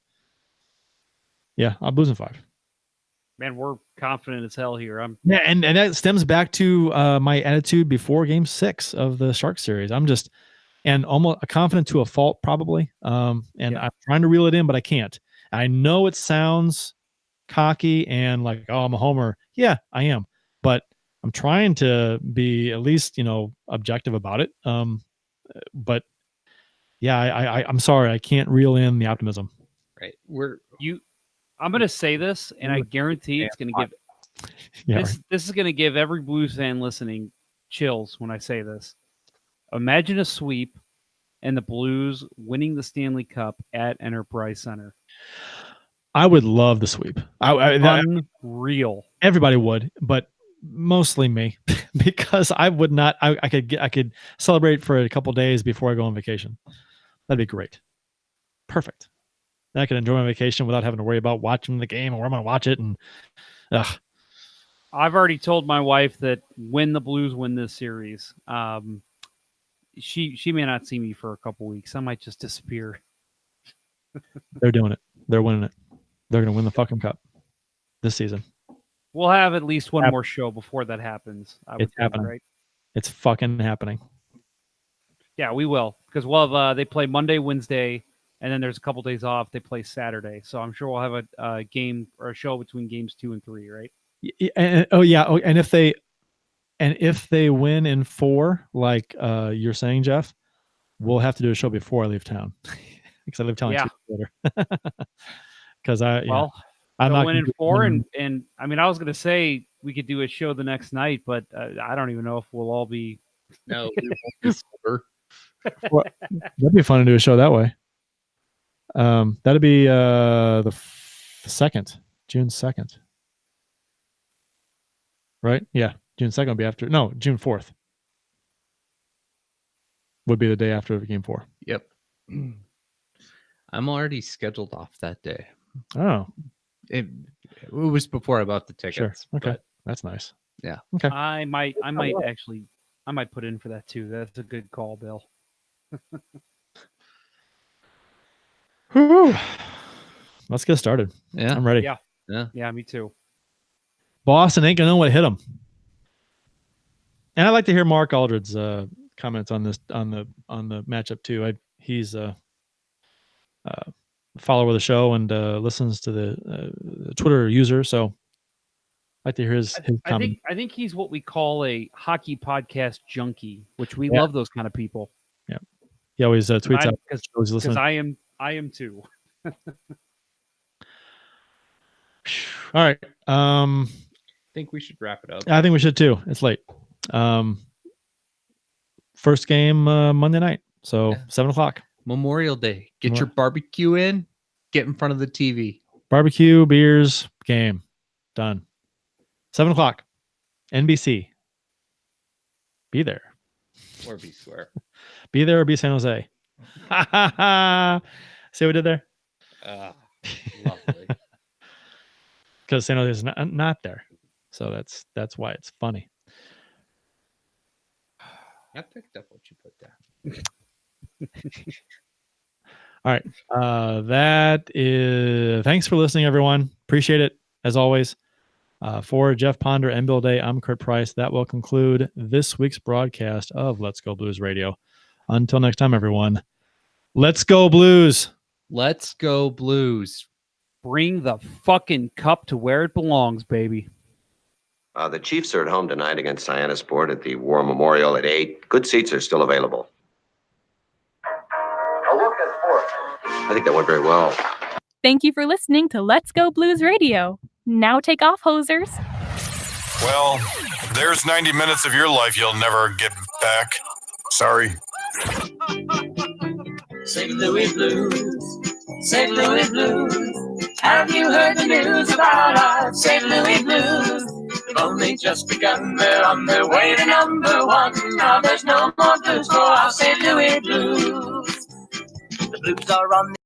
Blues in 5. Man, we're confident as hell here. Yeah, and that stems back to my attitude before Game 6 of the Shark series. I'm just almost confident to a fault, probably. I'm trying to reel it in, but I can't. I know it sounds cocky and like, oh, I'm a homer. Yeah, I am, but I'm trying to be at least objective about it. But yeah, I'm sorry, I can't reel in the optimism. Right, I'm going to say this, and I guarantee it's going to give this is going to give every Blues fan listening chills when I say this. Imagine a sweep and the Blues winning the Stanley Cup at Enterprise Center. I would love the sweep. Unreal. Everybody would, but mostly me because I would not. I could celebrate for a couple days before I go on vacation. That'd be great. Perfect. I can enjoy my vacation without having to worry about watching the game or where I'm going to watch it. And I've already told my wife that when the Blues win this series, she may not see me for a couple weeks. I might just disappear. They're doing it. They're winning it. They're going to win the fucking cup this season. We'll have at least one more show before that happens. It's happening. Right? It's fucking happening. Yeah, we will, because we'll have they play Monday, Wednesday. And then there's a couple days off. They play Saturday, so I'm sure we'll have a game or a show between games 2 and 3, right? And if they win in 4, like you're saying, Jeff, we'll have to do a show before I leave town because I leave town later. Because I'm not win in 4, and I mean I was gonna say we could do a show the next night, but I don't even know if we'll all be. No, we won't be sober. Well, that'd be fun to do a show that way. That'd be the 2nd, June 2nd. Right? Yeah. June 2nd would be after. No, June 4th would be the day after game 4. Yep. I'm already scheduled off that day. Oh. It was before I bought the tickets. Sure. Okay. But, that's nice. Yeah. Okay. I might put in for that too. That's a good call, Bill. Whew. Let's get started. Yeah. I'm ready. Yeah, me too. Boston ain't gonna know what hit them. And I'd like to hear Mark Aldred's comments on this on the matchup too. He's a follower of the show and listens to the Twitter user, so I'd like to hear his comment. I think he's what we call a hockey podcast junkie, which we love those kind of people. Yeah, he always tweets out because I am too. All right. I think we should wrap it up. I think we should too. It's late. First game Monday night, so 7:00. Memorial Day. Get your barbecue in. Get in front of the TV. Barbecue, beers, game, done. 7:00. NBC. Be there. Or be square. Be there or be San Jose. See what we did there? Lovely. Because San Jose is not there, so that's why it's funny. I picked up what you put down. All right. That is. Thanks for listening, everyone. Appreciate it as always. For Jeff Ponder and Bill Day, I'm Kurt Price. That will conclude this week's broadcast of Let's Go Blues Radio. Until next time, everyone. Let's go Blues. Let's go Blues. Bring the fucking cup to where it belongs, baby. The Chiefs are at home tonight against Sport at the War Memorial at 8. Good seats are still available. A look at sports. I think that went very well. Thank you for listening to Let's Go Blues Radio. Now take off, hosers. Well, There's 90 minutes of your life you'll never get back. Sorry. St. Louis Blues, St. Louis Blues. Have you heard the news about our St. Louis Blues? They've only just begun, they're on their way to number one. Now there's no more blues for our St. Louis Blues. The Blues are on